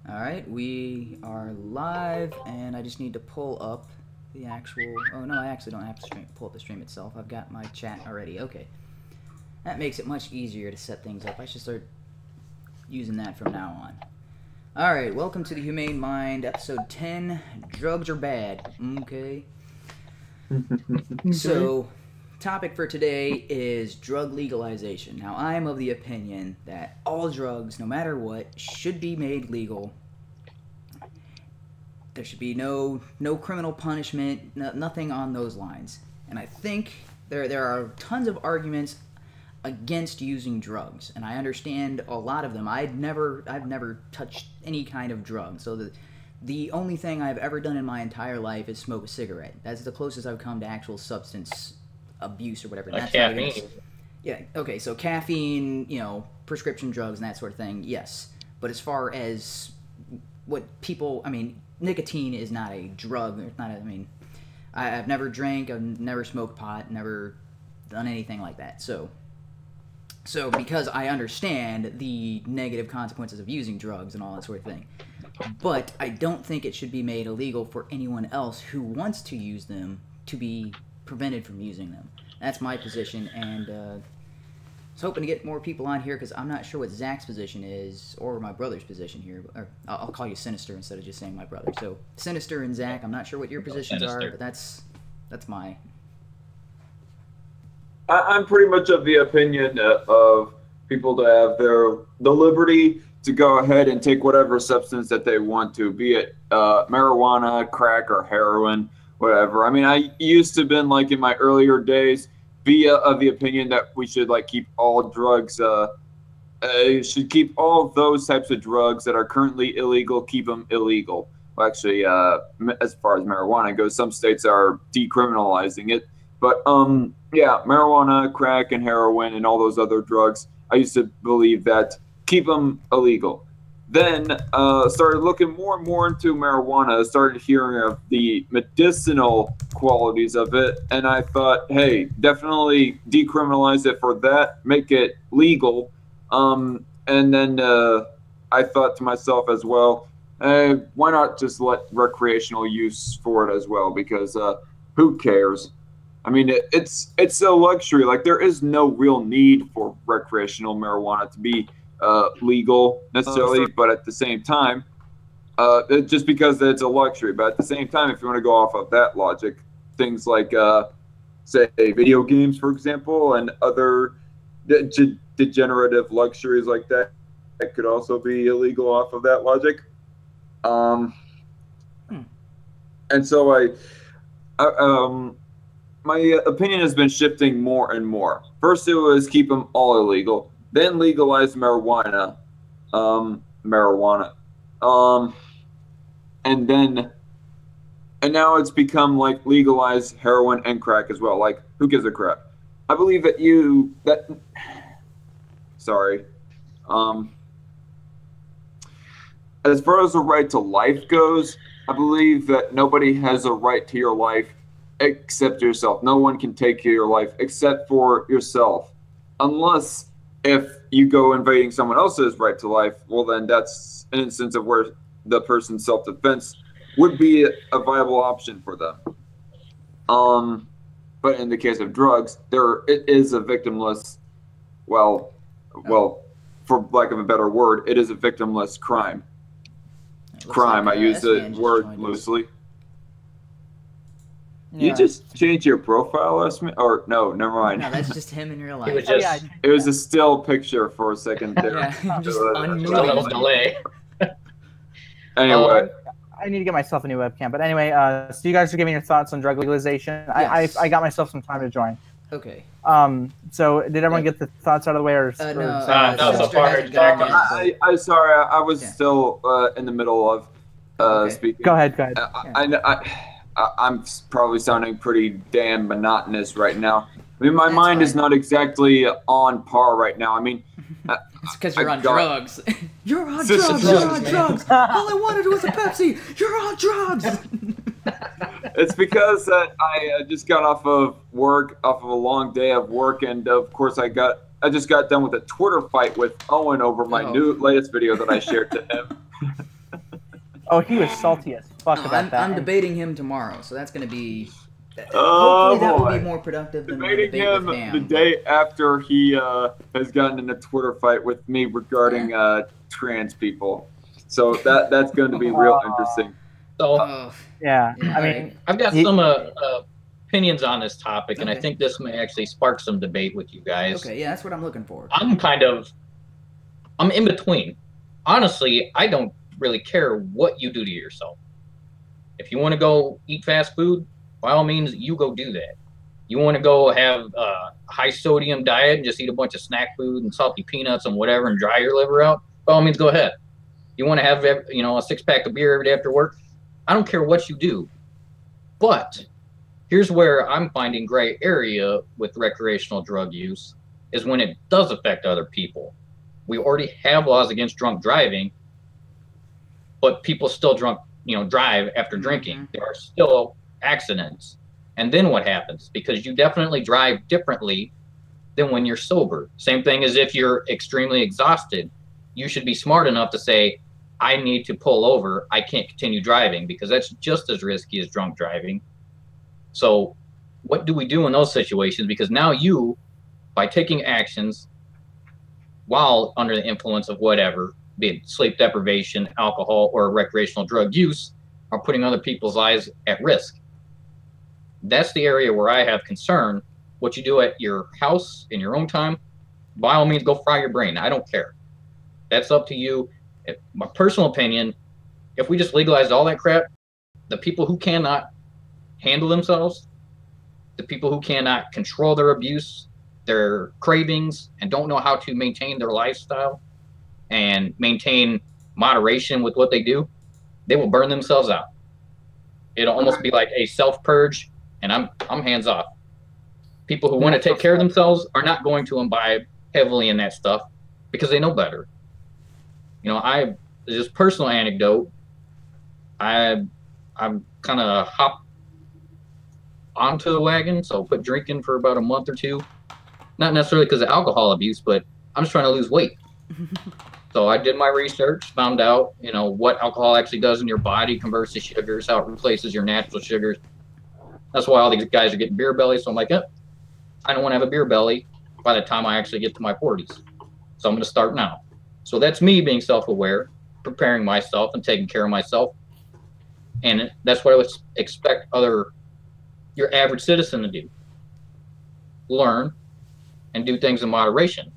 All right, we are live, and I just need to pull up the actual. Oh no, I actually don't have to pull up the stream itself. I've got my chat already. Okay, that makes it much easier to set things up. I should start using that from now on. All right, welcome to the Humane Mind, episode 10. Drugs are bad. Okay. So, topic for today is drug legalization. Now, I am of the opinion that all drugs, no matter what, should be made legal. There should be no criminal punishment, nothing on those lines. And I think there are tons of arguments against using drugs, and I understand a lot of them. I've never touched any kind of drug, so the only thing I've ever done in my entire life is smoke a cigarette. That's the closest I've come to actual substance abuse or whatever. Like caffeine. Yeah, okay, so caffeine, prescription drugs and that sort of thing, yes. But as far as what people, nicotine is not a drug. It's not I've never drank, I've never smoked pot, never done anything like that. So because I understand the negative consequences of using drugs and all that sort of thing. But I don't think it should be made illegal for anyone else who wants to use them to be prevented from using them. That's my position, and I was hoping to get more people on here because I'm not sure what Zach's position is or my brother's position here. Or I'll call you Sinister instead of just saying my brother. So Sinister and Zach, I'm not sure what your positions are, but that's my... I'm pretty much of the opinion of people to have the liberty to go ahead and take whatever substance that they want to, be it marijuana, crack, or heroin, whatever. I used to have been, in my earlier days, be of the opinion that we should keep all drugs, should keep all of those types of drugs that are currently illegal, keep them illegal. Well, actually, as far as marijuana goes, some states are decriminalizing it. But, yeah, marijuana, crack, and heroin, and all those other drugs, I used to believe that keep them illegal. Then started looking more and more into marijuana, started hearing of the medicinal qualities of it, and I thought, hey, definitely decriminalize it for that, make it legal. And then I thought to myself as well, why not just let recreational use for it as well, because who cares? It's a luxury. There is no real need for recreational marijuana to be legal necessarily, but at the same time, just because it's a luxury. But at the same time, if you want to go off of that logic, things like, say, video games, for example, and other degenerative luxuries like that could also be illegal off of that logic. And so my opinion has been shifting more and more. First, it was keep them all illegal. Then legalize marijuana, and now it's become legalize heroin and crack as well. Who gives a crap? I believe that as far as the right to life goes, I believe that nobody has a right to your life except yourself. No one can take your life except for yourself, unless if you go invading someone else's right to life. Well, then that's an instance of where the person's self-defense would be a viable option for them. But in the case of drugs, it is a victimless, well, for lack of a better word, it is a victimless crime. Crime. I use the word loosely. Yeah. You just changed your profile, or no, never mind. No, that's just him in real life. It was a still picture for a second there. Yeah, just a little delay. Anyway. I need to get myself a new webcam. But anyway, so you guys are giving your thoughts on drug legalization. Yes. I got myself some time to join. Okay. So did everyone get the thoughts out of the way? Or no, so far. I'm sorry, I was still in the middle of speaking. Go ahead. I'm probably sounding pretty damn monotonous right now. My mind is not exactly on par right now. It's because you're on drugs. You're on drugs. You're on drugs. All I wanted was a Pepsi. You're on drugs. It's because I just got off of a long day of work, and of course I just got done with a Twitter fight with Owen over my latest video that I shared to him. Oh, he was salty as fuck No, about that. I'm debating him tomorrow, so that's going to be. Oh, Hopefully, that will boy. be more productive than the Debating debate him with Ham. the day after he has gotten in a Twitter fight with me regarding trans people. So that's going to be real interesting. So yeah, Yeah, I mean, alright. I've got some opinions on this topic, and I Okay. think this may actually spark some debate with you guys. Okay, yeah, that's what I'm looking for. I'm in between. Honestly, I don't really care what you do to yourself. If you want to go eat fast food, by all means, you go do that. You want to go have a high sodium diet and just eat a bunch of snack food and salty peanuts and whatever and dry your liver out, by all means, go ahead. You want to have a 6-pack of beer every day after work, I don't care what you do. But here's where I'm finding gray area with recreational drug use is when it does affect other people. We already have laws against drunk driving, but people still drive after drinking. There are still accidents. And then what happens? Because you definitely drive differently than when you're sober. Same thing as if you're extremely exhausted. You should be smart enough to say, I need to pull over. I can't continue driving, because that's just as risky as drunk driving. So what do we do in those situations? Because now you, by taking actions while under the influence of whatever, be it sleep deprivation, alcohol, or recreational drug use, are putting other people's lives at risk. That's the area where I have concern. What you do at your house in your own time, by all means, go fry your brain. I don't care. That's up to you. My personal opinion, if we just legalized all that crap, the people who cannot handle themselves, the people who cannot control their abuse, their cravings, and don't know how to maintain their lifestyle and maintain moderation with what they do, they will burn themselves out. It'll almost be like a self-purge, and I'm hands off. People who want to take care of themselves are not going to imbibe heavily in that stuff because they know better. Just personal anecdote, I'm kind of hopped onto the wagon, so quit drinking for about a month or two. Not necessarily because of alcohol abuse, but I'm just trying to lose weight. So I did my research, found out, what alcohol actually does in your body, converts to sugars, how it replaces your natural sugars. That's why all these guys are getting beer belly. So I'm like, I don't want to have a beer belly by the time I actually get to my 40s. So I'm going to start now. So that's me being self-aware, preparing myself and taking care of myself. And that's what I would expect your average citizen to do. Learn and do things in moderation.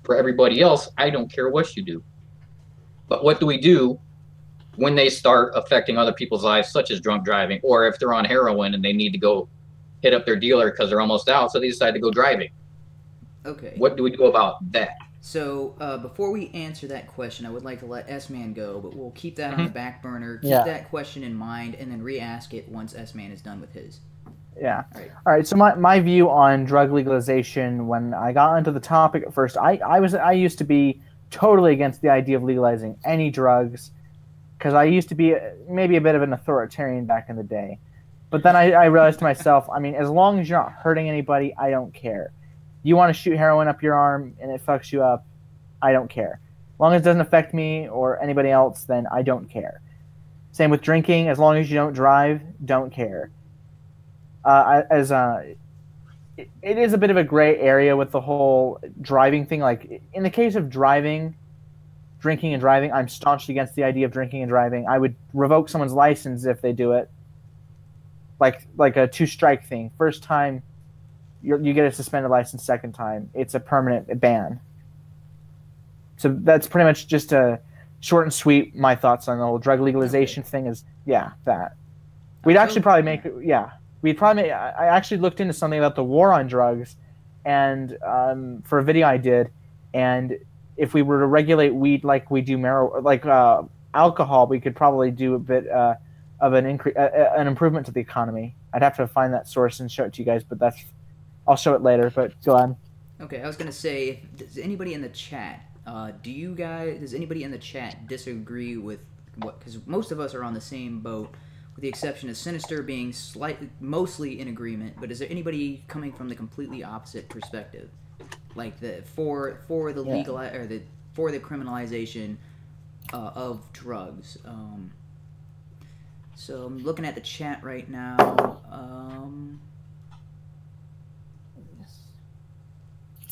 For everybody else, I don't care what you do. But what do we do when they start affecting other people's lives, such as drunk driving, or if they're on heroin and they need to go hit up their dealer because they're almost out, so they decide to go driving? Okay. What do we do about that? So before we answer that question, I would like to let S-Man go, but we'll keep that on the back burner. Keep that question in mind, and then re-ask it once S-Man is done with his. Yeah. All right. So my view on drug legalization, when I got into the topic at first, I used to be totally against the idea of legalizing any drugs, because I used to be maybe a bit of an authoritarian back in the day. But then I realized to myself, as long as you're not hurting anybody, I don't care. You want to shoot heroin up your arm and it fucks you up, I don't care. As long as it doesn't affect me or anybody else, then I don't care. Same with drinking. As long as you don't drive, don't care. It is a bit of a gray area with the whole driving thing. Like, in the case of drinking and driving, I'm staunchly against the idea of drinking and driving. I would revoke someone's license if they do it. Like a 2-strike thing. First time, you get a suspended license. Second time, it's a permanent ban. So that's pretty much just a short and sweet. My thoughts on the whole drug legalization thing is, that. We'd actually probably make it, I actually looked into something about the war on drugs, and for a video I did, and if we were to regulate weed like we do alcohol, we could probably do a bit of an improvement to the economy. I'd have to find that source and show it to you guys, but I'll show it later. But go on. Okay, I was gonna say, does anybody in the chat, does anybody in the chat disagree with what? Because most of us are on the same boat, with the exception of Sinister being mostly in agreement. But is there anybody coming from the completely opposite perspective, like for the criminalization, of drugs. So I'm looking at the chat right now.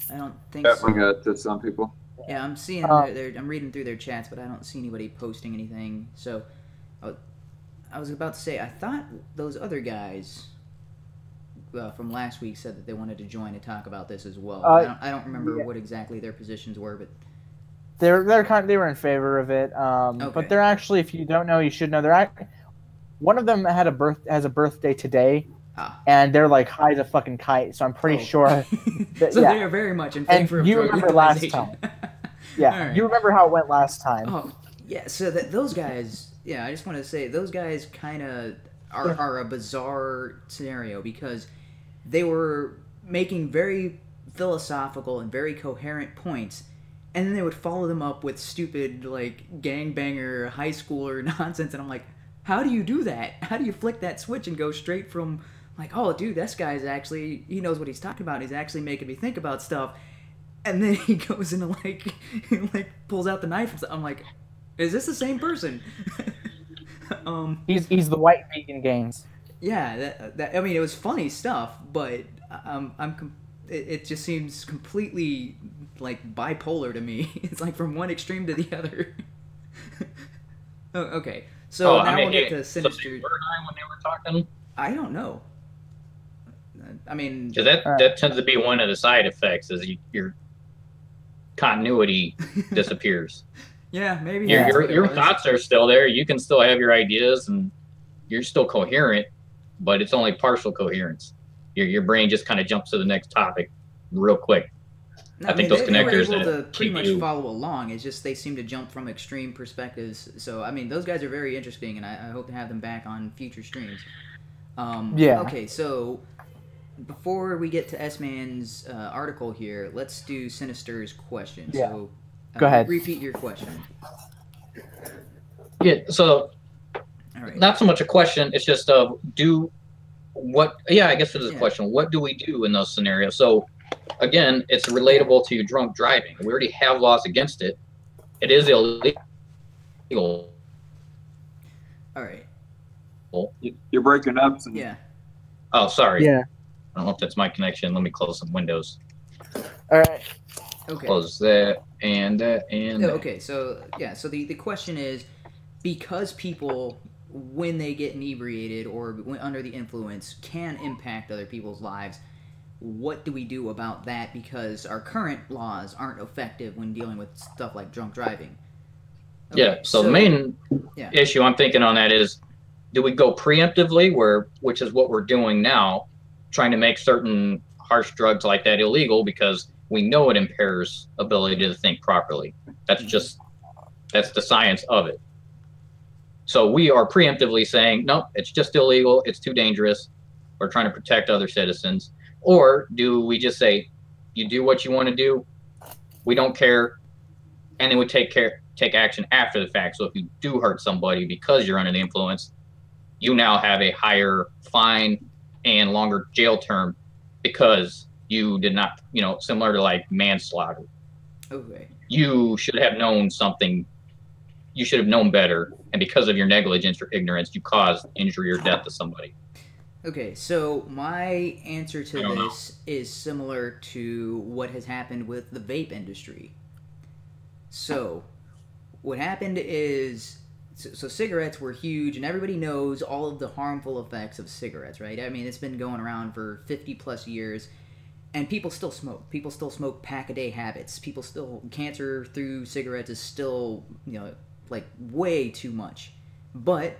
I don't think so. Definitely got to some people. Yeah, I'm seeing I'm reading through their chats, but I don't see anybody posting anything. So I was about to say, I thought those other guys from last week said that they wanted to join to talk about this as well. I don't remember what exactly their positions were, but they were in favor of it. Okay. But they're actually, if you don't know, you should know. One of them has a birthday today, and they're like high as a fucking kite. So I'm pretty sure. That, so they are very much in favor of you remember last time. Yeah, right. You remember how it went last time. Oh, yeah. So those guys, I just want to say those guys kind of are a bizarre scenario because they were making very philosophical and very coherent points, and then they would follow them up with stupid, like, gangbanger, high schooler nonsense, and I'm like, how do you do that? How do you flick that switch and go straight from, like, oh, dude, this guy's actually, he knows what he's talking about, he's actually making me think about stuff, and then he goes into, like, pulls out the knife and stuff. I'm like, is this the same person? He's the white vegan games. Yeah, I mean, it was funny stuff, but it just seems completely, like, bipolar to me. It's like from one extreme to the other. Oh, okay, so now we'll get to Sinister. So they were high when they were talking? I don't know. I mean, because that tends to be one of the side effects is your continuity disappears. Yeah, maybe. Your thoughts are still there. You can still have your ideas, and you're still coherent, but it's only partial coherence. Your brain just kind of jumps to the next topic real quick. I think those connectors they were able to pretty much follow along. It's just they seem to jump from extreme perspectives. So I mean, those guys are very interesting, and I hope to have them back on future streams. Okay, so before we get to S-Man's article here, let's do Sinister's question. Yeah. So go ahead. Repeat your question. Yeah. So. All right. Not so much a question. It's just I guess it is a question. What do we do in those scenarios? So, again, it's relatable to drunk driving. We already have laws against it. It is illegal. All right. You're breaking up. Yeah. Oh, sorry. Yeah. I don't know if that's my connection. Let me close some windows. All right. Okay. Close that and that and that. Okay, so, so the question is, because people, when they get inebriated or when under the influence, can impact other people's lives, what do we do about that? Because our current laws aren't effective when dealing with stuff like drunk driving. Okay, so the main issue I'm thinking on that is, do we go preemptively, which is what we're doing now, trying to make certain harsh drugs like that illegal because we know it impairs ability to think properly. That's the science of it. So we are preemptively saying, no, it's just illegal. It's too dangerous. We're trying to protect other citizens. Or do we just say, you do what you want to do, we don't care, and then we take action after the fact. So if you do hurt somebody because you're under the influence, you now have a higher fine and longer jail term because you did not, similar to like manslaughter. Okay. You should have known something. You should have known better, and because of your negligence or ignorance, you caused injury or death to somebody. Okay, so my answer to this is similar to what has happened with the vape industry. So, what happened is, so cigarettes were huge, and everybody knows all of the harmful effects of cigarettes, right? I mean, it's been going around for 50 plus years, and people still smoke. People still smoke pack-a-day habits. Cancer through cigarettes is still, like way too much. But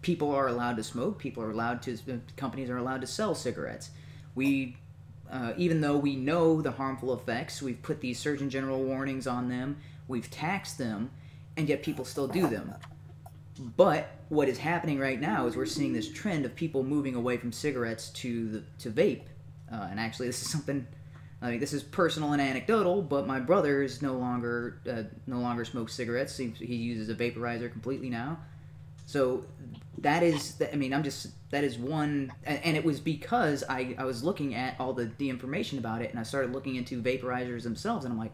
people are allowed to smoke. Companies are allowed to sell cigarettes. Even though we know the harmful effects, we've put these Surgeon General warnings on them, we've taxed them, and yet people still do them. But what is happening right now is we're seeing this trend of people moving away from cigarettes to vape. And actually, this is something. This is personal and anecdotal, but my brother is no longer smokes cigarettes. He uses a vaporizer completely now. So that is one, and it was because I was looking at all the information about it, and I started looking into vaporizers themselves, and I'm like,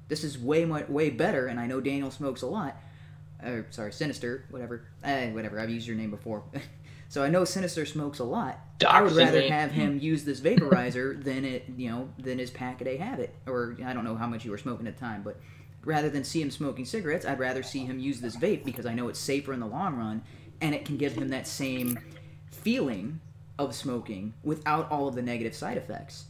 this is way better. And I know Daniel smokes a lot. sorry, Sinister, whatever. Whatever. I've used your name before. So I know Sinister smokes a lot. I would rather have him use this vaporizer than his Pack-A-Day habit. Or I don't know how much you were smoking at the time, but rather than see him smoking cigarettes, I'd rather see him use this vape because I know it's safer in the long run, and it can give him that same feeling of smoking without all of the negative side effects.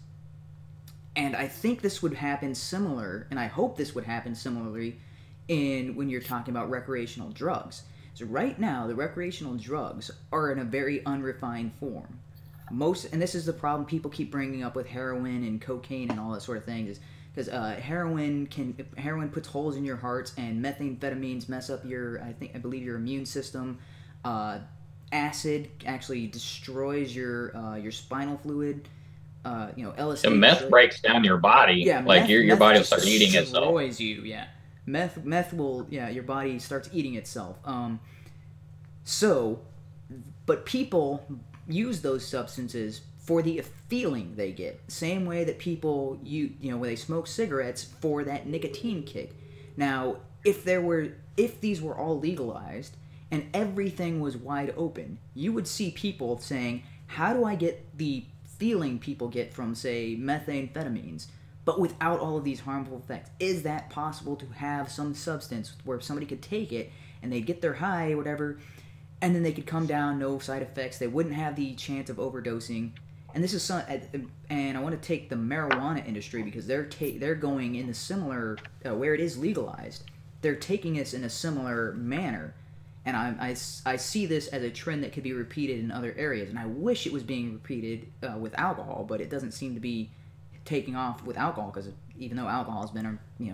And I think this would happen similar, and I hope this would happen similarly when you're talking about recreational drugs. So right now, the recreational drugs are in a very unrefined form. And this is the problem people keep bringing up with heroin and cocaine and all that sort of thing, is because heroin puts holes in your hearts, and methamphetamines mess up I believe your immune system. Acid actually destroys your spinal fluid. LSD. The meth breaks down your body. Yeah, like your body will start eating itself. Destroys you. Yeah. Meth will, your body starts eating itself. But people use those substances for the feeling they get. Same way that people, when they smoke cigarettes for that nicotine kick. Now, if these were all legalized and everything was wide open, you would see people saying, how do I get the feeling people get from, say, methamphetamines, but without all of these harmful effects? Is that possible to have some substance where somebody could take it and they'd get their high or whatever, and then they could come down, no side effects, they wouldn't have the chance of overdosing? And this is and I want to take the marijuana industry, because they're going in the similar, where it is legalized, they're taking this in a similar manner. And I see this as a trend that could be repeated in other areas, and I wish it was being repeated with alcohol, but it doesn't seem to be taking off with alcohol, because even though alcohol has been, it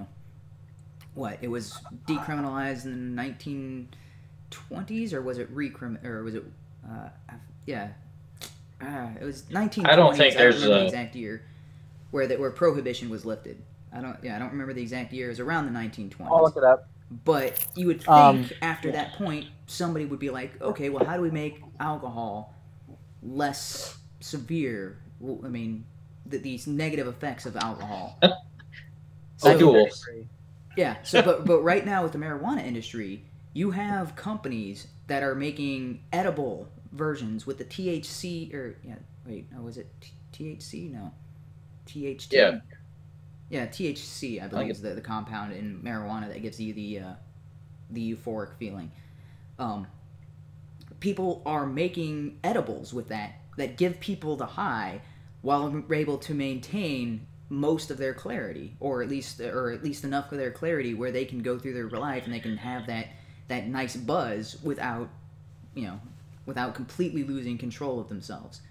was decriminalized in the 1920s, or was it it was 1920s. I don't think there's the exact year where prohibition was lifted. I don't remember the exact year. It was around the 1920s. I'll look it up. But you would think after that point, somebody would be like, okay, well, how do we make alcohol less severe? I mean, these negative effects of alcohol. Yeah. But right now with the marijuana industry, you have companies that are making edible versions with the THC, was it THC? No, THC. Yeah. Yeah, THC, I believe, is the compound in marijuana that gives you the euphoric feeling. People are making edibles with that give people the high while able to maintain most of their clarity, or at least enough of their clarity where they can go through their life and they can have that nice buzz without completely losing control of themselves.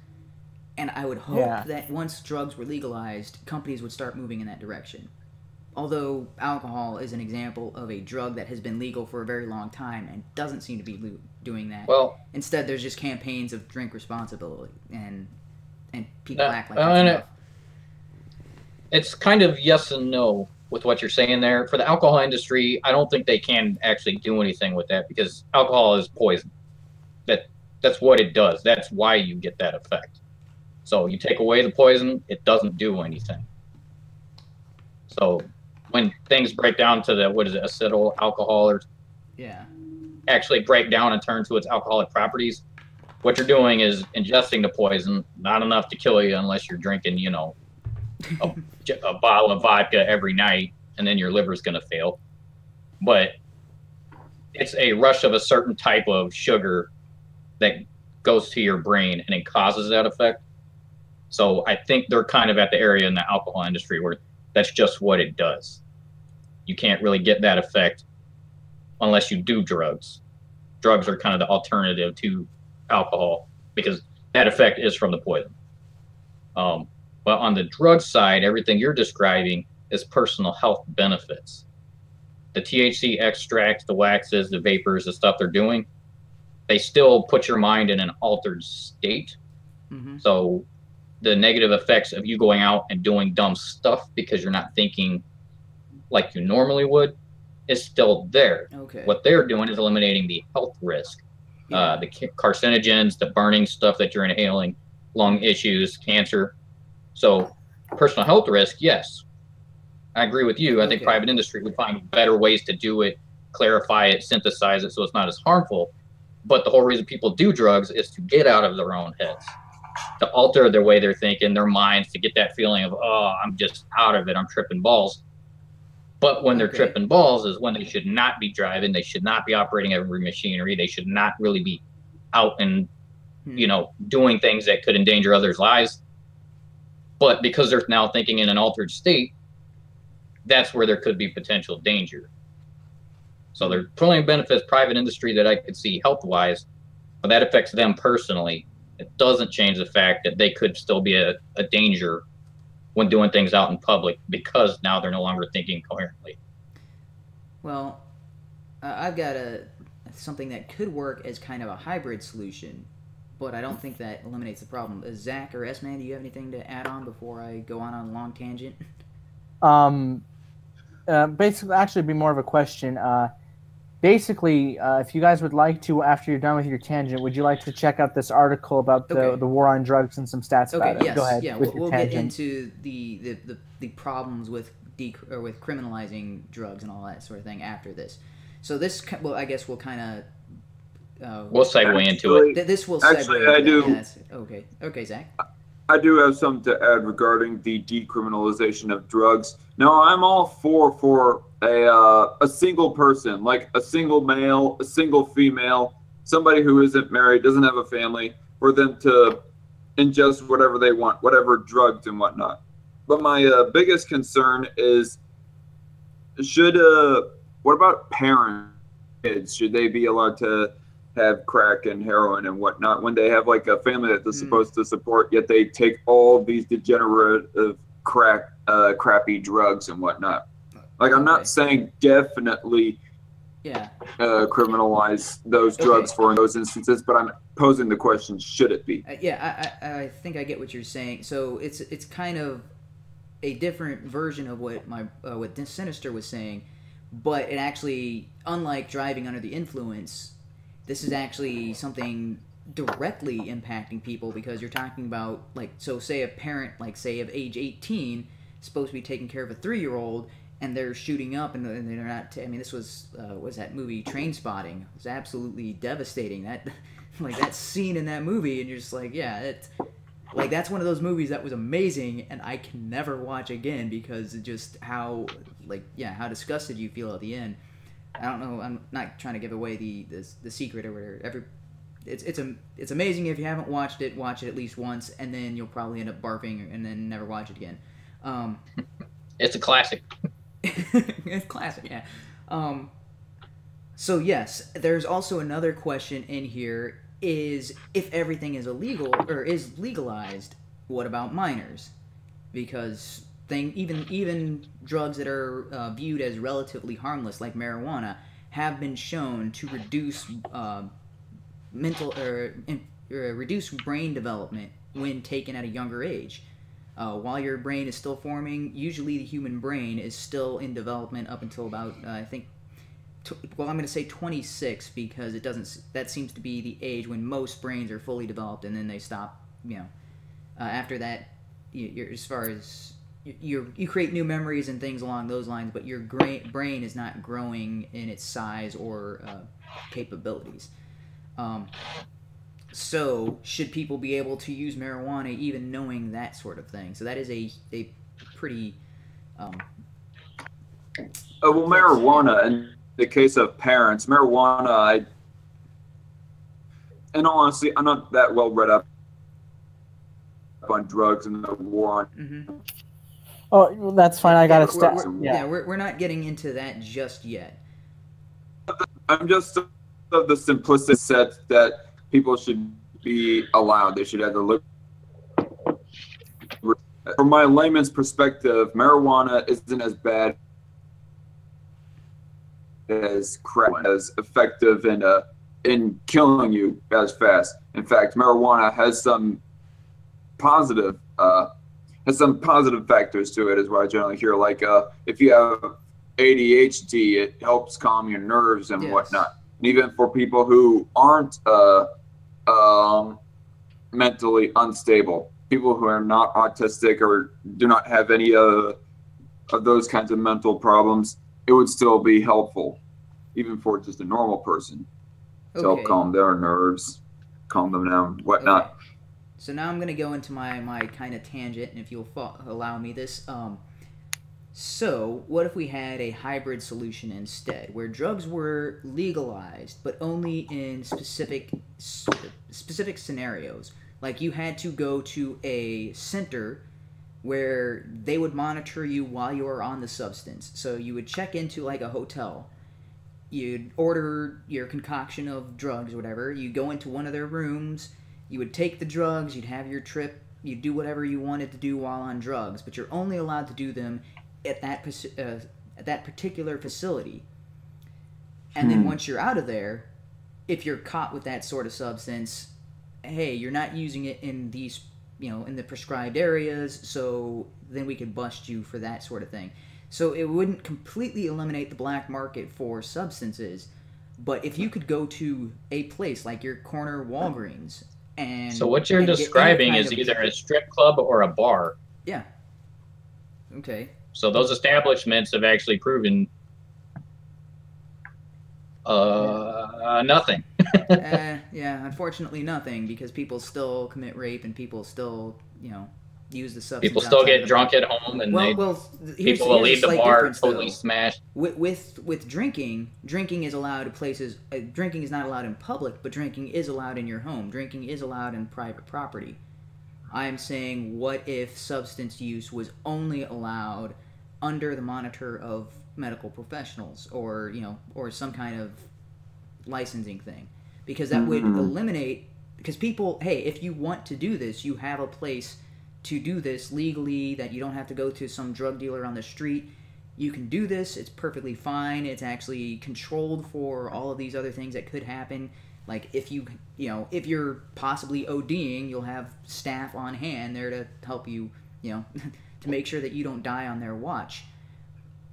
And I would hope that once drugs were legalized, companies would start moving in that direction. Although alcohol is an example of a drug that has been legal for a very long time and doesn't seem to be doing that. Well, instead, there's just campaigns of drink responsibly, and people act like that's enough. It's kind of yes and no with what you're saying there. For the alcohol industry, I don't think they can actually do anything with that, because alcohol is poison. That's what it does. That's why you get that effect. So you take away the poison, it doesn't do anything. So when things break down to acetyl alcohol, or actually break down and turn to its alcoholic properties, what you're doing is ingesting the poison, not enough to kill you unless you're drinking, a bottle of vodka every night, and then your liver's going to fail. But it's a rush of a certain type of sugar that goes to your brain, and it causes that effect. So I think they're kind of at the area in the alcohol industry where that's just what it does. You can't really get that effect unless you do drugs. Drugs are kind of the alternative to alcohol, because that effect is from the poison. But on the drug side, everything you're describing is personal health benefits. The THC extracts, the waxes, the vapors, the stuff they're doing, they still put your mind in an altered state. Mm-hmm. So the negative effects of you going out and doing dumb stuff because you're not thinking like you normally would is still there. Okay. What they're doing is eliminating the health risk, the carcinogens, the burning stuff that you're inhaling, lung issues, cancer. So personal health risk, yes. I agree with you. I think private industry would find better ways to do it clarify it, synthesize it so it's not as harmful. But the whole reason people do drugs is to get out of their own heads, to alter the way they're thinking, their minds, to get that feeling of, oh, I'm just out of it, I'm tripping balls. But when they're tripping balls is when they should not be driving, they should not be operating every machinery, they should not really be out and, you know, doing things that could endanger others' lives. But because they're now thinking in an altered state, that's where there could be potential danger. So there's plenty of benefits, private industry that I could see health-wise, but that affects them personally. It doesn't change the fact that they could still be a danger when doing things out in public because now they're no longer thinking coherently. Well, I've got something that could work as kind of a hybrid solution, but I don't think that eliminates the problem. Zach or S-Man, do you have anything to add on before I go on a long tangent? Basically, actually, it'd be more of a question. Basically, if you guys would like to, after you're done with your tangent, would you like to check out this article about the war on drugs and some stats about it? Yes, Go ahead. Yeah, we'll get into the problems with criminalizing drugs and all that sort of thing after this. So this, well, I guess we'll kind of we'll segue into it. This will segue. Actually, I do. Yeah, okay, Zach. I do have something to add regarding the decriminalization of drugs. No, I'm all for a single person, like a single male, a single female, somebody who isn't married, doesn't have a family, for them to ingest whatever they want, whatever drugs and whatnot. But my biggest concern is, what about parents, kids? Should they be allowed to have crack and heroin and whatnot when they have like a family that they're supposed to support, yet they take all these degenerative crappy drugs and whatnot? Like, I'm not saying definitely criminalize those drugs for in those instances, but I'm posing the question, should it be? I think I get what you're saying. So it's kind of a different version of what what Sinister was saying, but it actually, unlike driving under the influence, this is actually something directly impacting people, because you're talking about, like, so say a parent, like, say of age 18, supposed to be taking care of a 3-year-old, and they're shooting up, and they're not. I mean, this was that movie Trainspotting? It was absolutely devastating. That, like, that scene in that movie, and you're just like, yeah, it's like, that's one of those movies that was amazing, and I can never watch again because of just how, like, how disgusted you feel at the end. I don't know. I'm not trying to give away the secret or whatever. It's amazing. If you haven't watched it, watch it at least once, and then you'll probably end up barfing and then never watch it again. It's a classic. It's classic, yeah. So yes, there's also another question in here: is if everything is illegal or is legalized, what about minors? Because even drugs that are viewed as relatively harmless, like marijuana, have been shown to reduce reduce brain development when taken at a younger age. While your brain is still forming, usually the human brain is still in development up until about I think, I'm going to say 26, because it doesn't. That seems to be the age when most brains are fully developed, and then they stop. After that, you're, as far as you create new memories and things along those lines, but your brain is not growing in its size or capabilities. So should people be able to use marijuana even knowing that sort of thing? So that is a pretty well, marijuana, in the case of parents, marijuana, in all honesty, I'm not that well read up on drugs and the war on. Oh, well, that's fine. I got to we're not getting into that just yet. I'm just of the simplistic set that people should be allowed. They should have the from my layman's perspective, marijuana isn't as bad as crack, as effective in killing you as fast. In fact, marijuana has some positive factors to it, is what I generally hear. Like if you have ADHD, it helps calm your nerves and whatnot. And even for people who aren't mentally unstable, people who are not autistic or do not have any of those kinds of mental problems, it would still be helpful. even for just a normal person to help Okay. calm their nerves, calm them down, whatnot. Okay. So now I'm going to go into my kind of tangent, and if you'll allow me this. So, what if we had a hybrid solution instead, where drugs were legalized, but only in specific scenarios? Like you had to go to a center where they would monitor you while you were on the substance. So you would check into like a hotel. You'd order your concoction of drugs or whatever. You'd go into one of their rooms. You would take the drugs. You'd have your trip. You'd do whatever you wanted to do while on drugs, but you're only allowed to do them at that particular facility. And then once you're out of there, if you're caught with that sort of substance, hey, you're not using it in these, in the prescribed areas, so then we could bust you for that sort of thing. So it wouldn't completely eliminate the black market for substances, but if you could go to a place like your corner Walgreens and... So what you're describing is either a strip club or a bar. Yeah. Okay. So those establishments have actually proven nothing. Yeah, unfortunately nothing, because people still commit rape and people still, use the substance. People still get drunk at home, and people will leave the bar totally smashed. With drinking is allowed at places. Drinking is not allowed in public, but drinking is allowed in your home. Drinking is allowed in private property. I'm saying, what if substance use was only allowed under the monitor of medical professionals, or some kind of licensing thing? Because that would eliminate, because people, hey, if you want to do this, you have a place to do this legally, that you don't have to go to some drug dealer on the street. You can do this. It's perfectly fine. It's actually controlled for all of these other things that could happen. Like if if you're possibly ODing, you'll have staff on hand there to help you, to make sure that you don't die on their watch.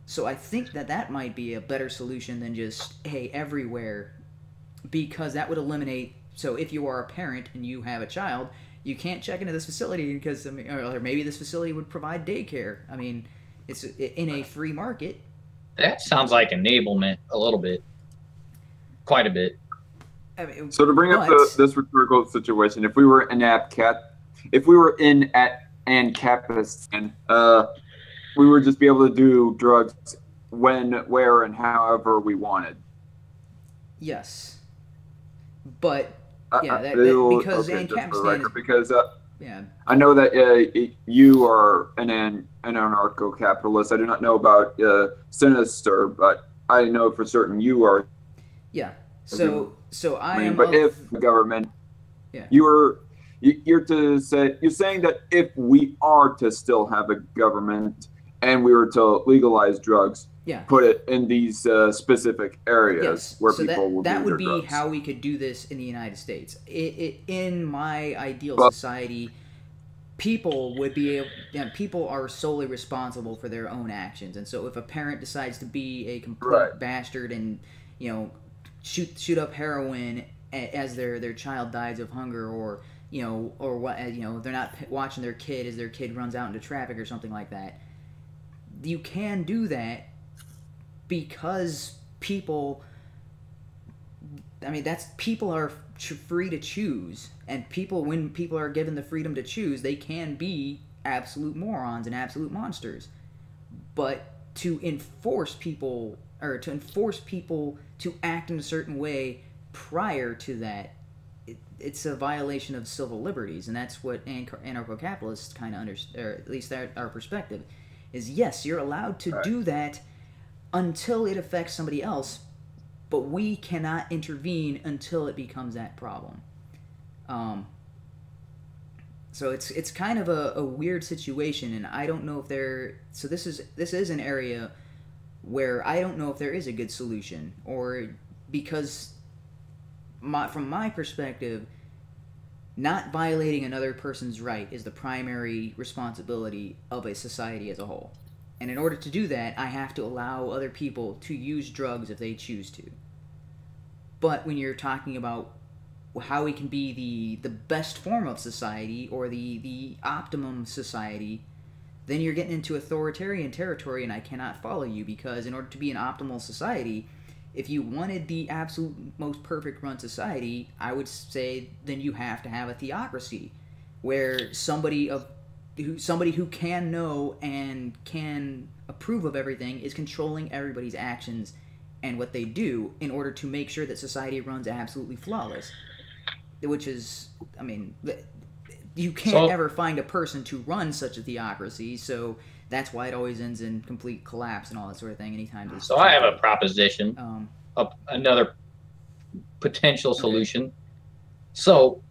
So I think that might be a better solution than just, hey, everywhere, because that would eliminate. So if you are a parent and you have a child, you can't check into this facility because, or maybe this facility would provide daycare. I mean, it's in a free market. That sounds like enablement a little bit, quite a bit. I mean, so to bring up this rhetorical situation, if we were in Ancapistan, we would just be able to do drugs when, where, and however we wanted. Yes, but because Ancapistan because I know that you are an anarcho-capitalist. I do not know about Sinister, but I know for certain you are. Yeah. So I am. But if the government, you're saying that if we are to still have a government and we were to legalize drugs, put it in these specific areas where people will that do would be drugs. how we could do this in the United States. In my ideal society, people would be able, people are solely responsible for their own actions, and so if a parent decides to be a complete bastard and shoot up heroin as their child dies of hunger, or they're not watching their kid as their kid runs out into traffic or something like that, you can do that because people are free to choose, and when people are given the freedom to choose, they can be absolute morons and absolute monsters. But to enforce people to act in a certain way prior to that, it's a violation of civil liberties, and that's what anarcho-capitalists kind of understand, or at least our perspective is. Yes, you're allowed to do that until it affects somebody else, but we cannot intervene until it becomes that problem. So it's kind of a weird situation, and I don't know if this is an area where I don't know if there is a good solution, or because from my perspective, not violating another person's right is the primary responsibility of a society as a whole. And in order to do that, I have to allow other people to use drugs if they choose to. But when you're talking about how we can be the best form of society, or the optimum society, then you're getting into authoritarian territory, and I cannot follow you, because in order to be an optimal society, if you wanted the absolute most perfect run society, I would say then you have to have a theocracy, where somebody who can know and can approve of everything is controlling everybody's actions and what they do in order to make sure that society runs absolutely flawless. Which is, I mean, you can't ever find a person to run such a theocracy, so that's why it always ends in complete collapse and all that sort of thing anytime. So I have a proposition, another potential solution. Okay. So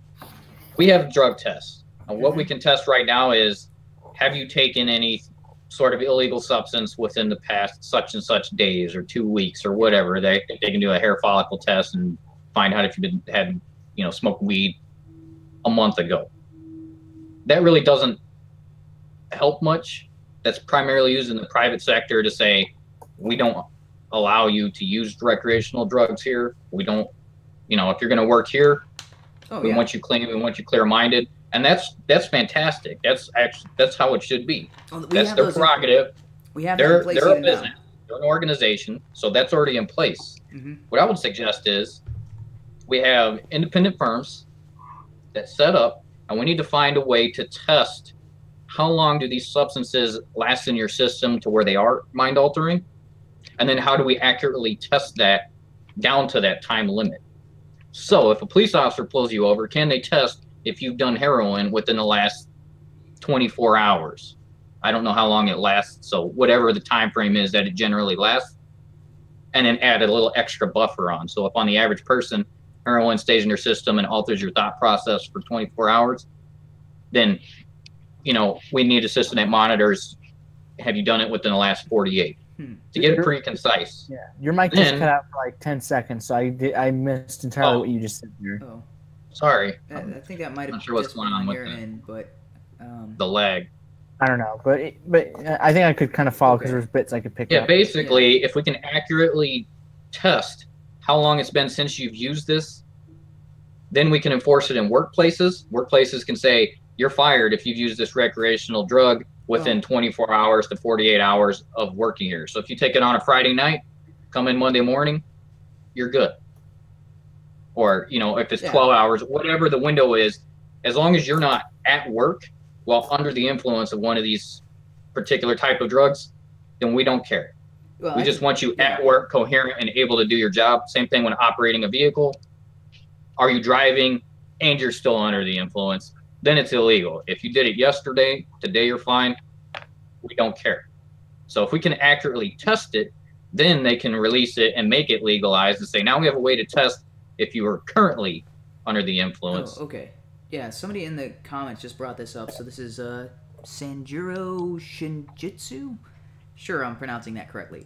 we have drug tests. And what we can test right now is, have you taken any sort of illegal substance within the past such and such days or 2 weeks or whatever? They can do a hair follicle test and find out if you had smoked weed a month ago. That really doesn't help much. That's primarily used in the private sector to say, we don't allow you to use recreational drugs here. We don't, if you're going to work here, we want you clean, we want you clear-minded. And that's fantastic. That's how it should be. Well, that's their prerogative. They're a business. They're an organization, so that's already in place. Mm-hmm. What I would suggest is we have independent firms that set up, and we need to find a way to test how long do these substances last in your system to where they are mind-altering, and then how do we accurately test that down to that time limit. So if a police officer pulls you over, can they test if you've done heroin within the last 24 hours? I don't know how long it lasts, so whatever the time frame is that it generally lasts, and then add a little extra buffer on. So if on the average person, heroin stays in your system and alters your thought process for 24 hours, then, we need a system that monitors, have you done it within the last 48? To get it pretty concise. Yeah, your mic just cut out for like 10 seconds, so I missed entirely what you just said here. Oh. Sorry. I think that might have sure what's going on with the lag. I don't know, but I think I could kind of follow because there's bits I could pick up. Yeah, basically, if we can accurately test how long it's been since you've used this, then we can enforce it in workplaces. Workplaces can say, you're fired if you've used this recreational drug within 24 hours to 48 hours of working here. So if you take it on a Friday night, come in Monday morning, you're good. Or, if it's 12 hours, whatever the window is, as long as you're not at work while under the influence of one of these particular type of drugs, then we don't care. Well, we just want you at work, coherent, and able to do your job. Same thing when operating a vehicle. Are you driving and you're still under the influence? Then it's illegal. If you did it yesterday, today you're fine. We don't care. So if we can accurately test it, then they can release it and make it legalized and say, now we have a way to test if you are currently under the influence. Oh, okay. Yeah, somebody in the comments just brought this up. So this is Sanjuro Shinjitsu? Sure, I'm pronouncing that correctly.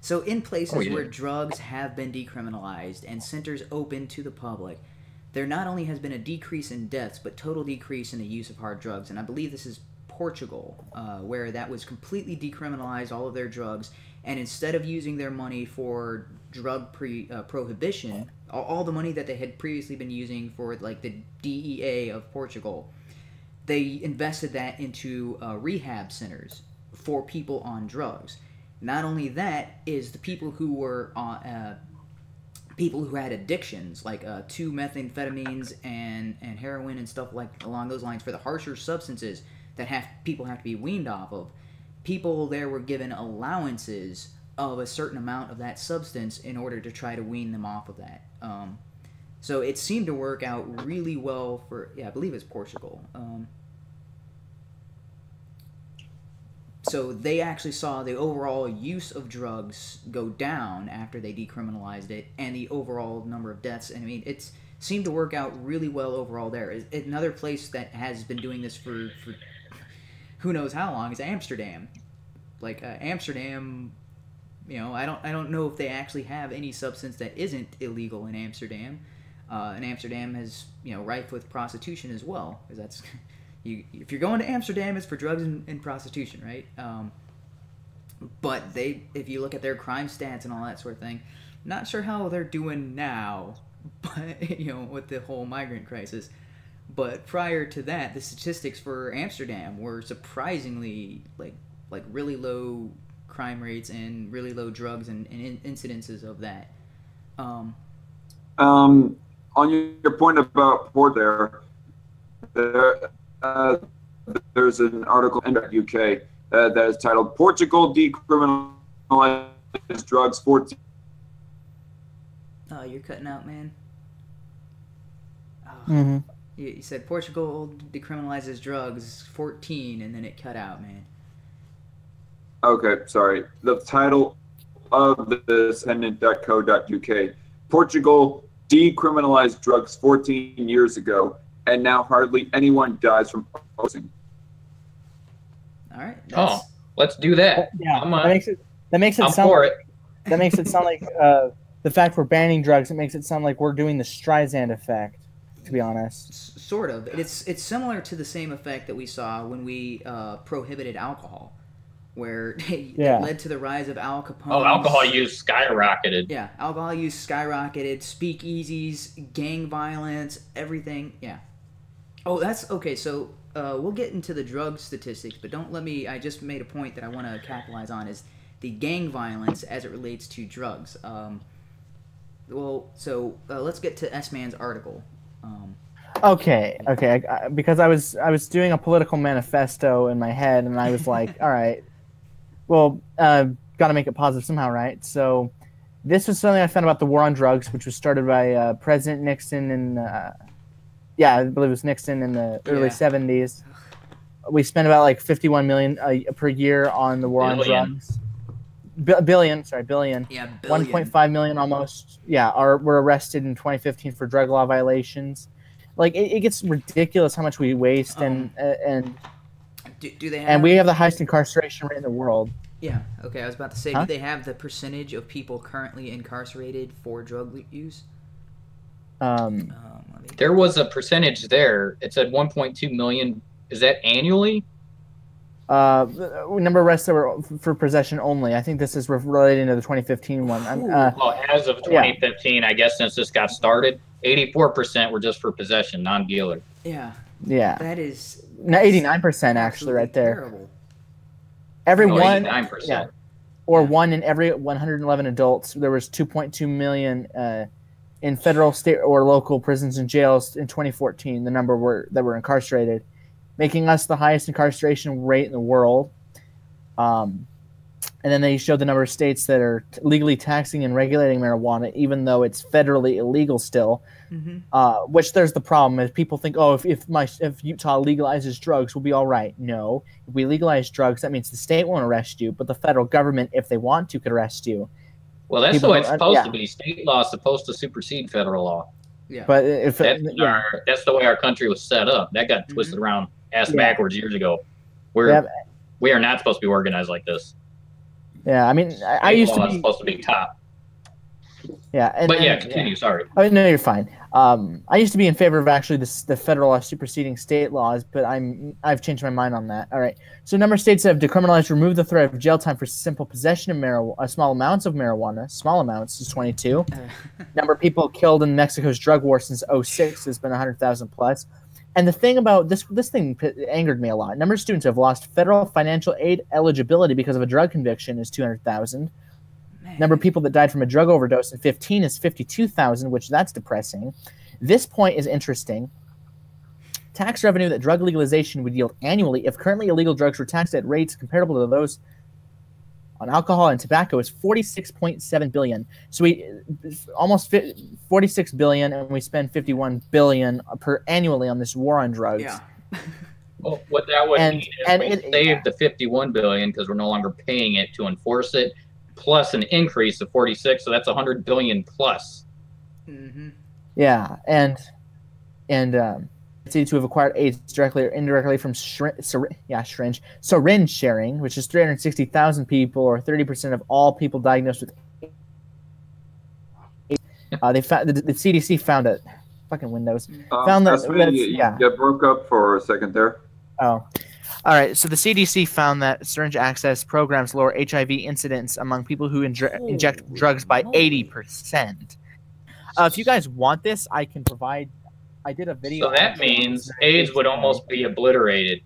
So in places where drugs have been decriminalized and centers open to the public, there not only has been a decrease in deaths, but total decrease in the use of hard drugs. And I believe this is Portugal, where that was completely decriminalized, all of their drugs. And instead of using their money for drug prohibition, all the money that they had previously been using for like the DEA of Portugal, they invested that into rehab centers for people on drugs. Not only that, is the people who were on people who had addictions like to methamphetamines and heroin and stuff like along those lines, for the harsher substances that people have to be weaned off of. People there were given allowances of a certain amount of that substance in order to try to wean them off of that. So it seemed to work out really well for, I believe it's Portugal. So they actually saw the overall use of drugs go down after they decriminalized it, and the overall number of deaths. And I mean, it seemed to work out really well overall there. Another place that has been doing this for who knows how long is Amsterdam. Like Amsterdam, I don't know if they actually have any substance that isn't illegal in Amsterdam. And Amsterdam is rife with prostitution as well, because that's. If you're going to Amsterdam, it's for drugs and prostitution, right? But if you look at their crime stats and all that sort of thing, not sure how they're doing now, but with the whole migrant crisis. But prior to that, the statistics for Amsterdam were surprisingly like really low crime rates and really low drugs and incidences of that. On your point about port there's an article in the UK that is titled "Portugal Decriminalizes Drugs 14." Oh, you're cutting out, man. Oh. Mm-hmm. You said Portugal decriminalizes drugs 14, and then it cut out, man. Okay, sorry. The title of this independent.co.uk: Portugal decriminalized drugs 14 years ago, and now hardly anyone dies from overdosing. All right. Oh, let's do that. Yeah, I'm that makes it sound for like, it. That makes it sound like the fact we're banning drugs. It makes it sound like we're doing the Streisand Effect. To be honest, Sort of. It's similar to the same effect that we saw when we prohibited alcohol, where it led to the rise of Al Capone. Oh, alcohol use skyrocketed. Yeah, alcohol use skyrocketed. Speakeasies, gang violence, everything. Yeah. Oh, that's okay. So we'll get into the drug statistics, but don't let me. I just made a point that I want to capitalize on is the gang violence as it relates to drugs. Let's get to S-Man's article. Okay. Because I was doing a political manifesto in my head, and I was like, all right, well, got to make it positive somehow, right? So this was something I found about the war on drugs, which was started by President Nixon in, I believe it was Nixon in the early 70s. We spent about like $51 million per year on the war on drugs. Billion. Yeah, billion. 1.5 million almost. Yeah, were arrested in 2015 for drug law violations. Like it gets ridiculous how much we waste, and do they have? And we have the highest incarceration rate in the world. Yeah. Okay, I was about to say, do they have the percentage of people currently incarcerated for drug use? There was a percentage there. It said 1.2 million. Is that annually? Number of arrests that were for possession only. I think this is relating to the 2015 one. As of 2015, I guess since this got started, 84% were just for possession, non-dealer. Yeah. Yeah. That is 89% actually, right there. Terrible. Every 89%. One in every 111 adults. There was 2.2 million in federal, state, or local prisons and jails in 2014. The number that were incarcerated, making us the highest incarceration rate in the world. And then they showed the number of states that are legally taxing and regulating marijuana, even though it's federally illegal still. Mm-hmm. Which there's the problem is people think, oh, if Utah legalizes drugs, we'll be all right. No, if we legalize drugs, that means the state won't arrest you, but the federal government, if they want to, could arrest you. Well, that's the way it's supposed to be. State law is supposed to supersede federal law. Yeah, but that's the way our country was set up. That got twisted around backwards years ago. We are not supposed to be organized like this. Yeah, I mean, I used to be supposed to be top. Yeah, continue. Sorry. Oh no, you're fine. I used to be in favor of actually the federal law superseding state laws, but I've changed my mind on that. All right. So, a number of states have decriminalized, removed the threat of jail time for simple possession of marijuana, small amounts of marijuana. Small amounts is 22. Number of people killed in Mexico's drug war since 2006 has been 100,000 plus. And the thing about this thing angered me a lot. Number of students who have lost federal financial aid eligibility because of a drug conviction is 200,000. Number of people that died from a drug overdose in 2015 is 52,000, which that's depressing. This point is interesting. Tax revenue that drug legalization would yield annually if currently illegal drugs were taxed at rates comparable to those on alcohol and tobacco is 46.7 billion. So we almost 46 billion, and we spend 51 billion per annually on this war on drugs. Yeah. Well, what that would mean is we saved the 51 billion because we're no longer paying it to enforce it, plus an increase of 46, so that's 100 billion plus. Mm-hmm. Yeah, and to have acquired AIDS directly or indirectly from syringe sharing, which is 360,000 people, or 30% of all people diagnosed with AIDS. They found the CDC found it. Fucking Windows found that. You broke up for a second there. Oh. All right, so the CDC found that syringe access programs lower HIV incidence among people who inject drugs by 80%. If you guys want this, I can provide. I did a video. So that means AIDS would almost be obliterated,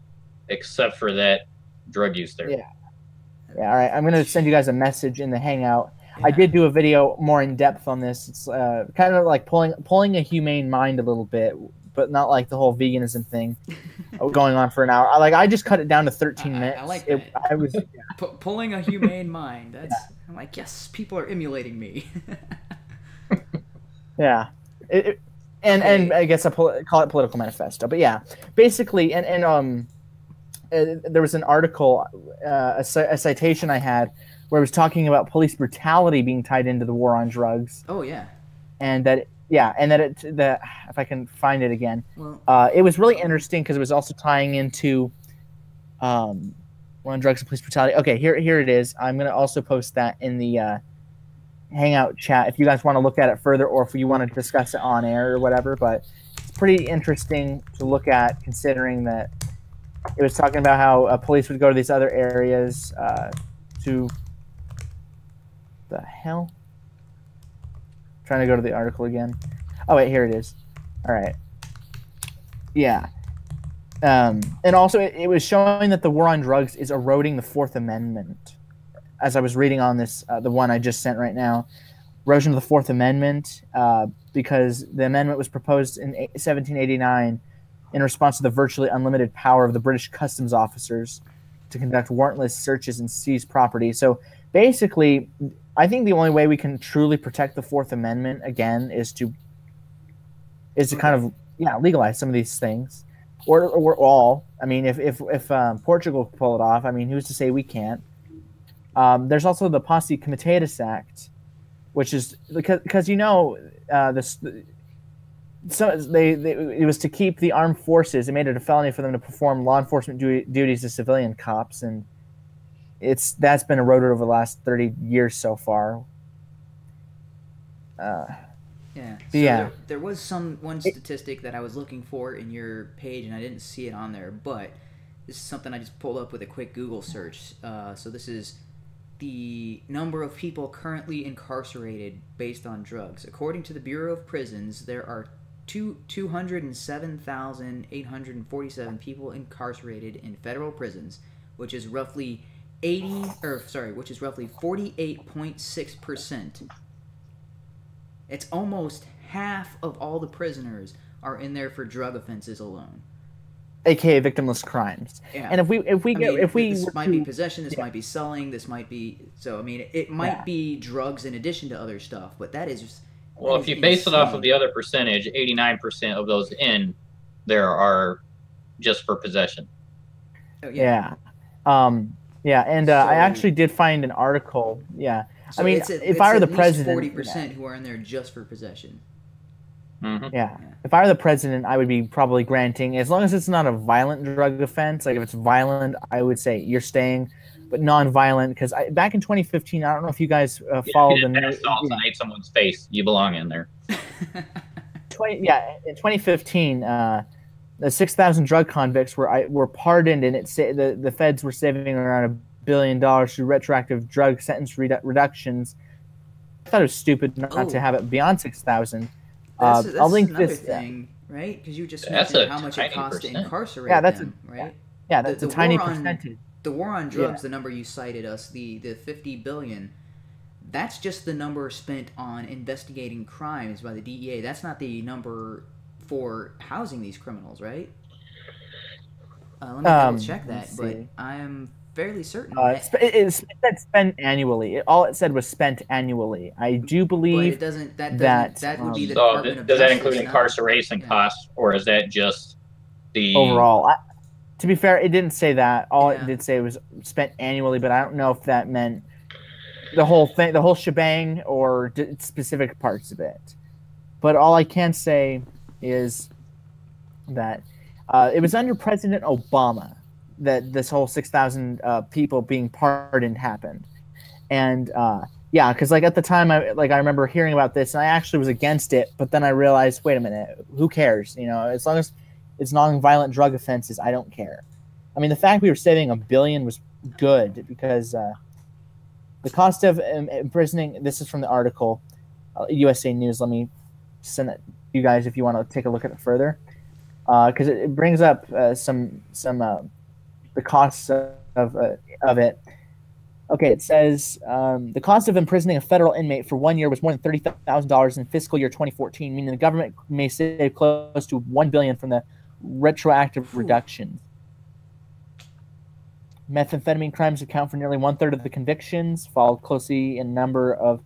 except for that drug use there. Yeah. Yeah, all right. I'm gonna send you guys a message in the Hangout. I did do a video more in depth on this. It's kind of like pulling a humane mind a little bit, but not like the whole veganism thing going on for an hour. I just cut it down to 13 minutes. I like that. I was pulling a humane mind. That's I'm like, yes, people are emulating me. yeah. And I guess call it political manifesto. But yeah, basically, and there was an article, a citation I had where it was talking about police brutality being tied into the war on drugs. Oh yeah, and that if I can find it again, it was really interesting because it was also tying into war on drugs and police brutality. Okay, here it is. I'm gonna also post that in the Hangout chat if you guys want to look at it further, or if you want to discuss it on air or whatever. But it's pretty interesting to look at, considering that it was talking about how police would go to these other areas to the hell. Trying to go to the article again. Oh wait, here it is. All right. Yeah. And also it was showing that the war on drugs is eroding the Fourth Amendment. As I was reading on this, the one I just sent right now, erosion of the Fourth Amendment, because the amendment was proposed in 1789 in response to the virtually unlimited power of the British customs officers to conduct warrantless searches and seize property. So basically, I think the only way we can truly protect the Fourth Amendment again is to kind of legalize some of these things, or all. I mean, if Portugal pull it off, I mean, who's to say we can't? There's also the Posse Comitatus Act, which is because it was to keep the armed forces. It made it a felony for them to perform law enforcement duties as civilian cops, and that's been eroded over the last 30 years so far. There was one statistic that I was looking for in your page, and I didn't see it on there, but this is something I just pulled up with a quick Google search. So this is the number of people currently incarcerated based on drugs. According to the Bureau of Prisons, there are 207,847 people incarcerated in federal prisons, which is roughly 48.6%. It's almost half of all the prisoners are in there for drug offenses alone, aka victimless crimes. Yeah. And this might be possession, this might be selling, this might be it might be drugs in addition to other stuff, but that is just if you base it off of the other percentage, 89% of those in there are just for possession. Oh, yeah. And I actually did find an article. Yeah. So if I were the president, 40% who are in there just for possession. Mm-hmm. Yeah. If I were the president, I would be probably granting, as long as it's not a violent drug offense. Like if it's violent, I would say you're staying, but non-violent. Because back in 2015, I don't know if you guys followed the news. And ate someone's face. You belong in there. In 2015, the 6,000 drug convicts were pardoned, and the feds were saving around $1 billion through retroactive drug sentence reductions. I thought it was stupid not to have it beyond 6,000. I'll link this thing, right? Because you just mentioned how much it costs to incarcerate them, right? Yeah, that's a tiny percentage. The war on drugs, the number you cited us, the $50 billion, that's just the number spent on investigating crimes by the DEA. That's not the number for housing these criminals, right? Let me double check that, but I'm fairly certain. It said spent annually. All it said was spent annually. I do believe. But it doesn't. That would be the so Department of does that Justice, include incarceration costs, or is that just the overall? To be fair, it didn't say that. All it did say was spent annually, but I don't know if that meant the whole thing, the whole shebang, or specific parts of it. But all I can say is that it was under President Obama that this whole 6,000 people being pardoned happened. And because at the time I remember hearing about this, and I actually was against it, but then I realized, wait a minute, who cares? As long as it's non-violent drug offenses, I don't care. I mean, the fact we were saving $1 billion was good, because the cost of imprisoning, this is from the article, USA News. Let me send it to you guys if you want to take a look at it further, because it brings up some the costs of it. Okay, it says the cost of imprisoning a federal inmate for 1 year was more than $30,000 in fiscal year 2014, meaning the government may save close to $1 billion from the retroactive reductions. Methamphetamine crimes account for nearly 1/3 of the convictions, followed closely in number of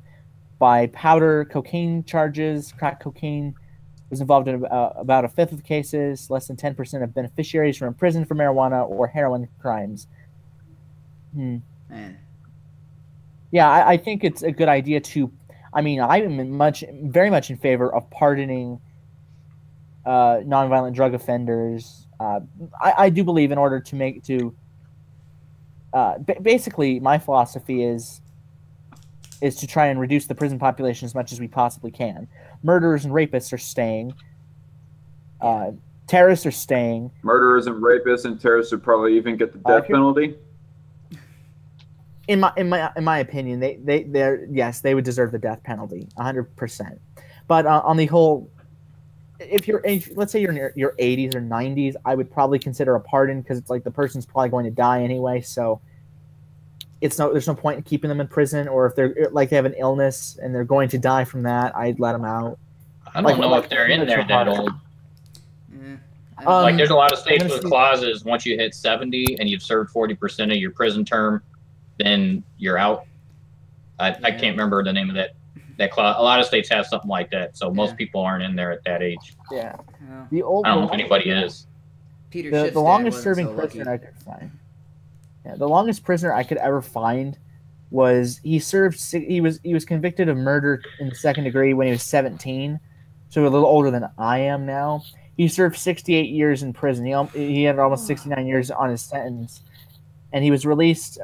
by powder cocaine charges. Crack cocaine was involved in about 1/5 of the cases. Less than 10% of beneficiaries were imprisoned for marijuana or heroin crimes. Man. Yeah, I think it's a good idea to. I mean, I'm very much in favor of pardoning nonviolent drug offenders. I do believe in order to make basically my philosophy is to try and reduce the prison population as much as we possibly can. Murderers and rapists are staying. Terrorists are staying. Murderers and rapists and terrorists would probably even get the death penalty. In my opinion, they would deserve the death penalty, 100%. But on the whole, let's say you're in your 80s or 90s, I would probably consider a pardon because it's like the person's probably going to die anyway, so there's no point in keeping them in prison. Or if they're like they have an illness and they're going to die from that, I'd let them out. I don't know if they're in there that old. Like there's a lot of states with clauses. Once you hit 70 and you've served 40% of your prison term, then you're out. I can't remember the name of that clause. A lot of states have something like that, so most people aren't in there at that age. Yeah. I don't know if anybody is. The longest serving prisoner I could find. Yeah, the longest prisoner I could ever find was he was convicted of murder in the 2nd degree when he was 17, so a little older than I am now. He served 68 years in prison. He had almost 69 years on his sentence, and he was released.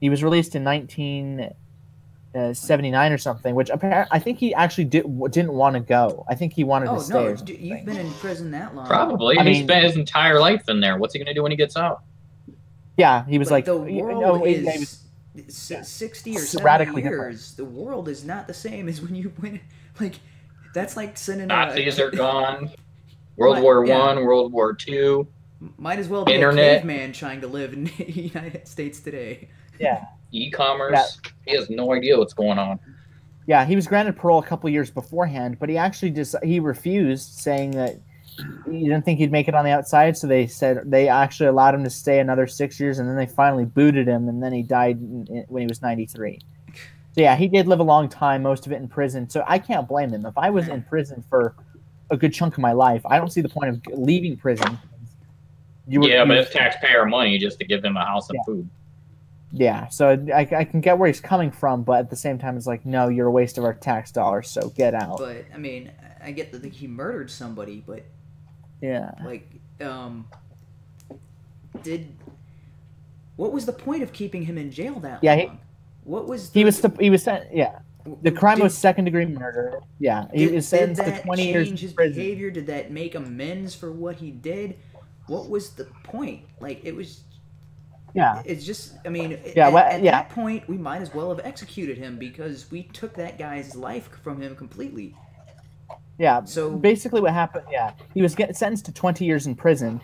He was released in 1979 or something, which apparently I think he actually didn't want to go. I think he wanted to stay. No, you've been in prison that long. Probably. He spent his entire life in there. What's he going to do when he gets out? Yeah, he was like, the world is 60 or 70 years. The world is not the same as when you went. Like, that's like sending. Nazis are gone. World War I, World War II. Might as well be a caveman trying to live in the United States today. Yeah. E-commerce. Yeah. He has no idea what's going on. Yeah, he was granted parole a couple years beforehand, but he actually he refused, saying that he didn't think he'd make it on the outside. So they actually allowed him to stay another 6 years, and then they finally booted him, and then he died when he was 93. So yeah, he did live a long time, most of it in prison. So I can't blame him. If I was in prison for a good chunk of my life, I don't see the point of leaving prison. But it's taxpayer money just to give him a house and food. Yeah, so I can get where he's coming from, but at the same time, it's like, no, you're a waste of our tax dollars, so get out. But, I mean, I get that he murdered somebody, but... Yeah. Like, what was the point of keeping him in jail that long? What was... He was sent... Yeah. The crime was 2nd-degree murder. Yeah, he was sentenced to 20 years in prison. Did that change his behavior? Did that make amends for what he did? What was the point? Like, it was... Yeah. It's just, I mean, at that point, we might as well have executed him because we took that guy's life from him completely. Yeah, so basically what happened, he was sentenced to 20 years in prison,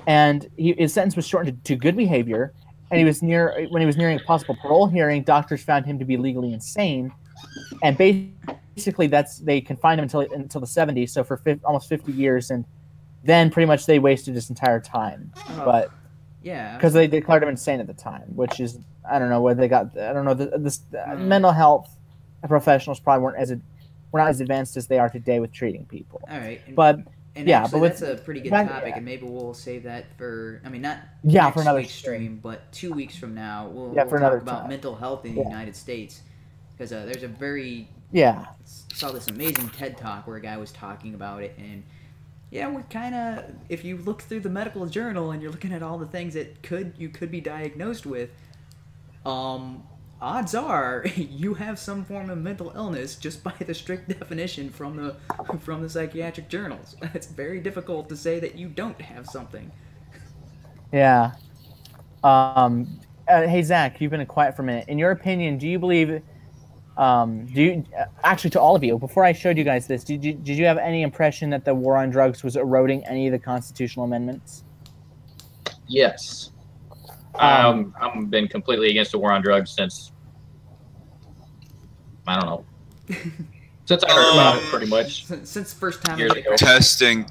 and his sentence was shortened to good behavior, and when he was nearing a possible parole hearing, doctors found him to be legally insane, and basically they confined him until the 70s, so for almost 50 years, and then pretty much they wasted his entire time. But... Yeah, because they declared him insane at the time, which is I don't know where they got. I don't know the mental health professionals probably were not as advanced as they are today with treating people. All right, but that's a pretty good topic, and maybe we'll save that for. I mean, not for another stream, but 2 weeks from now we'll talk about mental health in the United States because there's a very saw this amazing TED talk where a guy was talking about it and. Yeah, we're kind of, if you look through the medical journal and you're looking at all the things that you could be diagnosed with, odds are you have some form of mental illness just by the strict definition from the psychiatric journals. It's very difficult to say that you don't have something. Yeah. Hey, Zach, you've been quiet for a minute. In your opinion, do you believe... actually to all of you, before I showed you guys this, did you have any impression that the war on drugs was eroding any of the constitutional amendments? Yes. I've been completely against the war on drugs since, I don't know, since I heard about it, pretty much. Since the first time. Years ago. Testing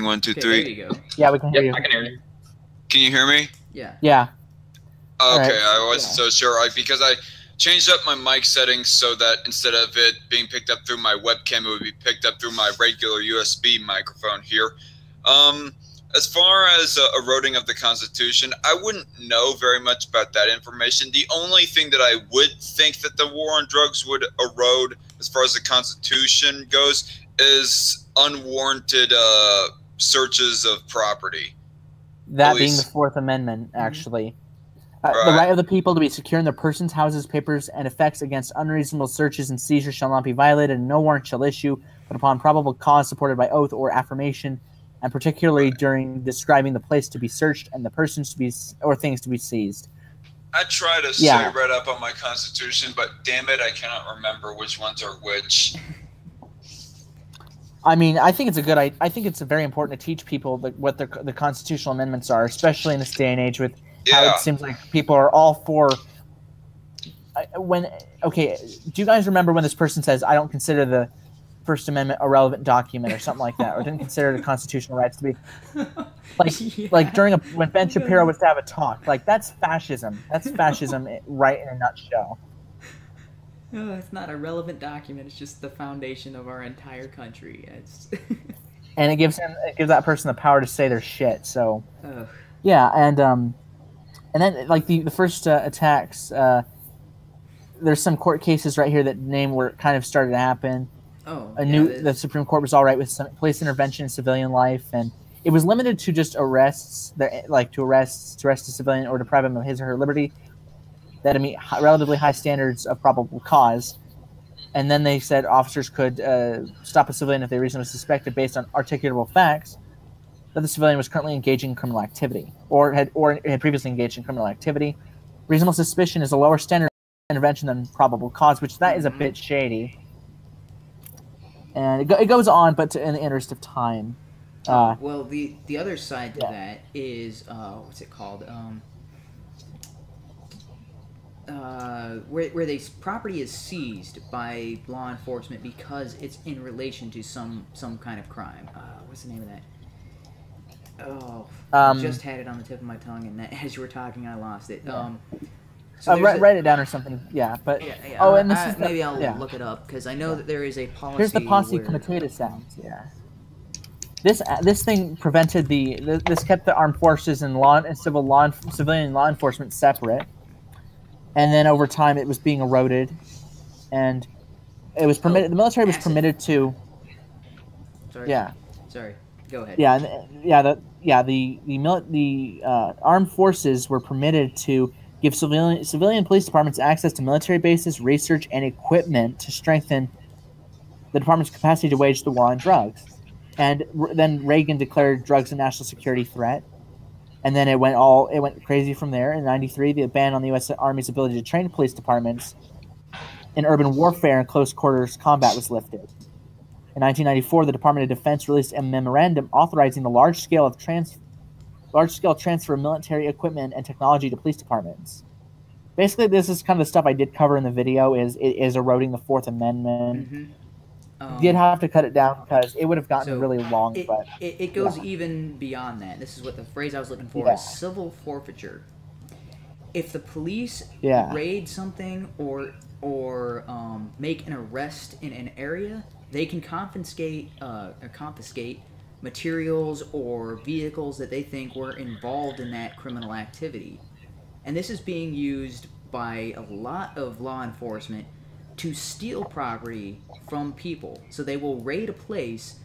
1 2 Okay, 3. there you go. Yeah, we can hear you. I can hear you. Can you hear me? Yeah. Yeah. Okay, Alright. I wasn't so sure because I changed up my mic settings so that instead of it being picked up through my webcam, it would be picked up through my regular USB microphone here. As far as eroding of the Constitution, I wouldn't know very much about that information. The only thing that I would think that the war on drugs would erode as far as the Constitution goes is unwarranted searches of property. That being the Fourth Amendment, actually. The right of the people to be secure in their persons, houses, papers, and effects against unreasonable searches and seizures shall not be violated, and no warrant shall issue, but upon probable cause supported by oath or affirmation, and particularly during describing the place to be searched and the persons to be or things to be seized. I try to stay read up on my Constitution, but damn it, I cannot remember which ones are which. I mean, I think it's I think it's very important to teach people what the constitutional amendments are, especially in this day and age with how it seems like people are all for. Okay, do you guys remember when this person says, "I don't consider the First Amendment a relevant document" or something like that, or didn't consider the constitutional rights to be like during when Ben Shapiro was to have a talk? Like that's fascism. That's fascism right in a nutshell. No, it's not a relevant document. It's just the foundation of our entire country. It's and it gives that person the power to say their shit. So yeah, and then like the first attacks. There's some court cases right here that name where it kind of started to happen. The Supreme Court was all right with some police intervention in civilian life, and it was limited to just arrests, to arrest a civilian or deprive him of his or her liberty that meet relatively high standards of probable cause. And then they said officers could stop a civilian if they reasonably suspected, based on articulable facts, that the civilian was currently engaging in criminal activity or had previously engaged in criminal activity. Reasonable suspicion is a lower standard of intervention than probable cause, which that is a bit shady. And it goes on, but in the interest of time. Well, the other side to that is what's it called? Where the property is seized by law enforcement because it's in relation to some kind of crime. What's the name of that? I just had it on the tip of my tongue, and as you were talking, I lost it. So write it down or something. Yeah, but and this is maybe I'll look it up because I know that there is a policy. Here's the posse comitatus sounds. Yeah. This thing prevented this kept the armed forces and civilian law enforcement separate, and then over time it was being eroded, and it was permitted. The military was permitted to. Sorry. Yeah. Sorry. Go ahead. The armed forces were permitted to give civilian police departments access to military bases, research, and equipment to strengthen the department's capacity to wage the war on drugs. And then Reagan declared drugs a national security threat, and then it went crazy from there. In '93, the ban on the U.S. Army's ability to train police departments in urban warfare and close quarters combat was lifted. In 1994, the Department of Defense released a memorandum authorizing the large-scale transfer of military equipment and technology to police departments. Basically, this is kind of the stuff I did cover in the video. Is eroding the Fourth Amendment. Mm-hmm. Did have to cut it down because it would have gotten really long. But it goes even beyond that. This is what the phrase I was looking for is civil forfeiture. If the police raid something or make an arrest in an area, they can confiscate materials or vehicles that they think were involved in that criminal activity. And this is being used by a lot of law enforcement to steal property from people. So they will raid a place,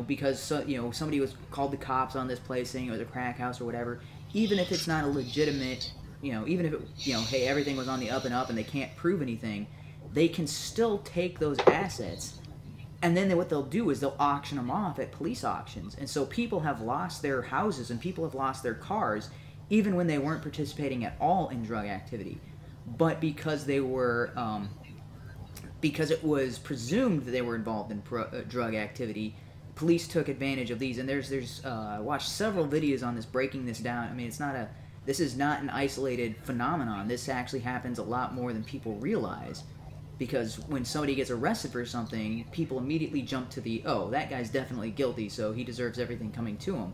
because somebody was called the cops on this place saying it was a crack house or whatever. Even if it's not a legitimate, even if it, hey, everything was on the up and up and they can't prove anything, they can still take those assets. And then what they'll do is they'll auction them off at police auctions. And so people have lost their houses and people have lost their cars, even when they weren't participating at all in drug activity. But because they were, because it was presumed that they were involved in drug activity, police took advantage of these. And there's I watched several videos on this breaking this down. I mean, it's not this is not an isolated phenomenon. This actually happens a lot more than people realize. Because when somebody gets arrested for something, people immediately jump to the, oh, that guy's definitely guilty, so he deserves everything coming to him.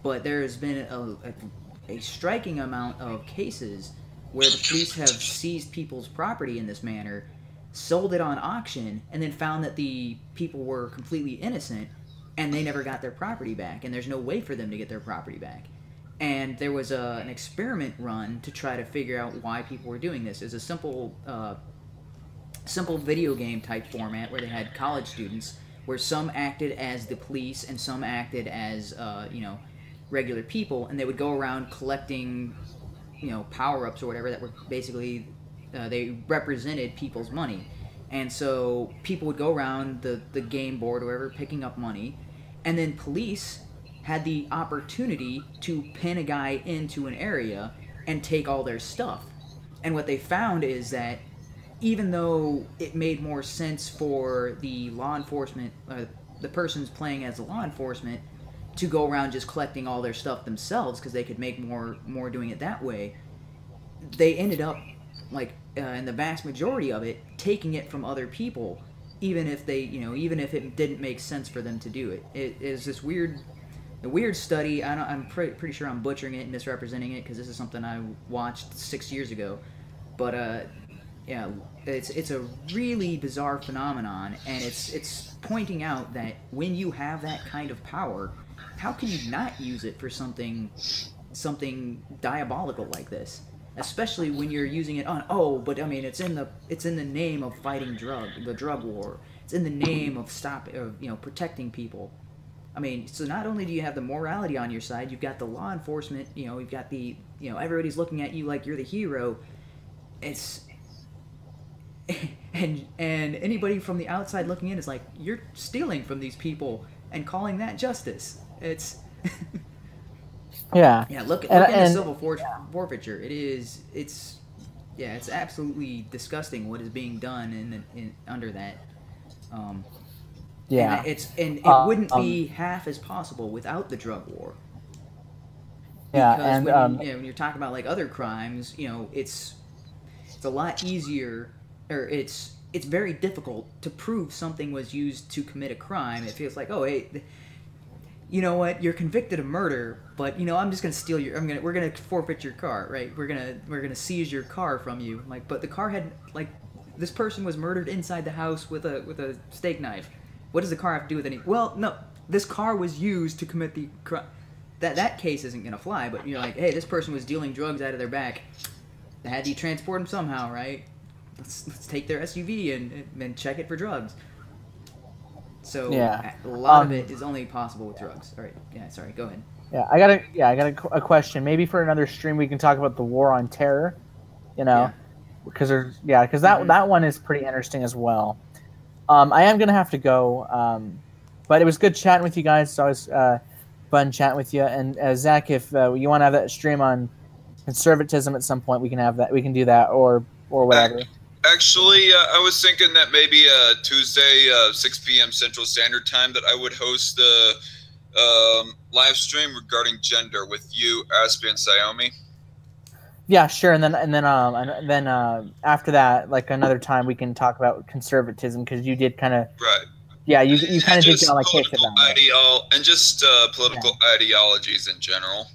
But there has been a striking amount of cases where the police have seized people's property in this manner, sold it on auction, and then found that the people were completely innocent, and they never got their property back, and there's no way for them to get their property back. And there was an experiment run to try to figure out why people were doing this. It was a simple video game type format where they had college students, where some acted as the police and some acted as regular people, and they would go around collecting power-ups or whatever that were basically they represented people's money. And so people would go around the game board or whatever picking up money, and then police had the opportunity to pin a guy into an area and take all their stuff. And what they found is that even though it made more sense for the law enforcement, the persons playing as the law enforcement, to go around just collecting all their stuff themselves because they could make more doing it that way, they ended up, in the vast majority of it, taking it from other people, even if even if it didn't make sense for them to do it. It is this weird study. I'm pretty sure I'm butchering it and misrepresenting it because this is something I watched 6 years ago, but yeah, it's a really bizarre phenomenon, and it's pointing out that when you have that kind of power, how can you not use it for something diabolical like this? Especially when you're using it on, it's in the name of fighting the drug war. It's in the name of protecting people. I mean, so not only do you have the morality on your side, you've got the law enforcement. You've got the everybody's looking at you like you're the hero. It's and anybody from the outside looking in is like, you're stealing from these people and calling that justice. It's yeah. Look into civil forfeiture. It's absolutely disgusting what is being done under that. Yeah. And it wouldn't be half as possible without the drug war. Yeah, because when you're talking about other crimes, it's a lot easier, or it's very difficult to prove something was used to commit a crime. It feels like, oh, hey, you know what? You're convicted of murder, but I'm just gonna steal we're gonna forfeit your car, right? We're gonna seize your car from you. But the car had this person was murdered inside the house with a steak knife. What does the car have to do with any? Well, no, this car was used to commit the crime. That case isn't gonna fly. But you're like, hey, this person was dealing drugs out of their back. They had to transport them somehow, right? Let's take their SUV and check it for drugs. So yeah, a lot of it is only possible with drugs. All right, yeah, sorry, go ahead. Yeah, I got a question. Maybe for another stream we can talk about the war on terror. Because that one is pretty interesting as well. I am gonna have to go, but it was good chatting with you guys. It's always fun chatting with you. And Zach, if you want to have that stream on conservatism at some point, we can have that. We can do that, or whatever. Actually, I was thinking that maybe Tuesday, 6 p.m. Central Standard Time, that I would host the live stream regarding gender with you, Aspie, and Xiaomi. Yeah, sure. And then after that, another time, we can talk about conservatism, because you did kind of right. Yeah, you kind of did political and just political ideologies in general.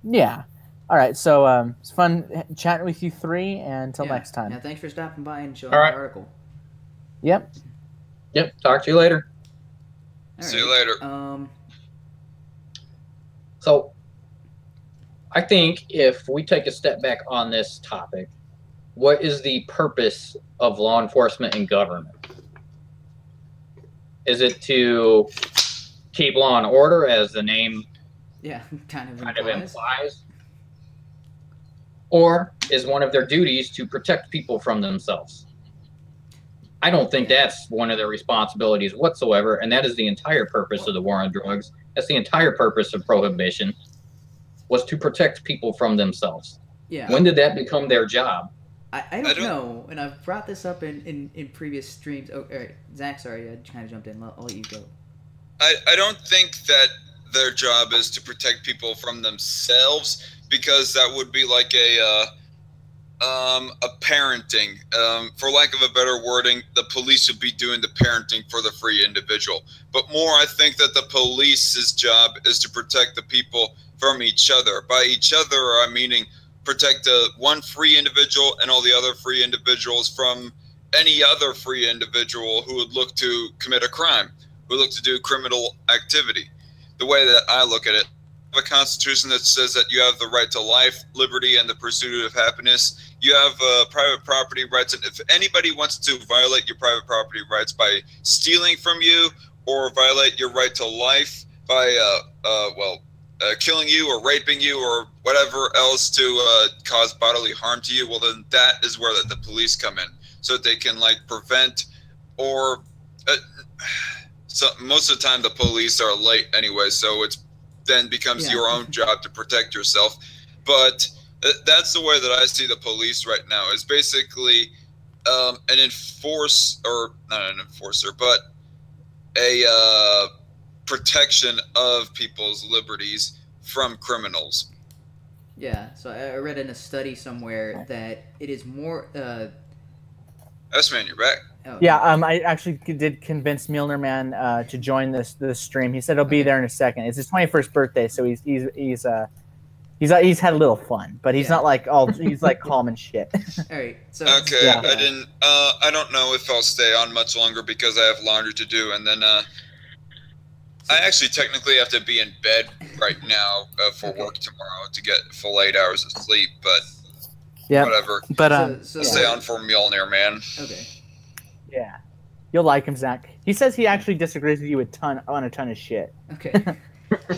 Yeah. All right, so it's fun chatting with you three, and until next time. Yeah, thanks for stopping by and showing the article. Yep. Talk to you later. See you later. So, I think if we take a step back on this topic, what is the purpose of law enforcement and government? Is it to keep law and order, as the name kind of implies? Or is one of their duties to protect people from themselves? I don't think that's one of their responsibilities whatsoever, and that is the entire purpose of the war on drugs. That's the entire purpose of prohibition, was to protect people from themselves. Yeah. When did that become their job? I don't know, and I've brought this up in previous streams. Oh, all right, Zach, sorry, I kind of jumped in. I'll let you go. I don't think that their job is to protect people from themselves, because that would be like a parenting. For lack of a better wording, the police would be doing the parenting for the free individual. But more, I think that the police's job is to protect the people from each other. By each other, I'm meaning protect one free individual and all the other free individuals from any other free individual who would look to commit a crime, who would look to do criminal activity. The way that I look at it, a constitution that says that you have the right to life, liberty, and the pursuit of happiness. You have private property rights, and if anybody wants to violate your private property rights by stealing from you or violate your right to life by killing you or raping you or whatever else to cause bodily harm to you, well, then that is where the police come in, so that they can like prevent or so most of the time the police are late anyway, so it's then becomes your own job to protect yourself. But that's the way that I see the police right now, is basically not an enforcer, but a protection of people's liberties from criminals. Yeah, so I read in a study somewhere that it is more... Yes, man, you're back. Oh, yeah, I actually did convince Milner Man to join this stream. He said he'll be there in a second. It's his 21st birthday, so he's had a little fun, but he's not like he's like calm and shit. All right, so okay, I don't know if I'll stay on much longer because I have laundry to do, and then I actually technically have to be in bed right now for work tomorrow to get full 8 hours of sleep, but whatever. But stay on for Mjolnir, man. Okay. Yeah, you'll like him, Zach. He says he actually disagrees with you on a ton of shit. Okay.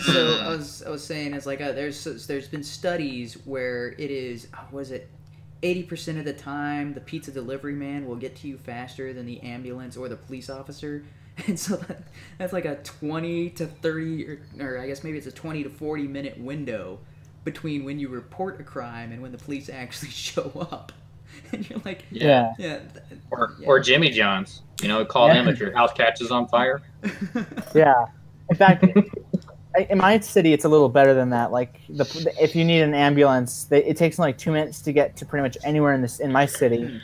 So I was saying, it's like there's been studies where it is, was it 80% of the time the pizza delivery man will get to you faster than the ambulance or the police officer, and so that's like a 20 to 30 or I guess maybe it's a 20 to 40 minute window between when you report a crime and when the police actually show up. And you're like, or Jimmy John's, call them if your house catches on fire. Yeah, in fact, in my city, it's a little better than that. Like, if you need an ambulance, it takes like 2 minutes to get to pretty much anywhere in my city.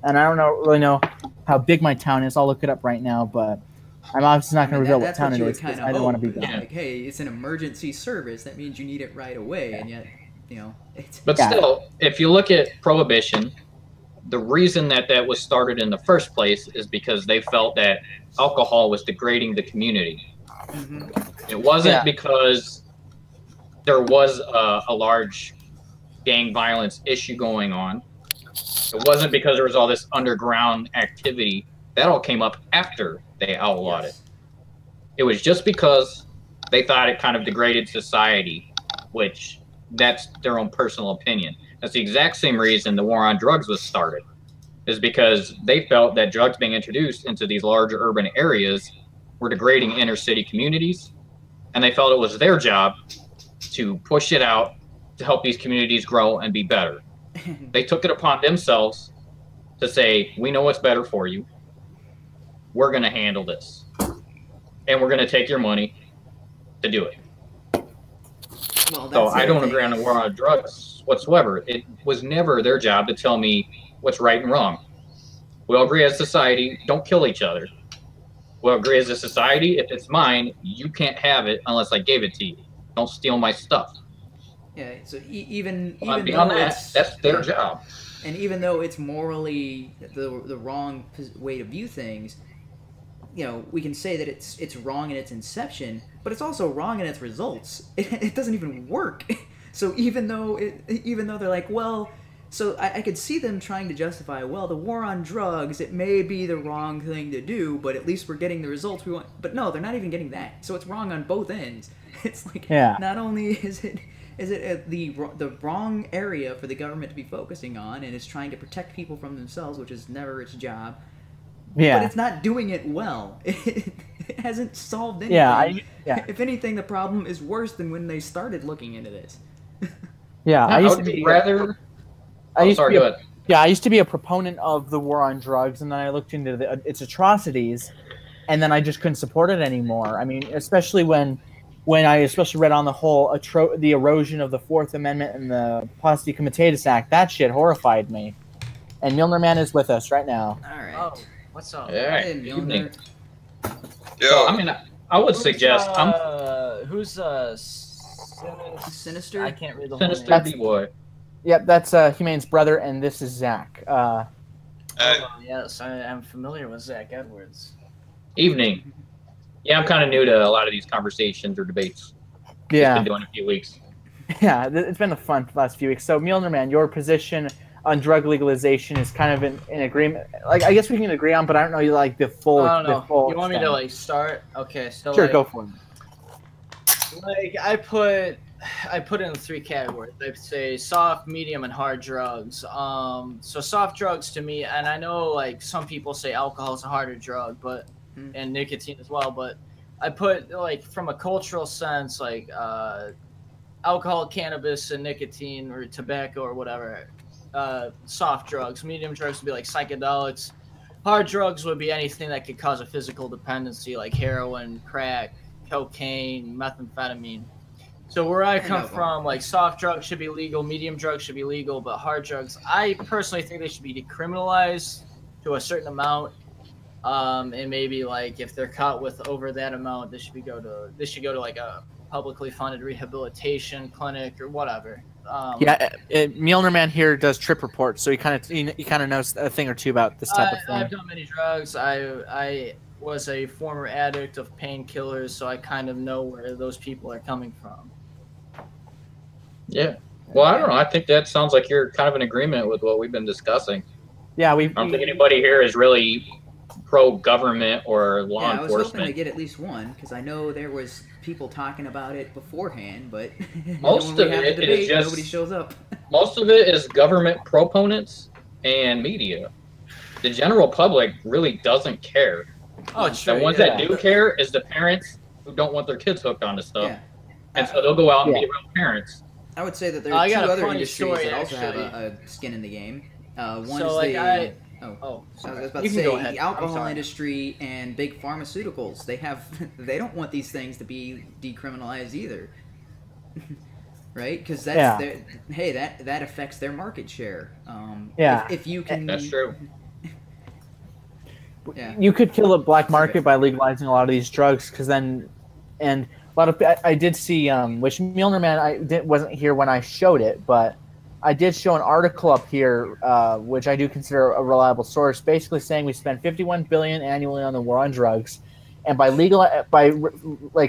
And I don't really know how big my town is. I'll look it up right now, but I'm obviously not going to reveal what town it is because I don't want to be done. Like, hey, it's an emergency service. That means you need it right away, and yet, it's... But still, if you look at Prohibition, the reason that was started in the first place is because they felt that alcohol was degrading the community. Mm-hmm. It wasn't because there was a large gang violence issue going on. It wasn't because there was all this underground activity. That all came up after they outlawed it. It was just because they thought it kind of degraded society, which that's their own personal opinion. That's the exact same reason the war on drugs was started, is because they felt that drugs being introduced into these larger urban areas were degrading inner city communities, and they felt it was their job to push it out to help these communities grow and be better. They took it upon themselves to say, we know what's better for you. We're going to handle this. And we're going to take your money to do it. Well, so I don't agree on the war on drugs whatsoever. It was never their job to tell me what's right and wrong. We'll agree as a society, don't kill each other. We'll agree as a society, if it's mine, you can't have it unless I gave it to you. Don't steal my stuff. Yeah, so even beyond that, that's their job. And even though it's morally the wrong way to view things, we can say that it's wrong in its inception, but it's also wrong in its results. It doesn't even work. So even though they're like, well, so I could see them trying to justify, well, the war on drugs, it may be the wrong thing to do, but at least we're getting the results we want. But no, they're not even getting that. So it's wrong on both ends. It's like, not only is it the wrong area for the government to be focusing on, and it's trying to protect people from themselves, which is never its job. Yeah. But it's not doing it well. It hasn't solved anything. If anything, the problem is worse than when they started looking into this. I used to be a proponent of the war on drugs, and then I looked into its atrocities, and then I just couldn't support it anymore. I mean, especially when when I especially read on the whole the erosion of the Fourth Amendment and the Posse Comitatus Act, that shit horrified me. And Milner Man is with us right now. All right. Oh, what's up? All right. Hey, Milner. Yo, So, I mean, I would suggest Who's Sinister. I can't read the Sinister whole name. D-Boy. Yep, that's Humane's brother, and this is Zach. Oh, yes, I am familiar with Zach Edwards. Evening. Yeah, I'm kind of new to a lot of these conversations or debates. Yeah. Just been doing a few weeks. Yeah, it's been a fun last few weeks. So, Milner Man, your position on drug legalization is kind of in agreement. Like, I guess we can agree on, but I don't know you like the full. I don't know. The full You want me to extent. like start? Okay, so Sure, like, go for it. Like I put it in 3 categories. I'd say soft, medium, and hard drugs. So soft drugs to me, and I know like some people say alcohol is a harder drug, but and nicotine as well. But I put like from a cultural sense, like alcohol, cannabis, and nicotine or tobacco or whatever. Soft drugs. Medium drugs would be like psychedelics. Hard drugs would be anything that could cause a physical dependency, like heroin, crack, cocaine, methamphetamine. So where I come from, like soft drugs should be legal, medium drugs should be legal, but hard drugs, I personally think they should be decriminalized to a certain amount. And maybe like if they're caught with over that amount, this should go to like a publicly funded rehabilitation clinic or whatever. Milner Man here does trip reports, so he kind of knows a thing or two about this type of thing. I've done many drugs. I was a former addict of painkillers, so I kind of know where those people are coming from. Yeah. Well, I don't know. I think that sounds like you're kind of in agreement with what we've been discussing. Yeah, I don't think anybody here is really pro-government or law I was enforcement. hoping to get at least one because I know there was people talking about it beforehand, but Most when of we have it the debate, is just nobody shows up. Most of it is government proponents and media. The general public really doesn't care. Oh, sure. The ones that do care is the parents who don't want their kids hooked onto stuff, Yeah. and so they'll go out and be real parents. I would say that there I are two got a other funny industries story, that also have actually. a skin in the game. One So, is like, the I was sorry. about You to can say go ahead. the I'm alcohol sorry. industry and big pharmaceuticals. They don't want these things to be decriminalized either, right? Because that's that affects their market share. If you can, That's true. You could kill the black market by legalizing a lot of these drugs, because then, and a lot of I did see which Milner Man wasn't here when I showed it, but I did show an article up here, which I do consider a reliable source, basically saying we spend $51 billion annually on the war on drugs, and by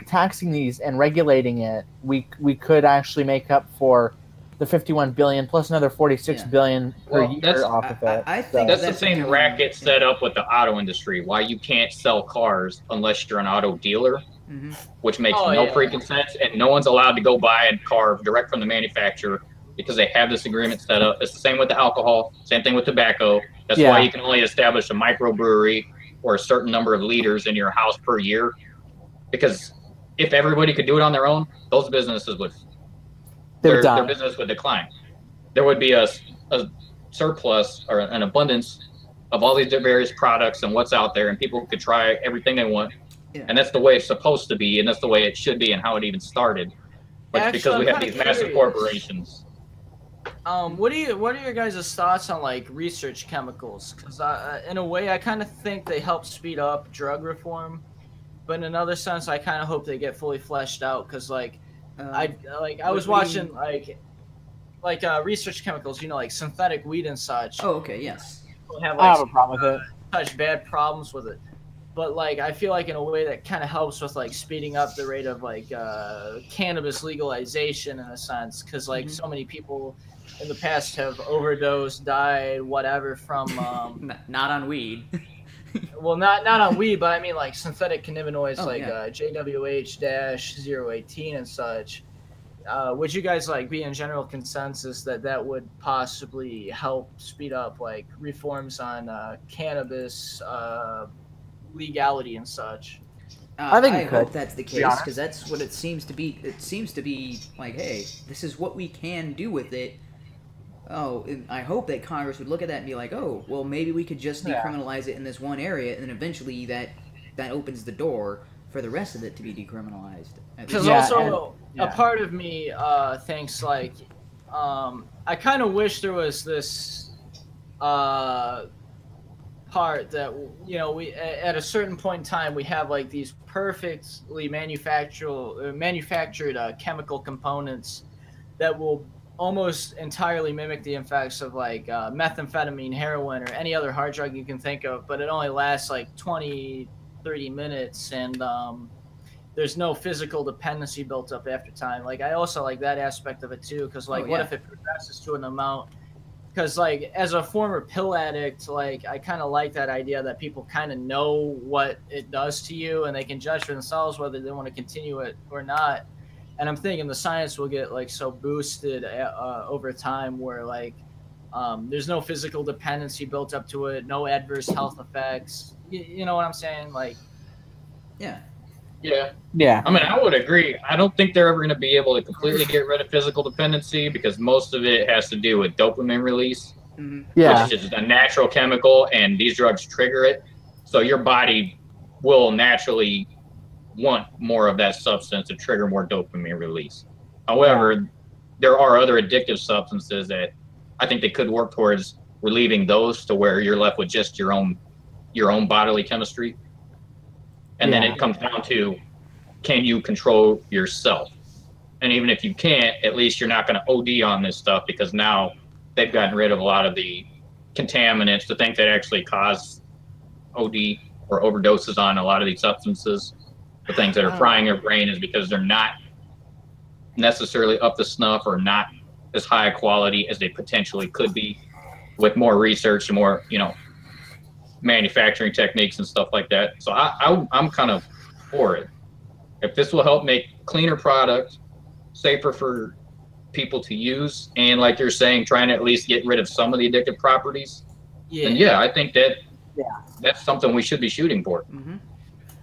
taxing these and regulating it, we could actually make up for the $51 billion plus another $46 billion per year off of it. I think That's the same racket set up with the auto industry. Why you can't sell cars unless you're an auto dealer, which makes no freaking sense, and no one's allowed to go buy a car direct from the manufacturer because they have this agreement set up. It's the same with the alcohol, same thing with tobacco. That's why you can only establish a microbrewery or a certain number of liters in your house per year, because if everybody could do it on their own, those businesses would their business would decline. There would be a surplus or an abundance of all these various products and what's out there, and people could try everything they want. And that's the way it's supposed to be, and that's the way it should be, and how it even started. But Actually, because we I'm have these kinda massive curious. corporations. What are your guys' thoughts on like research chemicals? Because in a way, I kind of think they help speed up drug reform, but in another sense, I kind of hope they get fully fleshed out. Because like, I was watching like research chemicals, like synthetic weed and such. Oh, okay, yes. People have, I have a problem with it. Such bad problems with it. But like, I feel like in a way that kind of helps with like speeding up the rate of like cannabis legalization in a sense, because like so many people in the past have overdosed, died, whatever from not on weed. well, not on weed, but I mean like synthetic cannabinoids JWH-018 and such. Would you guys like be in general consensus that would possibly help speed up like reforms on cannabis legality and such? I hope that's the case, because that's what it seems to be. It seems to be like, hey, this is what we can do with it. Oh, and I hope that Congress would look at that and be like, oh, well, maybe we could just decriminalize it in this one area, and then eventually that opens the door for the rest of it to be decriminalized. Because a part of me thinks like I kind of wish there was this part that we at a certain point in time we have like these perfectly manufactured chemical components that will almost entirely mimic the effects of like methamphetamine, heroin, or any other hard drug you can think of, but it only lasts like 20-30 minutes, and there's no physical dependency built up after time. Like I also like that aspect of it too, because like what if it progresses to an amount? Because like as a former pill addict, like I kind of like that idea that people kind of know what it does to you and they can judge for themselves whether they want to continue it or not. And I'm thinking the science will get like so boosted over time where like there's no physical dependency built up to it, no adverse health effects. You know what I'm saying? Like, yeah. I mean, I would agree. I don't think they're ever going to be able to completely get rid of physical dependency because most of it has to do with dopamine release, which is a natural chemical, and these drugs trigger it. So your body will naturally want more of that substance to trigger more dopamine release. However, there are other addictive substances that I think they could work towards relieving those to where you're left with just your own bodily chemistry. And then it comes down to, can you control yourself? And even if you can't, at least you're not going to OD on this stuff because now they've gotten rid of a lot of the contaminants, the things that actually cause OD or overdoses on a lot of these substances. The things that are frying your brain is because they're not necessarily up to snuff or not as high quality as they potentially could be with more research and more, manufacturing techniques and stuff like that. So I'm kind of for it. If this will help make cleaner product, safer for people to use, and like you're saying, trying to at least get rid of some of the addictive properties, then I think that's something we should be shooting for.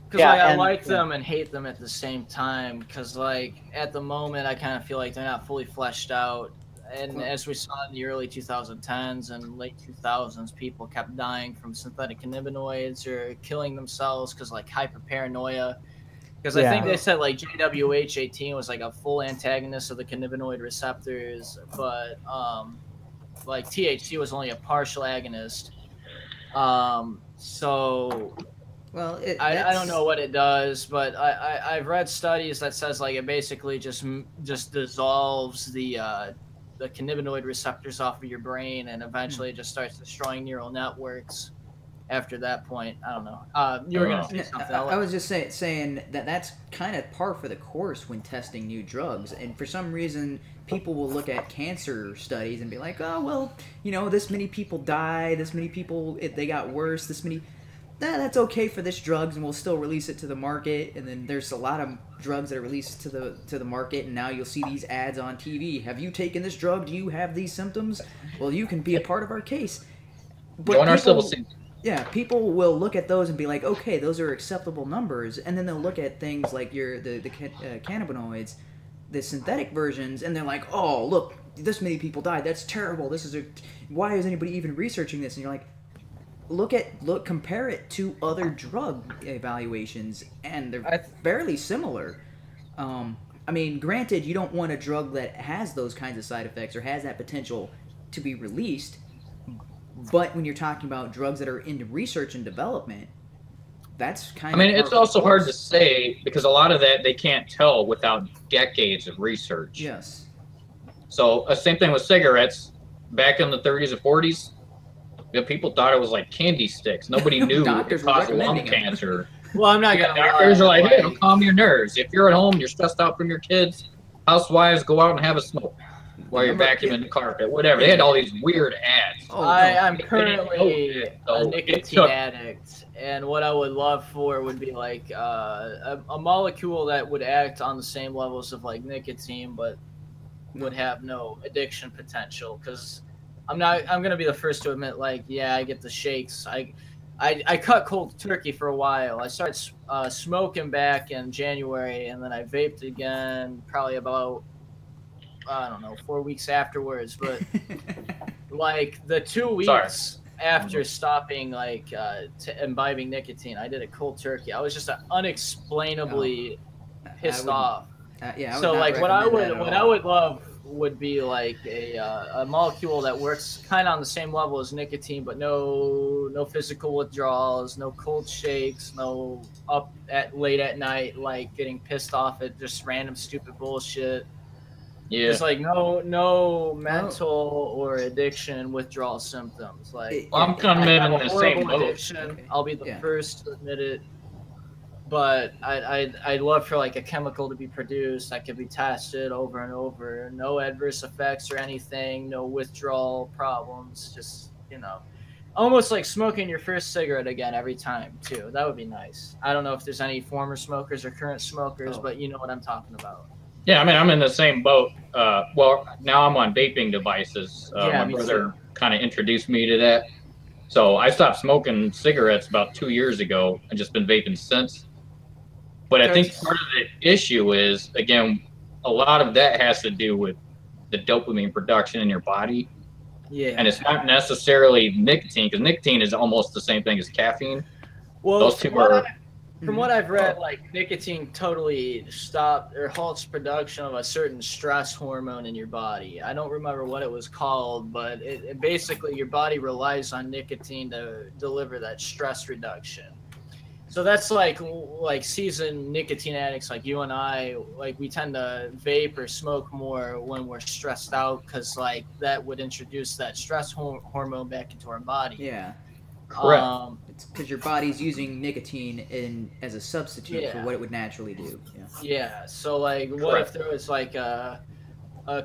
Because I like them and hate them at the same time. Because like at the moment, I kind of feel like they're not fully fleshed out. And as we saw in the early 2010s and late 2000s, people kept dying from synthetic cannabinoids or killing themselves because like hyperparanoia. Because I think they said like JWH18 was like a full antagonist of the cannabinoid receptors, but like THC was only a partial agonist. So well, I don't know what it does, but I've read studies that says like it basically just dissolves the cannabinoid receptors off of your brain, and eventually it just starts destroying neural networks. After that point, I don't know. You were gonna say something. I was just saying that that's kind of par for the course when testing new drugs, and for some reason, people will look at cancer studies and be like, "Oh, well, this many people die, this many people they got worse, this many." That's okay for this drugs, and we'll still release it to the market. And then there's a lot of drugs that are released to the market, and now you'll see these ads on TV. Have you taken this drug? Do you have these symptoms? Well, you can be a part of our case. But people will look at those and be like, okay, those are acceptable numbers, and then they'll look at things like the cannabinoids, the synthetic versions, and they're like, oh, look, this many people died. That's terrible. Why is anybody even researching this? And you're like, compare it to other drug evaluations, and they're fairly similar. I mean, granted, you don't want a drug that has those kinds of side effects or has that potential to be released, but when you're talking about drugs that are in research and development, that's kind of... I mean, it's also hard to say because a lot of that they can't tell without decades of research. Yes. So, same thing with cigarettes. Back in the 30s and 40s, people thought it was like candy sticks. Nobody knew it caused lung cancer. Well, I'm not gonna. Doctors are like, hey, it'll calm your nerves. If you're at home, you're stressed out from your kids. Housewives, go out and have a smoke while you're vacuuming the carpet. Whatever. They had all these weird ads. I'm currently a nicotine addict, and what I would love for would be like a molecule that would act on the same levels of like nicotine, but would have no addiction potential. Because I'm gonna be the first to admit, like, yeah, I get the shakes. I cut cold turkey for a while. I started smoking back in January, and then I vaped again probably about, I don't know, 4 weeks afterwards. But like the 2 weeks after stopping like imbibing nicotine. I did it cold turkey. I was just unexplainably pissed off. Yeah. So like what I would love would be like a molecule that works kind of on the same level as nicotine, but no physical withdrawals, no cold shakes, no up at late at night like getting pissed off at just random stupid bullshit. Yeah. It's like no mental or addiction withdrawal symptoms. Like I'm kind of in the same boat. addiction. Okay. I'll be the first to admit it. But I'd love for like a chemical to be produced that could be tested over and over. No adverse effects or anything. No withdrawal problems. Just, you know, almost like smoking your first cigarette again every time too. That would be nice. I don't know if there's any former smokers or current smokers, but you know what I'm talking about. Yeah, I mean, I'm in the same boat. Well, now I'm on vaping devices. Yeah, my brother kind of introduced me to that. So I stopped smoking cigarettes about 2 years ago and just been vaping since. But I think part of the issue is, again, a lot of that has to do with the dopamine production in your body. Yeah. And it's not necessarily nicotine, because nicotine is almost the same thing as caffeine. Well, those two are... From what I've read, like nicotine totally stopped or halts production of a certain stress hormone in your body. I don't remember what it was called, but it basically your body relies on nicotine to deliver that stress reduction. So that's like seasoned nicotine addicts like you and I, like we tend to vape or smoke more when we're stressed out because like that would introduce that stress hormone back into our body. Yeah. Correct. It's because your body's using nicotine as a substitute for what it would naturally do. Yeah. So like, what if there was like a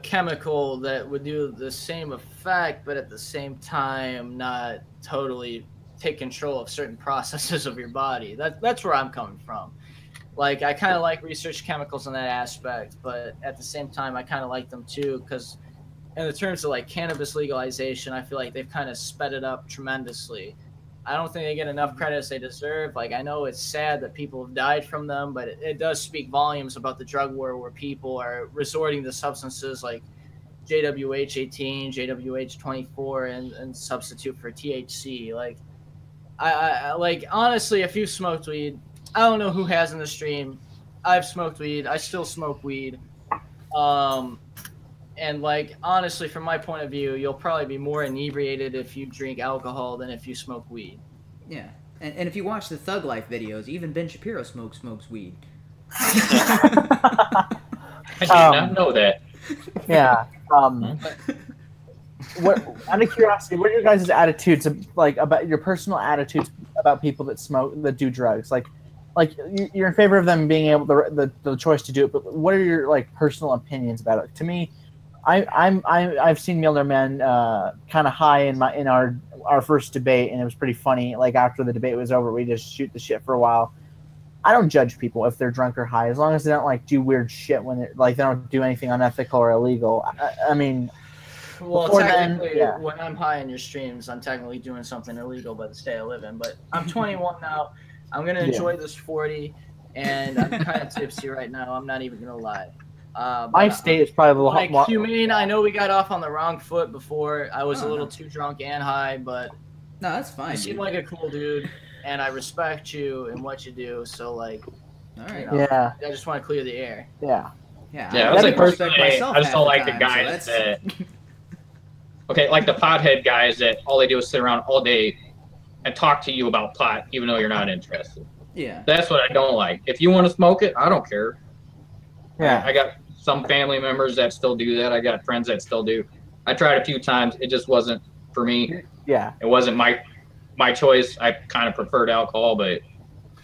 chemical that would do the same effect, but at the same time not totally take control of certain processes of your body? That's where I'm coming from. Like, I kind of like research chemicals in that aspect, but at the same time, I kind of like them too because in the terms of like cannabis legalization, I feel like they've kind of sped it up tremendously. I don't think they get enough credit as they deserve. Like, I know it's sad that people have died from them, but it does speak volumes about the drug war where people are resorting to substances like JWH 18, JWH 24, and substitute for THC. Like, I like, honestly, if you've smoked weed, I don't know who has in the stream. I've smoked weed. I still smoke weed. And like, honestly, from my point of view, you'll probably be more inebriated if you drink alcohol than if you smoke weed. Yeah. And if you watch the Thug Life videos, even Ben Shapiro smokes weed. I did not know that. Yeah. What, out of curiosity, what are your guys' attitudes like about your personal attitudes about people that smoke, that do drugs? Like you're in favor of them being able the choice to do it, but what are your like personal opinions about it? To me, I've seen Miller Men kind of high in our first debate, and it was pretty funny. Like after the debate was over, we just shoot the shit for a while. I don't judge people if they're drunk or high, as long as they don't like do weird shit when they don't do anything unethical or illegal. I mean, well, technically, when I'm high in your streams, I'm technically doing something illegal by the state I live in. But I'm 21 now. I'm gonna enjoy this 40, and I'm kind of tipsy right now. I'm not even gonna lie. My state is probably a little like HUMANe. I know we got off on the wrong foot before. I was a little too drunk and high, but no, that's fine. You seem like a cool dude, and I respect you and what you do. So like, all right, yeah. I just want to clear the air. Yeah. I was like, personally, I just don't like the guys that. Okay, like the pothead guys that all they do is sit around all day and talk to you about pot, even though you're not interested. Yeah. That's what I don't like. If you want to smoke it, I don't care. Yeah. I got some family members that still do that. I got friends that still do. I tried a few times. It just wasn't for me. Yeah. It wasn't my choice. I kind of preferred alcohol, but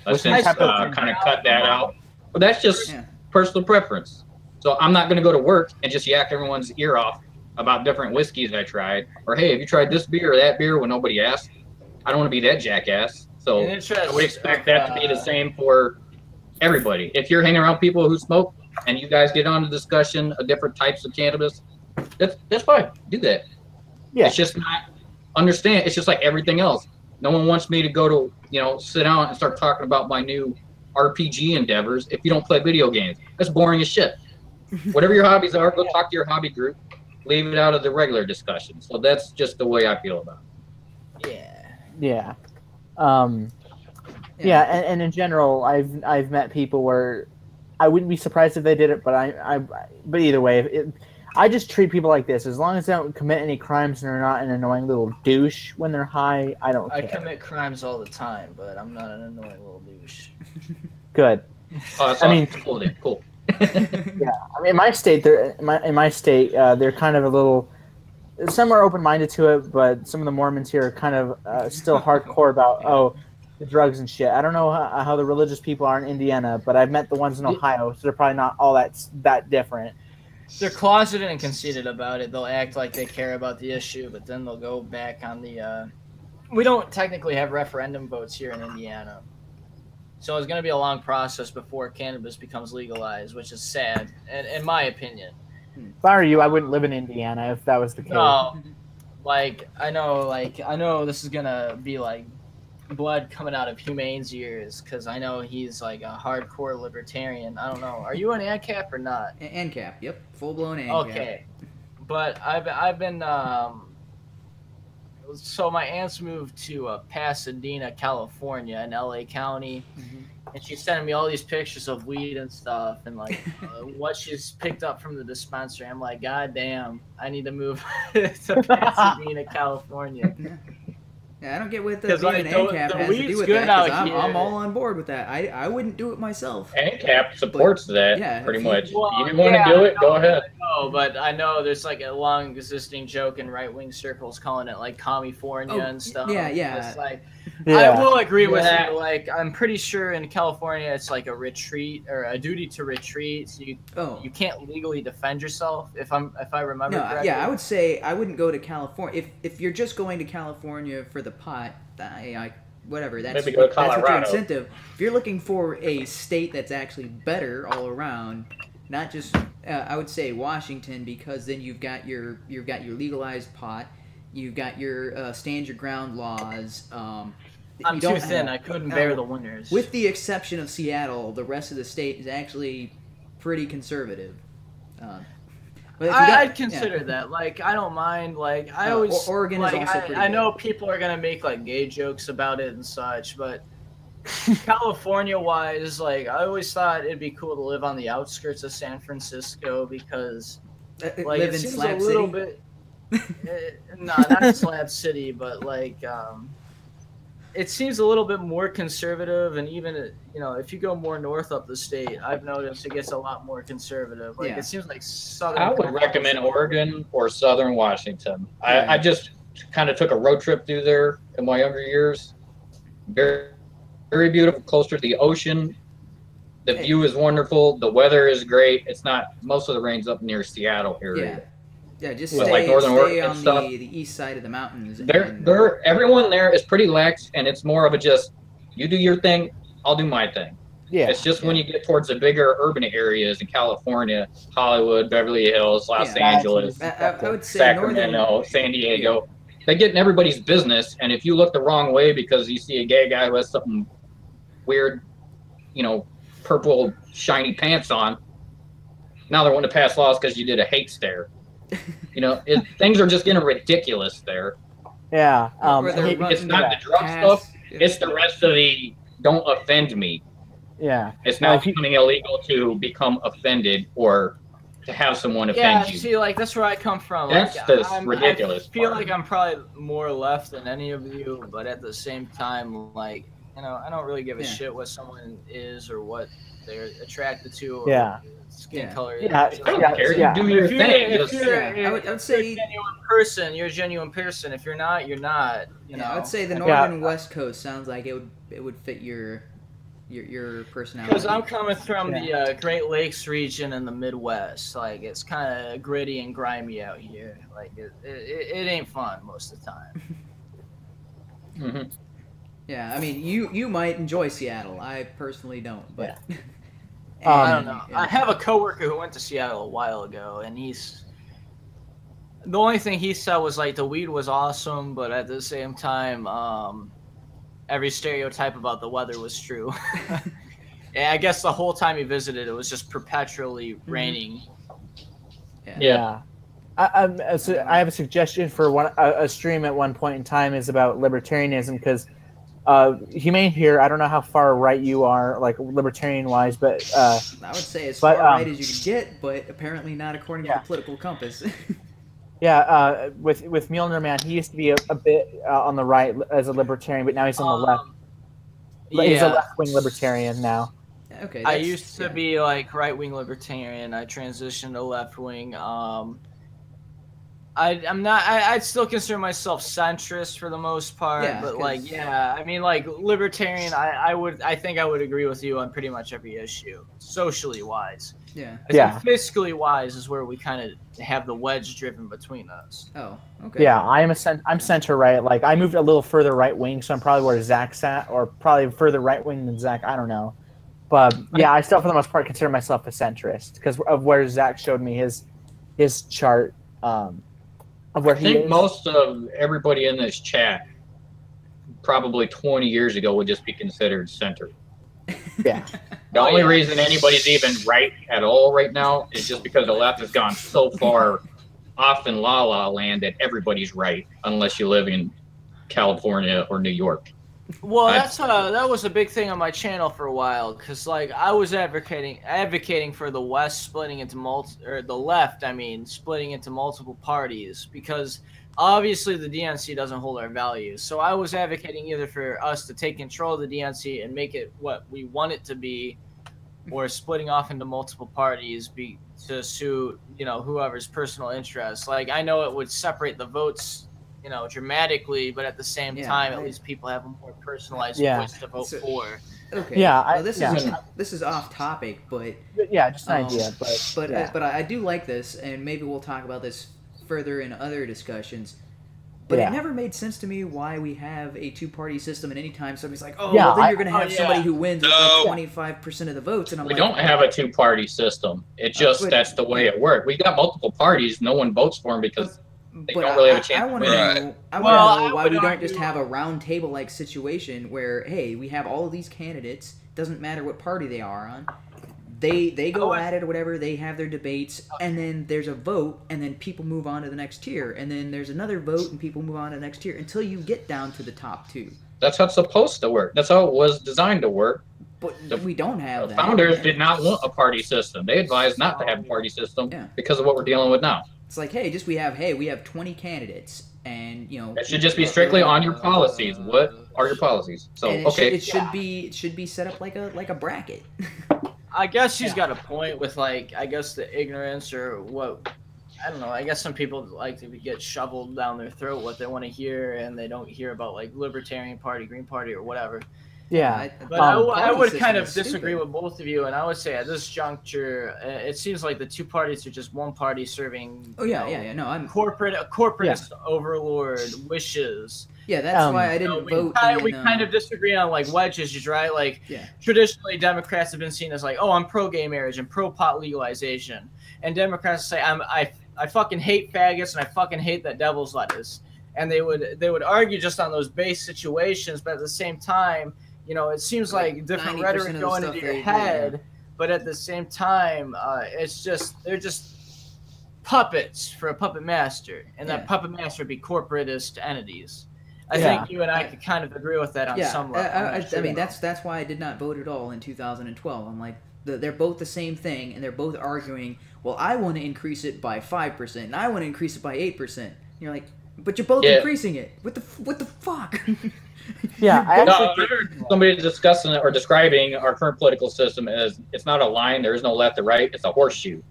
I've since kind of cut that out. But that's just personal preference. So I'm not going to go to work and just yak everyone's ear off about different whiskeys I tried. Or, hey, have you tried this beer or that beer when nobody asked? I don't want to be that jackass. So I would expect that to be the same for everybody. If you're hanging around people who smoke and you guys get on a discussion of different types of cannabis, that's fine. Do that. Yeah. It's just not understand. It's just like everything else. No one wants me to go to, sit down and start talking about my new RPG endeavors if you don't play video games. That's boring as shit. Whatever your hobbies are, go talk to your hobby group. Leave it out of the regular discussion. So that's just the way I feel about it. Yeah. And in general, I've met people where I wouldn't be surprised if they did it, but either way, I just treat people like this. As long as they don't commit any crimes and they're not an annoying little douche when they're high, I don't care. I commit crimes all the time, but I'm not an annoying little douche. Good. I mean, cool. Yeah, I mean, in my state, they're kind of a little. Some are open-minded to it, but some of the Mormons here are kind of still hardcore about the drugs and shit. I don't know how the religious people are in Indiana, but I've met the ones in Ohio, so they're probably not all that different. They're closeted and conceited about it. They'll act like they care about the issue, but then they'll go back on the. We don't technically have referendum votes here in Indiana, so it's going to be a long process before cannabis becomes legalized, which is sad, in my opinion. If I were you, I wouldn't live in Indiana if that was the case. No, I know this is gonna be like blood coming out of HUMANE's ears because I know he's like a hardcore libertarian. I don't know. Are you an ANCAP or not? ANCAP, yep, full blown ANCAP. Okay, but I've been so my aunt's moved to Pasadena, California, in LA County. And she's sending me all these pictures of weed and stuff, and like what she's picked up from the dispensary. I'm like, God damn, I need to move to Pasadena, California. Yeah, I don't get what the ANCAP has to do with that. I'm all on board with that. I wouldn't do it myself. ANCAP supports that pretty much. Well, if you want to do it, go ahead. But I know there's like a long existing joke in right-wing circles calling it like California and stuff. Yeah. It's like, I will agree with that. Like, I'm pretty sure in California it's like a retreat or a duty to retreat. So you can't legally defend yourself if I remember correctly. Yeah, I would say I wouldn't go to California if you're just going to California for the pot. Whatever. That's what your incentive. If you're looking for a state that's actually better all around, not just I would say Washington, because then you've got your legalized pot, you've got your stand your ground laws. I'm too thin. I couldn't bear the winters. With the exception of Seattle, the rest of the state is actually pretty conservative. But I'd consider that. Like, I don't mind. Like, I always Oregon is also pretty I know people are gonna make like gay jokes about it and such, but California-wise, like, I always thought it'd be cool to live on the outskirts of San Francisco because, like, it seems a little bit. No, not Slab City, but like, it seems a little bit more conservative, and even if you go more north up the state, I've noticed it gets a lot more conservative. Like it seems like southern. I would recommend Oregon or Southern Washington. I just kind of took a road trip through there in my younger years. Very, very beautiful, closer to the ocean. The view is wonderful. The weather is great. It's not most of the rain's up near Seattle area. Yeah, just With, stay, like, Northern Oregon on stuff. the east side of the mountains. Everyone there is pretty lax, and it's more of a just, you do your thing, I'll do my thing. Yeah. It's just when you get towards the bigger urban areas in California, Hollywood, Beverly Hills, Los Angeles, I would say Sacramento, San Diego, they get in everybody's business, and if you look the wrong way because you see a gay guy who has something weird, purple shiny pants on, now they're wanting to pass laws because you did a hate stare. Things are just getting ridiculous there. Yeah. It's not the drug stuff. It's the rest of the don't offend me. Yeah. It's now becoming illegal to become offended or to have someone offend you. See, like, that's where I come from. That's ridiculous. I feel like I'm probably more left than any of you, but at the same time, like, I don't really give a shit what someone is or what they're attracted to. Or skin color. I don't care. You do your thing. I would say you're a genuine person. If you're not, you're not. I would say the northern west coast sounds like it would fit your personality. Because I'm coming from the Great Lakes region in the Midwest. Like, it's kind of gritty and grimy out here. Like, it ain't fun most of the time. Mm-hmm. Yeah, I mean, you might enjoy Seattle. I personally don't, but. I don't know. I have a coworker who went to Seattle a while ago, and the only thing he said was like the weed was awesome, but at the same time, every stereotype about the weather was true. And I guess the whole time he visited, it was just perpetually raining. Yeah. I have a suggestion for a stream at one point in time is about libertarianism, because HUMANE here, I don't know how far right you are, like libertarian wise, but I would say as far right as you can get, but apparently not according to the political compass. Yeah, with Mjolnir Man, he used to be a bit on the right as a libertarian, but now he's on the left. He's a left-wing libertarian now. Okay. I used to be like right-wing libertarian. I transitioned to left-wing. I'm not. I'd still consider myself centrist for the most part, but like, I mean, like libertarian. I think I would agree with you on pretty much every issue, socially wise. Yeah. I think fiscally wise is where we kind of have the wedge driven between us. Oh, okay. Yeah, I'm center right. Like I moved a little further right wing, so I'm probably where Zach's at, or probably further right wing than Zach. I don't know, but yeah, I still for the most part consider myself a centrist because of where Zach showed me his chart. Of where I think most of everybody in this chat, probably 20 years ago, would just be considered center. Yeah. The only reason anybody's even right at all right now is just because the left has gone so far off in la la land that everybody's right, unless you live in California or New York. Well, that was a big thing on my channel for a while, because like I was advocating for the West splitting into the left, I mean, splitting into multiple parties, because obviously the DNC doesn't hold our values. So I was advocating either for us to take control of the DNC and make it what we want it to be, or splitting off into multiple parties to suit, whoever's personal interests. Like I know it would separate the votes, dramatically, but at the same time, at least people have a more personalized voice to vote for. Okay. Yeah. This is off topic, but just an idea. But I do like this, and maybe we'll talk about this further in other discussions. But it never made sense to me why we have a two-party system, and anytime somebody's like, then you're going to have somebody who wins with like 25% of the votes, and we don't have a two-party system. It just that's the way it worked. We got multiple parties. No one votes for them because they don't really have a chance. I want to know why we don't just have a round table like situation where, hey, we have all of these candidates. Doesn't matter what party they are on. They go at it or whatever. They have their debates, and then there's a vote, and then people move on to the next tier, and then there's another vote, and people move on to the next tier until you get down to the top two. That's how it's supposed to work. That's how it was designed to work. But we don't have that. Founders did not want a party system. They advised not to have a party system because of what we're dealing with now. It's like, hey, we have 20 candidates, and it should just be strictly on your policies. What are your policies? So it should be set up like a bracket. I guess she's got a point with like the ignorance or what. I don't know. I guess some people like to get shoveled down their throat what they want to hear, and they don't hear about like Libertarian Party, Green Party, or whatever. Yeah, but I would kind of disagree with both of you, and I would say at this juncture, it seems like the two parties are just one party serving. No, I'm corporatist overlord wishes. Yeah, that's why I didn't vote. We kind of disagree on like wedges, right? Like traditionally, Democrats have been seen as like, oh, I'm pro-gay marriage and pro-pot legalization, and Democrats say I fucking hate faggots and I fucking hate that devil's lettuce, and they would argue just on those base situations, but at the same time, it seems like different rhetoric going into your head, but at the same time, they're just puppets for a puppet master, and that puppet master would be corporatist entities. I think you and I could kind of agree with that on some level. I mean, that's why I did not vote at all in 2012. I'm like, they're both the same thing, and they're both arguing, well, I want to increase it by 5%, and I want to increase it by 8%. And you're like, but you're both increasing it. What the fuck? I heard somebody discussing it or describing our current political system as it's not a line. There is no left or right. It's a horseshoe.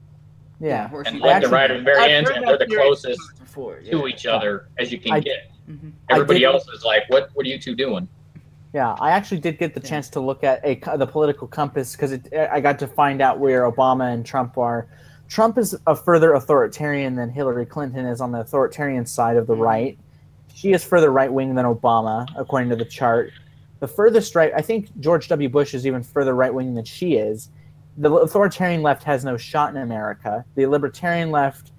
Yeah, horseshoe. And left and right are the very ends, and they're the closest to each other as you can get. Mm-hmm. Everybody else is like, what are you two doing? Yeah, I actually did get the chance to look at the political compass because I got to find out where Obama and Trump are. Trump is a further authoritarian than Hillary Clinton is on the authoritarian side of the right. She is further right-wing than Obama, according to the chart. The furthest right, I think George W. Bush is even further right-wing than she is. The authoritarian left has no shot in America. The libertarian left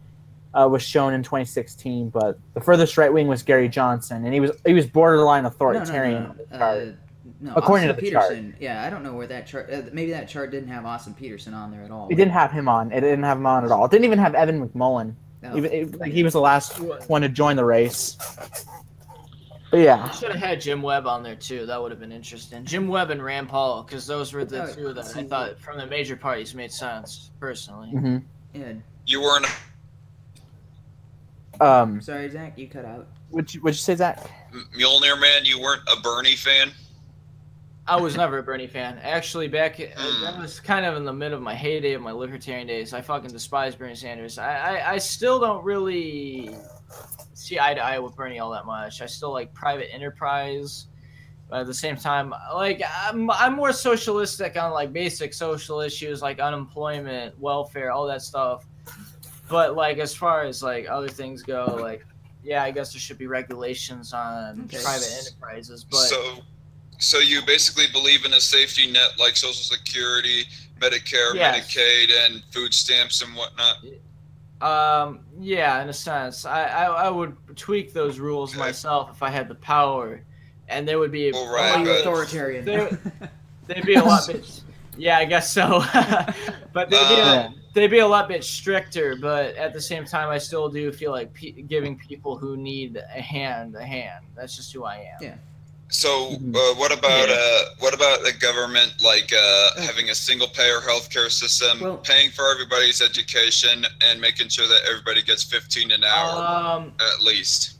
was shown in 2016, but the furthest right-wing was Gary Johnson, and he was borderline authoritarian. No, according Austin to the Peterson, chart. Yeah, I don't know where that chart. Maybe that chart didn't have Austin Peterson on there at all. It didn't have him on. It didn't have him on at all. It didn't even have Evan McMullen. Oh. Like he was the last one to join the race. But yeah, Should have had Jim Webb on there too. That would have been interesting. Jim Webb and Rand Paul, because those were the two that I thought from the major parties made sense personally. Mm-hmm. Yeah. You weren't. Sorry, Zach, you cut out. What'd you say, Zach? Mjolnir Man, you weren't a Bernie fan? I was never a Bernie fan. Actually, that was kind of in the mid of my heyday of my libertarian days. I fucking despise Bernie Sanders. I still don't really see eye to eye with Bernie all that much. I still like private enterprise, but at the same time, like I'm more socialistic on like basic social issues like unemployment, welfare, all that stuff. But like as far as like other things go, like yeah, I guess there should be regulations on private enterprises. But so you basically believe in a safety net like Social Security, Medicare, Medicaid, and food stamps and whatnot? Yeah, in a sense. I would tweak those rules myself if I had the power, and they would be authoritarian. They'd be a lot bit. Yeah, I guess so. But they'd be a lot bit stricter. But at the same time, I still do feel like giving people who need a hand. That's just who I am. Yeah. So what about the government like having a single payer healthcare system, paying for everybody's education and making sure that everybody gets 15 an hour at least?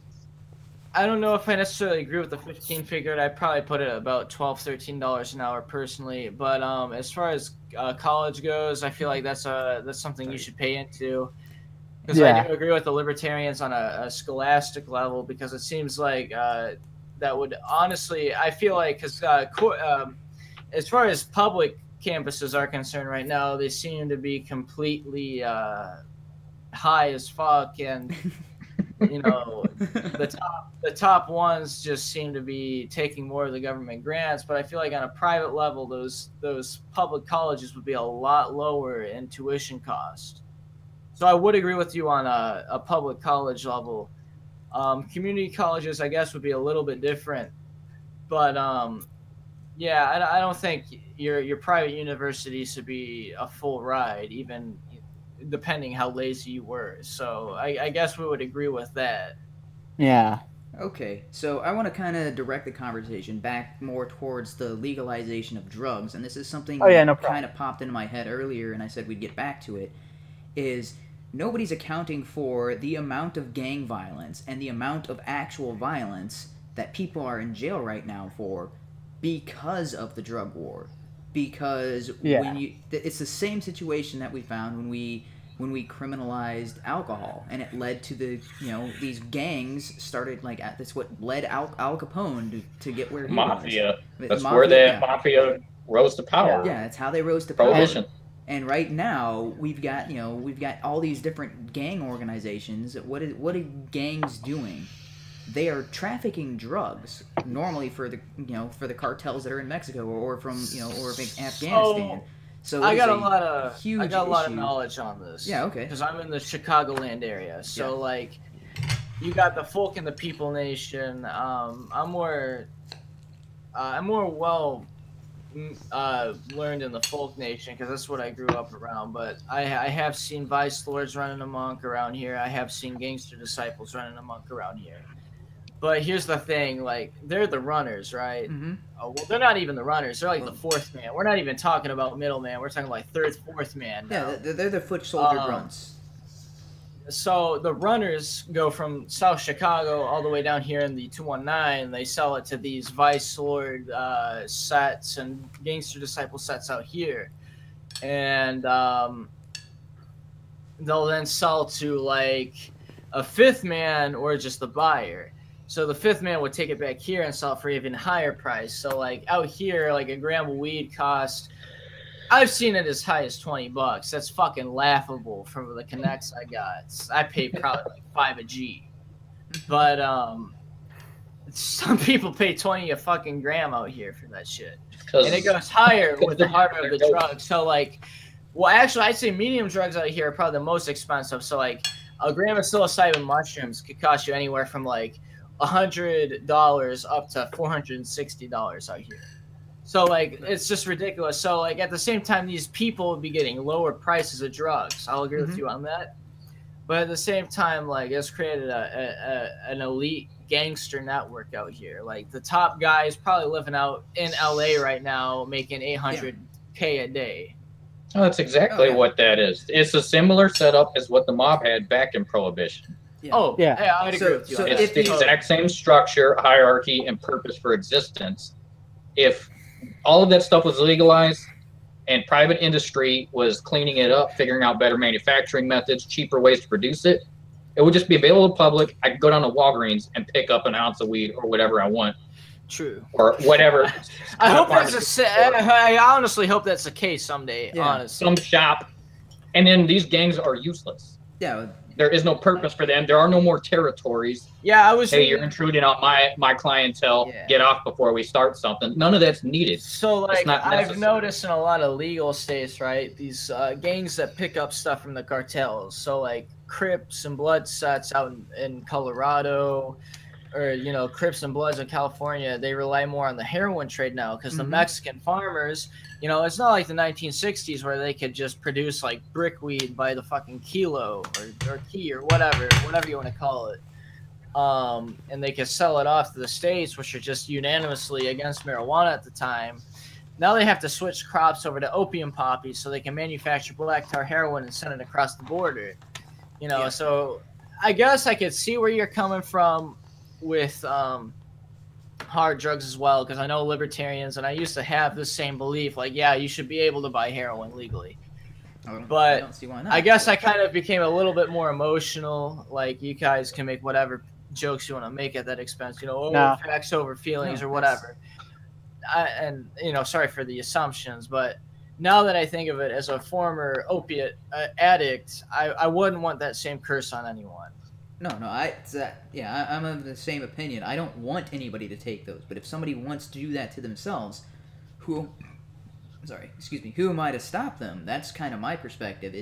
I don't know if I necessarily agree with the 15 figure. I'd probably put it at about $12, $13 an hour personally. But as far as college goes, I feel like that's something you should pay into. Because I do agree with the libertarians on a scholastic level, because it seems like that would honestly, I feel like, because as far as public campuses are concerned right now, they seem to be completely high as fuck, and you know, the top ones just seem to be taking more of the government grants. But I feel like on a private level, those public colleges would be a lot lower in tuition cost. So I would agree with you on a public college level. Community colleges, I guess, would be a little bit different, but yeah, I don't think your private university should be a full ride, even depending how lazy you were. So I guess we would agree with that. Yeah. Okay, so I want to kind of direct the conversation back more towards the legalization of drugs, and this is something that kind of popped into my head earlier, and I said we'd get back to it, is nobody's accounting for the amount of gang violence and the amount of actual violence that people are in jail right now for because of the drug war. Because it's the same situation that we found when we criminalized alcohol, and it led to these gangs started like that's what led Al Capone to get where he was. That's mafia, where the mafia rose to power. Yeah, that's how they rose to power. Prohibition. And right now we've got all these different gang organizations. What are gangs doing? They are trafficking drugs normally for the cartels that are in Mexico or from Afghanistan. So I got a lot of knowledge on this. Yeah, okay. Because I'm in the Chicagoland area, so like you got the folk and the people nation. I'm more well learned in the folk nation because that's what I grew up around. But I have seen vice lords running amok around here. I have seen gangster disciples running amok around here. But here's the thing, like, they're the runners, right? Mm-hmm. Well, they're not even the runners. They're like the fourth man. We're not even talking about middleman. We're talking like third, fourth man now. Yeah, they're the foot soldier grunts. So the runners go from South Chicago all the way down here in the 219. They sell it to these vice lord sets and gangster disciple sets out here. And they'll then sell to like a fifth man or just the buyer. So the fifth man would take it back here and sell it for even higher price. So like out here, like a gram of weed cost, I've seen it as high as $20. That's fucking laughable from the connects I got. I pay probably like $5 a G. But some people pay 20 a fucking gram out here for that shit. And it goes higher with the harder of the drugs. So like, well, actually I'd say medium drugs out here are probably the most expensive. So like a gram of psilocybin mushrooms could cost you anywhere from like $100 up to $460 out here. So like it's just ridiculous. So like at the same time, these people would be getting lower prices of drugs. I'll agree with you on that. But at the same time, like, it's created an elite gangster network out here. Like, the top guy is probably living out in LA right now, making $800K a day. Oh, that's exactly what that is. It's a similar setup as what the mob had back in Prohibition. Yeah. Oh, yeah, I'd agree with you. So it's the exact same structure, hierarchy, and purpose for existence. If all of that stuff was legalized and private industry was cleaning it up, figuring out better manufacturing methods, cheaper ways to produce it, it would just be available to the public. I could go down to Walgreens and pick up an ounce of weed or whatever I want. True. Or whatever. I hope that's I honestly hope that's the case someday, honestly. Some shop. And then these gangs are useless. Yeah. There is no purpose for them. There are no more territories. Yeah, I was. Hey, you're intruding on my clientele. Yeah. Get off before we start something. None of that's needed. So, like, I've noticed in a lot of legal states, right, these gangs that pick up stuff from the cartels. So, like, Crips and Blood sets out in Colorado, or, you know, Crips and Bloods in California, they rely more on the heroin trade now because the Mexican farmers, you know, it's not like the 1960s where they could just produce, like, brickweed by the fucking kilo or key or whatever you want to call it. And they could sell it off to the states, which are just unanimously against marijuana at the time. Now they have to switch crops over to opium poppies so they can manufacture black tar heroin and send it across the border. You know, so I guess I could see where you're coming from with hard drugs as well, because I know libertarians, and I used to have the same belief, like, yeah, you should be able to buy heroin legally. But I don't see why not. I guess I kind of became a little bit more emotional. Like, you guys can make whatever jokes you want to make at that expense, you know, facts over feelings or whatever. And, you know, sorry for the assumptions, but now that I think of it as a former opiate addict, I wouldn't want that same curse on anyone. No, I'm of the same opinion. I don't want anybody to take those, but if somebody wants to do that to themselves, who am I to stop them? That's kind of my perspective.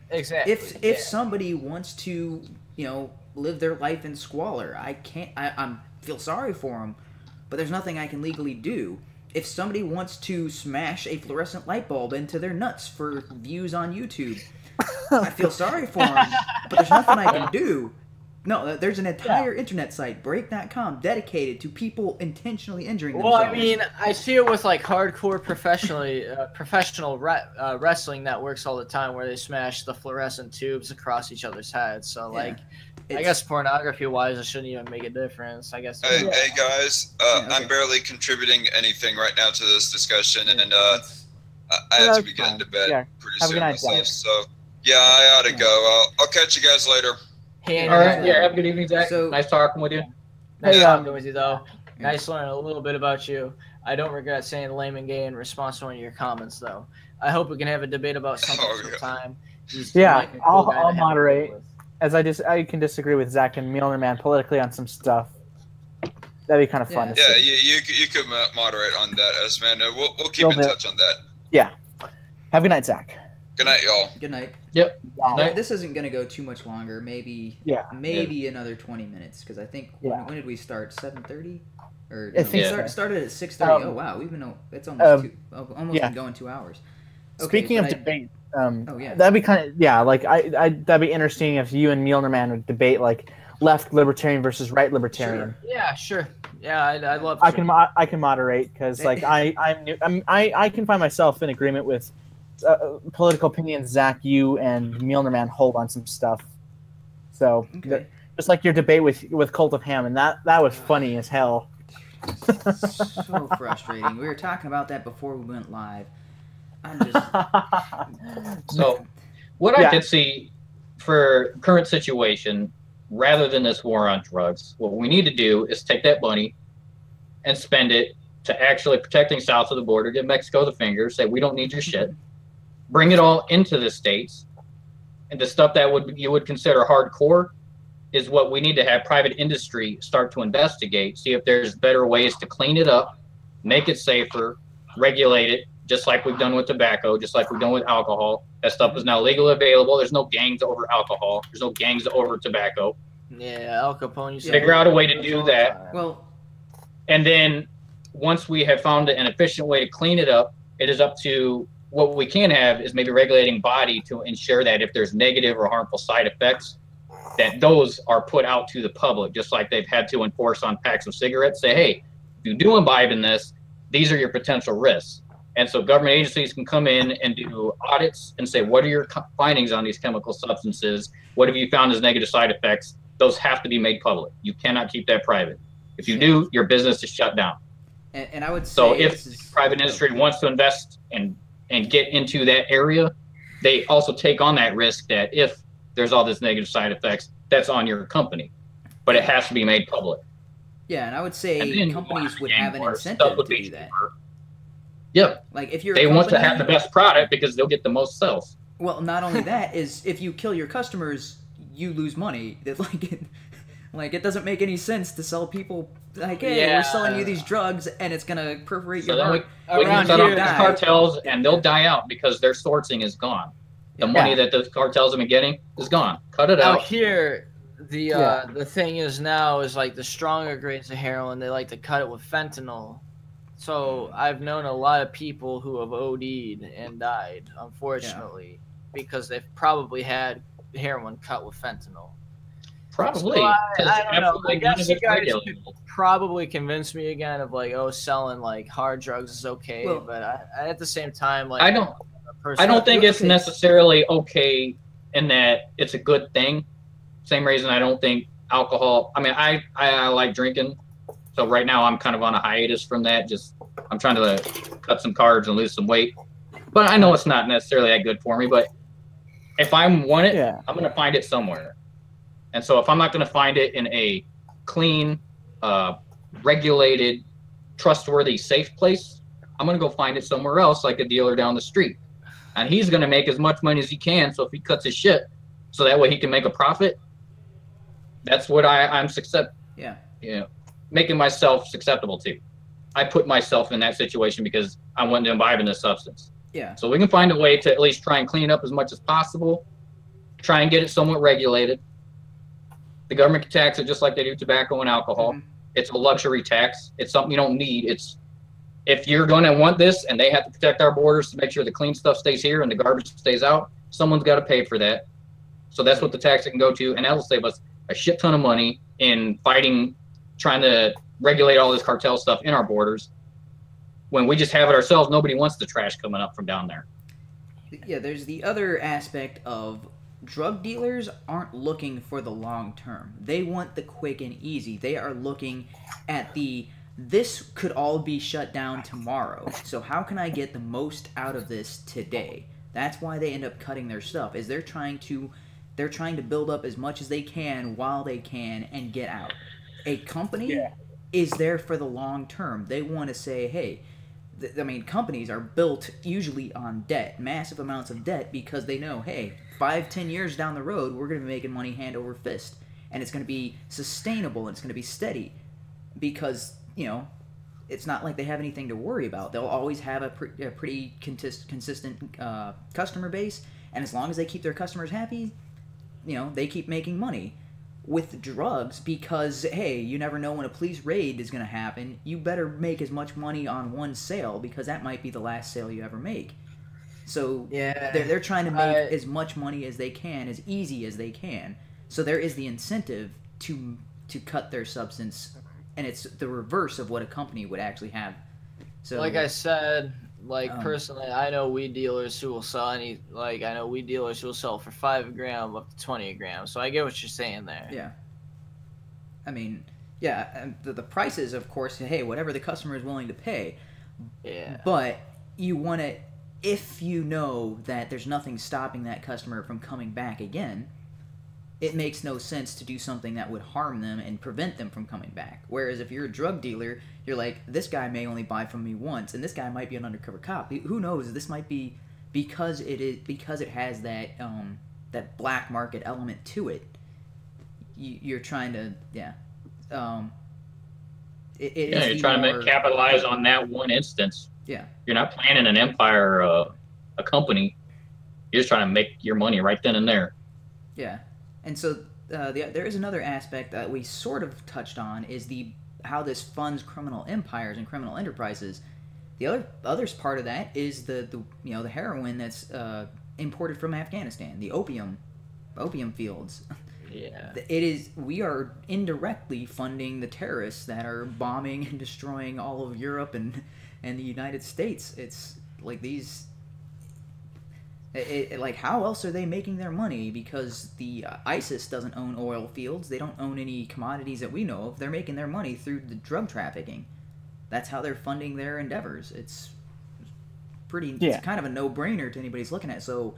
Exactly. If somebody wants to, you know, live their life in squalor, I feel sorry for them, but there's nothing I can legally do. If somebody wants to smash a fluorescent light bulb into their nuts for views on YouTube, I feel sorry for them, but there's nothing I can do. No, there's an entire internet site, break.com, dedicated to people intentionally injuring themselves. Well, I mean, I see it with, like, hardcore professional wrestling that works all the time, where they smash the fluorescent tubes across each other's heads. So, like, I guess pornography-wise, it shouldn't even make a difference. I guess. Hey guys, I'm barely contributing anything right now to this discussion, and I have to be getting to bed pretty soon myself. So, yeah, I ought to go. I'll catch you guys later. Hey, all right, have a good evening, Zach. So, nice talking with you. Nice talking with you, though. Nice learning a little bit about you. I don't regret saying lame and gay in response to one of your comments, though. I hope we can have a debate about something sometime. I'll moderate, as I can disagree with Zach and Milnerman politically on some stuff. That'd be kind of fun. Yeah, you could moderate on that, S-Man. We'll keep in touch on that. Yeah. Have a good night, Zach. Good night, y'all. Good night. Yep. This isn't going to go too much longer. Maybe another 20 minutes, because I think when did we start? 7:30? Or started at 6:30. Oh wow, it's almost been going 2 hours. Okay, speaking of debate, that'd be kind of like that'd be interesting if you and Milnerman would debate, like, left libertarian versus right libertarian. Sure. Yeah, sure. Yeah, I'd love. I can moderate, because, like, I can find myself in agreement with political opinions Zach, you, and Milnerman hold on some stuff. So just like your debate with Cult of Ham, and that was funny as hell. So frustrating. We were talking about that before we went live. I'm just so what I could see for current situation, rather than this war on drugs, what we need to do is take that money and spend it to actually protecting south of the border, give Mexico the finger, say we don't need your shit. Bring it all into the states, and the stuff that you would consider hardcore is what we need to have private industry start to investigate, see if there's better ways to clean it up, make it safer, regulate it, just like we've done with tobacco, just like we've done with alcohol. That stuff is now legally available. There's no gangs over alcohol. There's no gangs over tobacco. Yeah, Al Capone. Figure out a way to do that. Well, and then once we have found an efficient way to clean it up, it is up to what we can have is maybe regulating body to ensure that if there's negative or harmful side effects, that those are put out to the public, just like they've had to enforce on packs of cigarettes. Say, hey, if you do imbibe in this, these are your potential risks. And so government agencies can come in and do audits and say, what are your findings on these chemical substances? What have you found as negative side effects? Those have to be made public. You cannot keep that private. If you do, your business is shut down. And I would say, so if private industry wants to invest and get into that area, they also take on that risk that if there's all this negative side effects, that's on your company. But it has to be made public. Yeah, and I would say companies would have an incentive to do that. Yep. Like if you're they want to have the best product because they'll get the most sales. Well, not only that is if you kill your customers, you lose money. Like it doesn't make any sense to sell people like, hey, we're selling you these drugs and it's gonna perforate your heart. We can set up these cartels and they'll die out because their sourcing is gone. The money that those cartels have been getting is gone. Cut it out. Out here, the thing is now is like the stronger grades of heroin, they like to cut it with fentanyl. So I've known a lot of people who have OD'd and died, unfortunately, because they've probably had heroin cut with fentanyl. Probably. So I don't know. I guess you guys could probably convince me again of like, oh, selling like hard drugs is okay, but I, at the same time, like I don't think it's necessarily okay in that it's a good thing. Same reason I don't think alcohol. I mean, I like drinking. So right now I'm kind of on a hiatus from that. Just I'm trying to cut some carbs and lose some weight. But I know it's not necessarily that good for me. But if I want it, I'm going to find it somewhere. And so if I'm not going to find it in a clean, regulated, trustworthy, safe place, I'm going to go find it somewhere else, like a dealer down the street. And he's going to make as much money as he can. So if he cuts his shit, so that way he can make a profit, that's what I'm making myself susceptible to. I put myself in that situation because I went to imbibe in this substance. Yeah. So we can find a way to at least try and clean it up as much as possible, try and get it somewhat regulated. The government can tax it just like they do tobacco and alcohol. Mm-hmm. It's a luxury tax. It's something you don't need. It's if you're going to want this and they have to protect our borders to make sure the clean stuff stays here and the garbage stays out, someone's got to pay for that. So that's what the tax can go to, and that'll save us a shit ton of money in fighting, trying to regulate all this cartel stuff in our borders. When we just have it ourselves, nobody wants the trash coming up from down there. Yeah, there's the other aspect of drug dealers aren't looking for the long term. They want the quick and easy. They are looking at this could all be shut down tomorrow. So how can I get the most out of this today? That's why they end up cutting their stuff. Is they're trying to build up as much as they can while they can and get out. A company is there for the long term. They want to say, hey, companies are built usually on debt, massive amounts of debt, because they know, hey, 5-10 years down the road, we're going to be making money hand over fist. And it's going to be sustainable and it's going to be steady because, it's not like they have anything to worry about. They'll always have a pretty consistent customer base. And as long as they keep their customers happy, they keep making money. With drugs, because hey, you never know when a police raid is going to happen. You better make as much money on one sale because that might be the last sale you ever make. So they're trying to make as much money as they can, as easy as they can. So there is the incentive to cut their substance, and it's the reverse of what a company would actually have. So like I said, personally, I know weed dealers who will sell for 5 gram up to 20 a gram. So I get what you're saying there. Yeah. I mean, the prices, of course, hey, whatever the customer is willing to pay. Yeah. But you want to, if you know that there's nothing stopping that customer from coming back again, it makes no sense to do something that would harm them and prevent them from coming back. Whereas if you're a drug dealer, you're like, this guy may only buy from me once, and this guy might be an undercover cop. Who knows? This might be because it has that that black market element to it. You're trying to you're trying to capitalize on that one instance. Yeah, you're not planning an empire, a company. You're just trying to make your money right then and there. Yeah. And so there is another aspect that we sort of touched on is how this funds criminal empires and criminal enterprises. the other part of that is the heroin that's imported from Afghanistan, the opium fields. Yeah. We are indirectly funding the terrorists that are bombing and destroying all of Europe and the United States. It's like these. Like, how else are they making their money? Because the ISIS doesn't own oil fields. They don't own any commodities that we know of. They're making their money through the drug trafficking. That's how they're funding their endeavors. It's kind of a no-brainer to anybody who's looking at it. So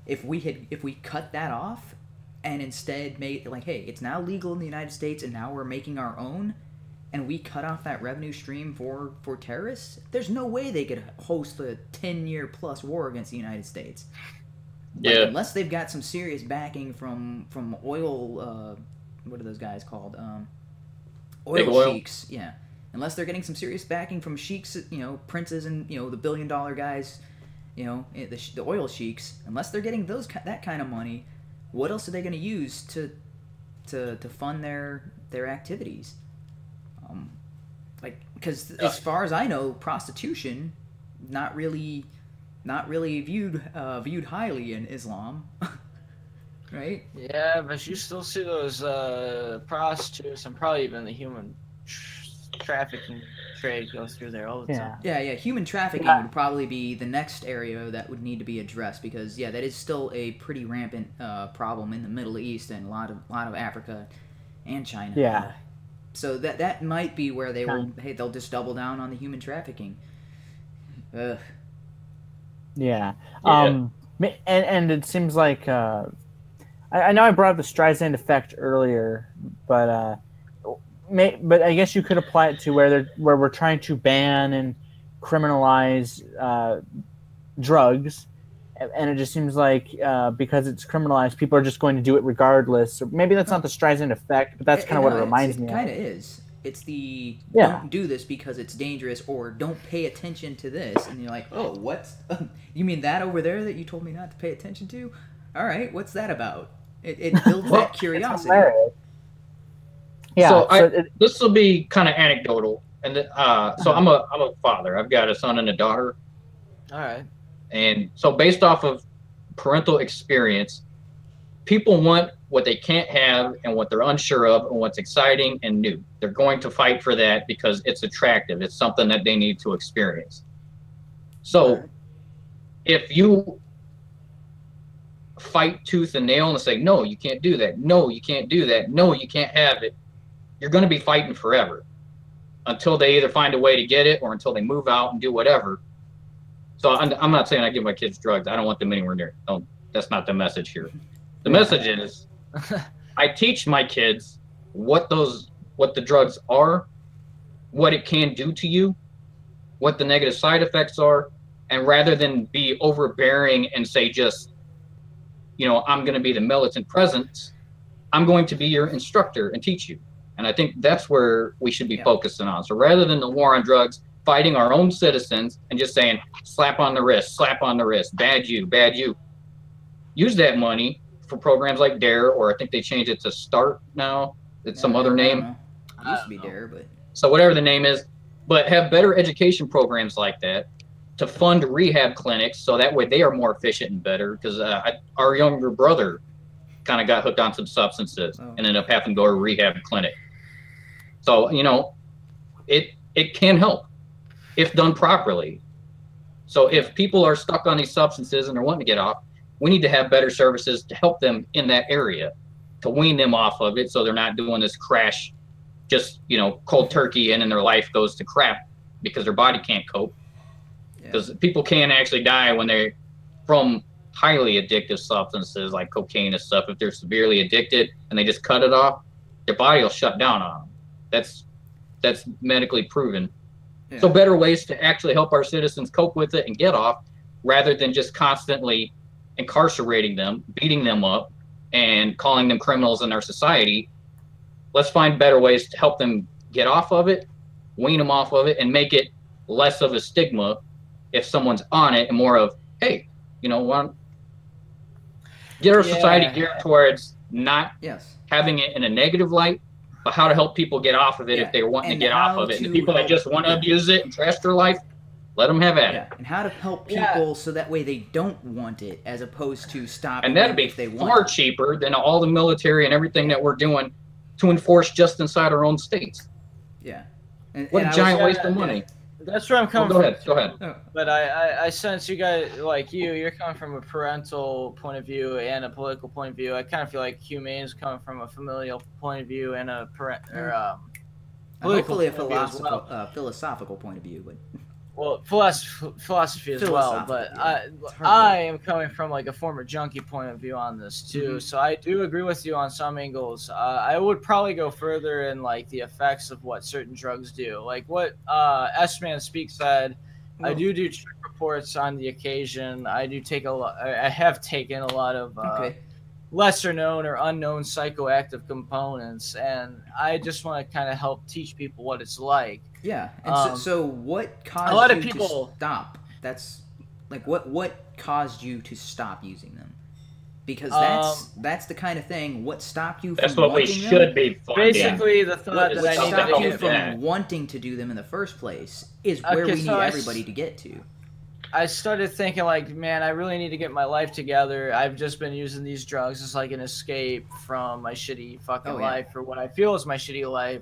if we cut that off and instead made, like, hey, it's now legal in the United States and now we're making our own, and we cut off that revenue stream for terrorists, there's no way they could host a 10-year plus war against the United States. Like, unless they've got some serious backing from oil, what are those guys called? Oil sheiks. Yeah. Unless they're getting some serious backing from sheiks, princes and, the $1 billion guys, the oil sheiks, unless they're getting that kind of money, what else are they going to use to fund their activities? Because as far as I know, prostitution not really viewed highly in Islam, right? Yeah, but you still see those prostitutes and probably even the human trafficking trade goes through there all the time. Yeah. Human trafficking would probably be the next area that would need to be addressed, because that is still a pretty rampant problem in the Middle East and a lot of Africa and China. Yeah. So that might be where they'll just double down on the human trafficking. Ugh. Yeah. And it seems like I know I brought up the Streisand Effect earlier, but I guess you could apply it to where we're trying to ban and criminalize drugs, and it just seems like because it's criminalized, people are just going to do it regardless. Or maybe that's not the Streisand Effect, but that's kind of what it reminds me of. It kind of is. It's the don't do this because it's dangerous, or don't pay attention to this. And you're like, oh, what's... you mean that over there that you told me not to pay attention to? All right, what's that about? It builds that curiosity. Yeah. So this will be kind of anecdotal. And so I'm a father. I've got a son and a daughter. All right. And so based off of parental experience, people want what they can't have and what they're unsure of and what's exciting and new. They're going to fight for that because it's attractive. It's something that they need to experience. So if you fight tooth and nail and say, no, you can't do that. No, you can't do that. No, you can't have it. You're going to be fighting forever until they either find a way to get it or until they move out and do whatever. So I'm not saying I give my kids drugs. I don't want them anywhere near. Don't. That's not the message here. The message is I teach my kids what the drugs are, what it can do to you, what the negative side effects are, and rather than be overbearing and say just, I'm going to be the militant presence, I'm going to be your instructor and teach you. And I think that's where we should be focusing on. So rather than the war on drugs, fighting our own citizens and just saying, slap on the wrist, bad you, bad you. Use that money for programs like DARE, or I think they changed it to START now. It's some other name. It used to be DARE, but... So whatever the name is, but have better education programs like that to fund rehab clinics so that way they are more efficient and better, because our younger brother kind of got hooked on some substances and ended up having to go to a rehab clinic. So, it can help if done properly. So if people are stuck on these substances and they're wanting to get off, we need to have better services to help them in that area, to wean them off of it so they're not doing this crash, just, cold turkey, and then their life goes to crap because their body can't cope. Because people can actually die when they're from highly addictive substances like cocaine and stuff. If they're severely addicted and they just cut it off, their body will shut down on them. That's medically proven. Yeah. So better ways to actually help our citizens cope with it and get off, rather than just constantly incarcerating them, beating them up, and calling them criminals in our society. Let's find better ways to help them get off of it, wean them off of it, and make it less of a stigma if someone's on it, and more of, hey, get our society geared towards not having it in a negative light, but how to help people get off of it if they're wanting to get off of it. And the people that just want to abuse it and trash their life, Let them have at it. And how to help people so that way they don't want it, as opposed to stopping and that'd be if they want far it. cheaper than all the military and everything that we're doing to enforce just inside our own states. Yeah. What a giant waste of money. That's where I'm coming from. Go ahead. But I sense you guys, like you're coming from a parental point of view and a political point of view. I kind of feel like HUMANE is coming from a familial point of view and a hopefully a philosophical point of view. But well, philosophy as well. But I am coming from like a former junkie point of view on this too. So I do agree with you on some angles. I would probably go further in like the effects of what certain drugs do, like what S-Man Speak said. I do trip reports on the occasion. I do take a lot. I have taken a lot of lesser known or unknown psychoactive components, and I just want to kind of help teach people what it's like. Yeah, and so what caused a lot of you people to stop? That's like what caused you to stop using them? Because that's the kind of thing. What stopped you from That's what we should be funding. Basically, the thought that I need stopped you to from wanting to do them in the first place is where we need everybody to get to. I started thinking like, man, I really need to get my life together. I've just been using these drugs as like an escape from my shitty fucking life, or what I feel is my shitty life.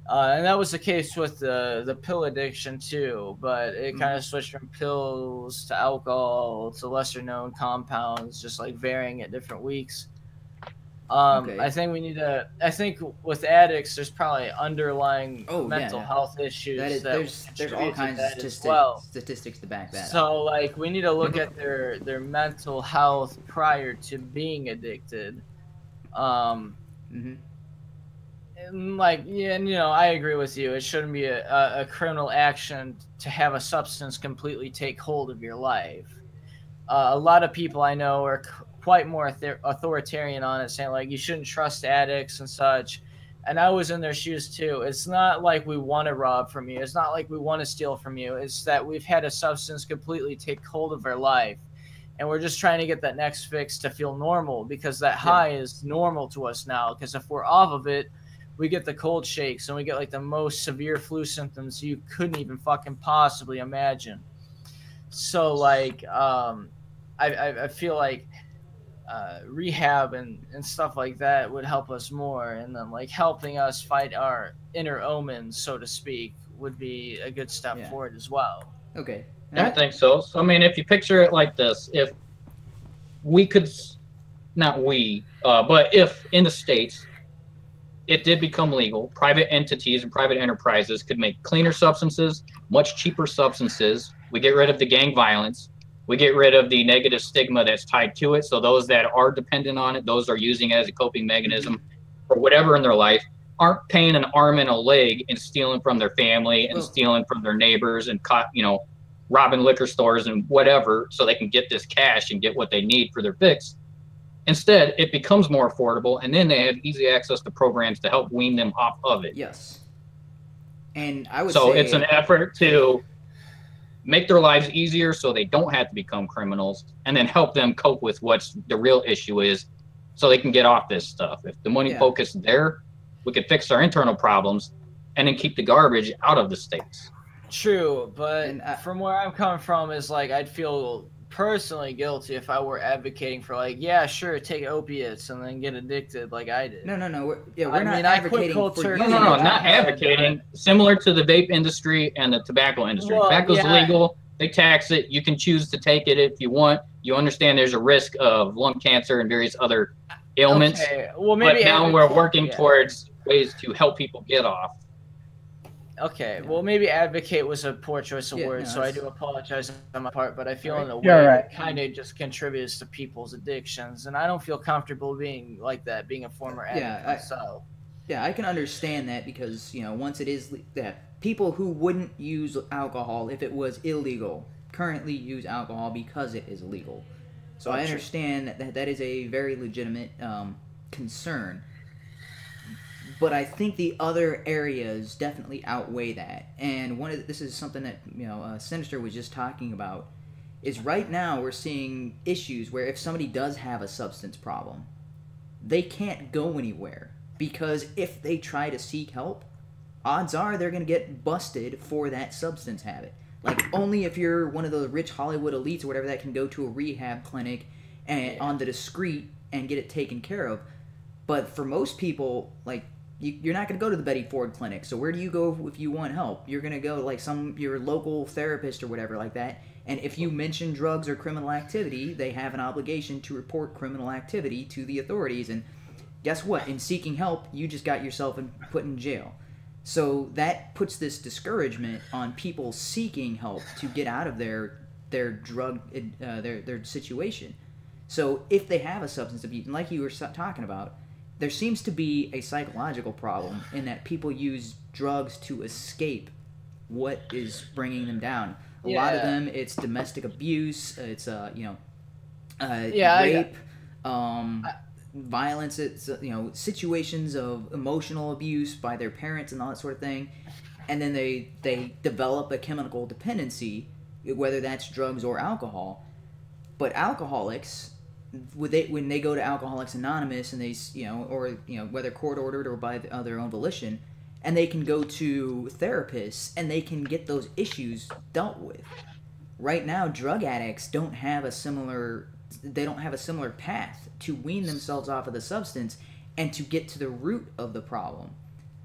And that was the case with the pill addiction too, but it kind of switched from pills to alcohol to lesser known compounds, just like varying at different weeks. I think we need to. I think with addicts, there's probably underlying mental health issues. There's all kinds of statistics to back that up. So like we need to look at their mental health prior to being addicted. And like, and you know, I agree with you. It shouldn't be a criminal action to have a substance completely take hold of your life. A lot of people I know are quite more authoritarian on it, saying like you shouldn't trust addicts and such. And I was in their shoes too. It's not like we want to rob from you. It's not like we want to steal from you. It's that we've had a substance completely take hold of our life, and we're just trying to get that next fix to feel normal, because that high is normal to us now. Because if we're off of it, we get the cold shakes and we get like the most severe flu symptoms you couldn't even fucking possibly imagine. So like, I feel like rehab and stuff like that would help us more. And then like helping us fight our inner omens, so to speak, would be a good step forward as well. Okay. I think so. So, I mean, if you picture it like this, if we could, not we, but if in the States, it did become legal, private entities and private enterprises could make cleaner substances, much cheaper substances. We get rid of the gang violence. We get rid of the negative stigma that's tied to it. So those that are dependent on it, those are using it as a coping mechanism or whatever in their life, aren't paying an arm and a leg and stealing from their family and stealing from their neighbors and, you know, robbing liquor stores and whatever so they can get this cash and get what they need for their fix. Instead, it becomes more affordable, and then they have easy access to programs to help wean them off of it. Yes. And I would so say... it's an effort to make their lives easier so they don't have to become criminals, and then help them cope with what's the real issue is so they can get off this stuff. If the money focused there, we could fix our internal problems and then keep the garbage out of the states. True, but from where I'm coming from is like I'd feel personally guilty if I were advocating for like, yeah, sure, take opiates and then get addicted like I did. No. We're not advocating for No, not advocating. Similar to the vape industry and the tobacco industry. Tobacco's legal. They tax it. You can choose to take it if you want. You understand there's a risk of lung cancer and various other ailments. Okay. Well, maybe but now we're working towards ways to help people get off. Okay, well, maybe advocate was a poor choice of words, so I do apologize on my part, but I feel in a way it kind of just contributes to people's addictions, and I don't feel comfortable being like that, being a former addict myself. Yeah, I can understand that because, you know, once it is that people who wouldn't use alcohol if it was illegal currently use alcohol because it is illegal. So I understand that is a very legitimate concern. But I think the other areas definitely outweigh that. And this is something that, you know, Sinister was just talking about, is right now we're seeing issues where if somebody does have a substance problem, they can't go anywhere. Because if they try to seek help, odds are they're going to get busted for that substance habit. Like, only if you're one of the rich Hollywood elites or whatever that can go to a rehab clinic and on the discreet and get it taken care of. But for most people, like, you're not going to go to the Betty Ford clinic. So where do you go if you want help? You're going to go to, like, your local therapist or whatever like that. And if you mention drugs or criminal activity, they have an obligation to report criminal activity to the authorities. And guess what? In seeking help, you just got yourself put in jail. So that puts this discouragement on people seeking help to get out of their drug their situation. So if they have a substance abuse, and like you were talking about, there seems to be a psychological problem in that people use drugs to escape what is bringing them down. A lot of them, it's domestic abuse, it's rape, violence, it's situations of emotional abuse by their parents and all that sort of thing, and then they develop a chemical dependency, whether that's drugs or alcohol. But alcoholics, when they go to Alcoholics Anonymous and they whether court ordered or by their own volition, and they can go to therapists and they can get those issues dealt with. Right now, drug addicts don't have a similar path to wean themselves off of the substance and to get to the root of the problem.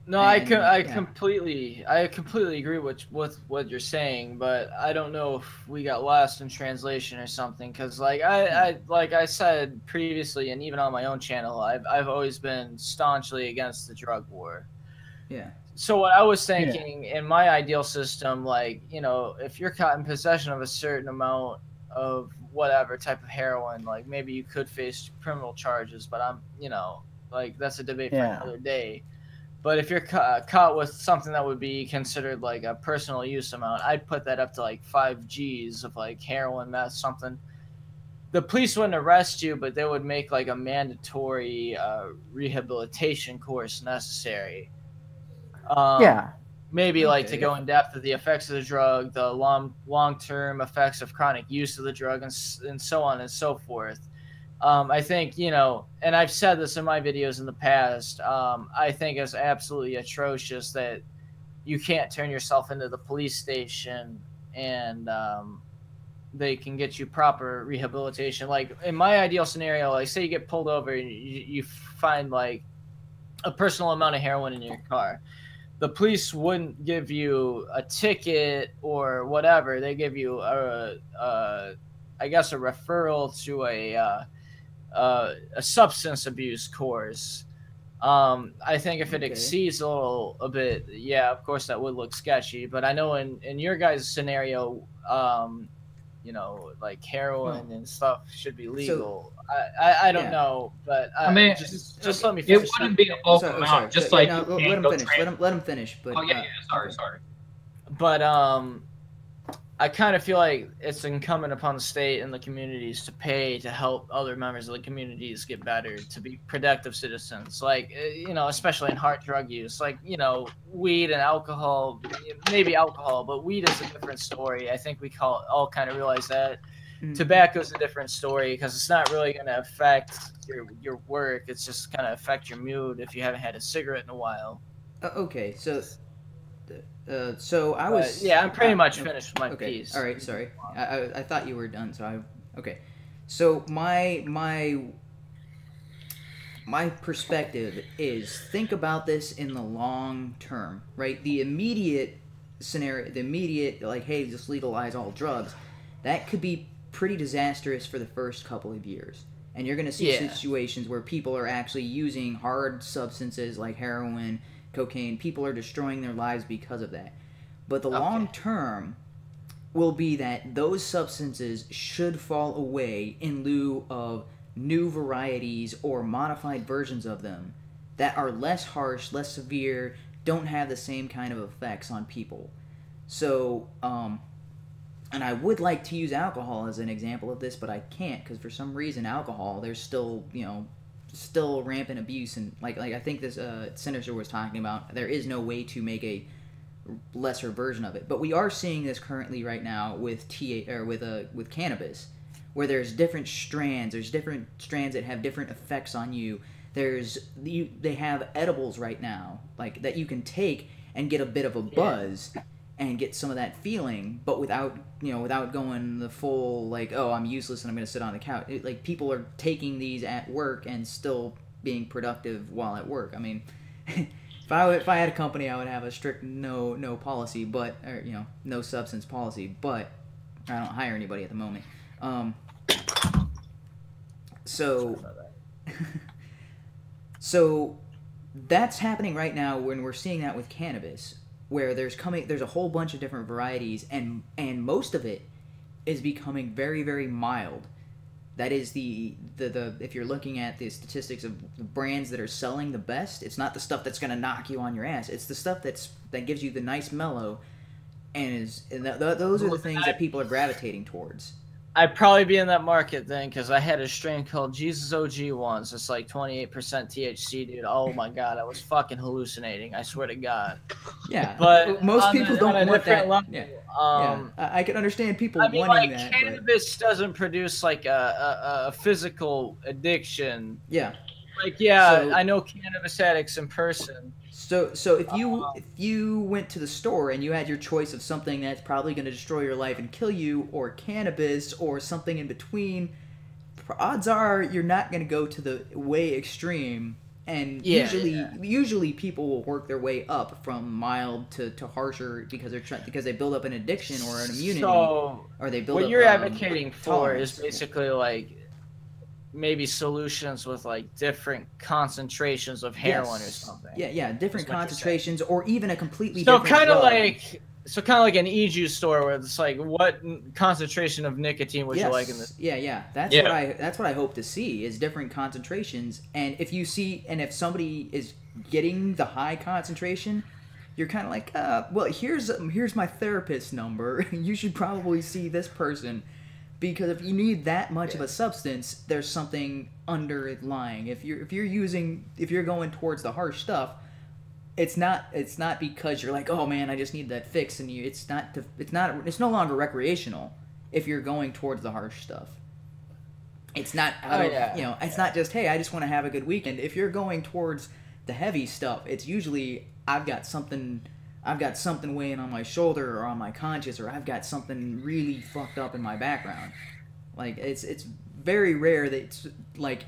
No, I completely agree with what you're saying, but I don't know if we got lost in translation or something. Because like I said previously, and even on my own channel, I've always been staunchly against the drug war. Yeah. So what I was thinking in my ideal system, like, if you're caught in possession of a certain amount of whatever type of heroin, like maybe you could face criminal charges, but like that's a debate for another day. But if you're caught with something that would be considered like a personal use amount, I'd put that up to like 5 Gs of like heroin, meth, something. The police wouldn't arrest you, but they would make like a mandatory rehabilitation course necessary. Maybe like to go in depth with the effects of the drug, the long-term effects of chronic use of the drug, and so on and so forth. I think, and I've said this in my videos in the past, I think it's absolutely atrocious that you can't turn yourself into the police station and they can get you proper rehabilitation. Like in my ideal scenario, like say you get pulled over and you find like a personal amount of heroin in your car. The police wouldn't give you a ticket or whatever. They give you a referral to a substance abuse course. I think if it exceeds a bit, of course that would look sketchy. But I know in your guys' scenario, like heroin and stuff should be legal. I don't know, but I mean, just let me finish. It wouldn't be a bulk amount, just like let him finish. Let him finish. But sorry. But I kind of feel like it's incumbent upon the state and the communities to pay to help other members of the communities get better, to be productive citizens. Like, especially in hard drug use, like, weed and alcohol, maybe alcohol, but weed is a different story. I think we all kind of realize that. Tobacco is a different story because it's not really going to affect your work. It's just going to affect your mood if you haven't had a cigarette in a while. Okay, so I was... I'm pretty much finished with my piece. All right, sorry. I thought you were done, so okay. So my perspective is, think about this in the long term, right? The immediate scenario, like, hey, just legalize all drugs, that could be pretty disastrous for the first couple of years. And you're going to see situations where people are actually using hard substances like heroin, cocaine. People are destroying their lives because of that. But the long term will be that those substances should fall away in lieu of new varieties or modified versions of them that are less harsh, less severe, don't have the same kind of effects on people. So, and I would like to use alcohol as an example of this, but I can't, because for some reason alcohol, there's still, still rampant abuse, and like I think this Senator was talking about, there is no way to make a lesser version of it. But we are seeing this currently right now with with cannabis, where there's different strands. There's different strands that have different effects on you. They have edibles right now, like that you can take and get a bit of a buzz, and get some of that feeling, but without without going the full like, oh, I'm useless and I'm going to sit on the couch. Like people are taking these at work and still being productive while at work. I mean, if I had a company, I would have a strict no policy, but no substance policy. But I don't hire anybody at the moment. So that's happening right now when we're seeing that with cannabis, where there's a whole bunch of different varieties, and most of it is becoming very, very mild. That is the if you're looking at the statistics of the brands that are selling the best, it's not the stuff that's going to knock you on your ass. It's the stuff that gives you the nice mellow, and those are the things that people are gravitating towards. I'd probably be in that market then, because I had a strain called Jesus OG once. It's like 28% THC, dude. Oh my god, I was fucking hallucinating. I swear to God. Yeah, but most people don't want that. Level, yeah. I can understand people wanting like, that. Cannabis doesn't produce like a physical addiction. Yeah. Like so, I know cannabis addicts in person. So if you went to the store and you had your choice of something that's probably going to destroy your life and kill you, or cannabis, or something in between, odds are you're not going to go to the way extreme. And usually people will work their way up from mild to harsher because they build up an addiction or an immunity, or they build up. What you're advocating for is basically like maybe solutions with like different concentrations of heroin or something. Yeah, different concentrations, or even a completely different kind of drug. like an e-juice store where it's like, what concentration of nicotine would you like in this? Yeah. That's what I hope to see, is different concentrations. And if somebody is getting the high concentration, you're kind of like, well, here's my therapist's number. You should probably see this person. Because if you need that much of a substance, there's something underlying. If you're going towards the harsh stuff, it's not because you're like, oh man, I just need that fix, and it's no longer recreational. If you're going towards the harsh stuff, it's not it's not just, hey, I just want to have a good weekend. If you're going towards the heavy stuff, it's usually I've got something weighing on my shoulder or on my conscience, or I've got something really fucked up in my background. Like, it's very rare that it's like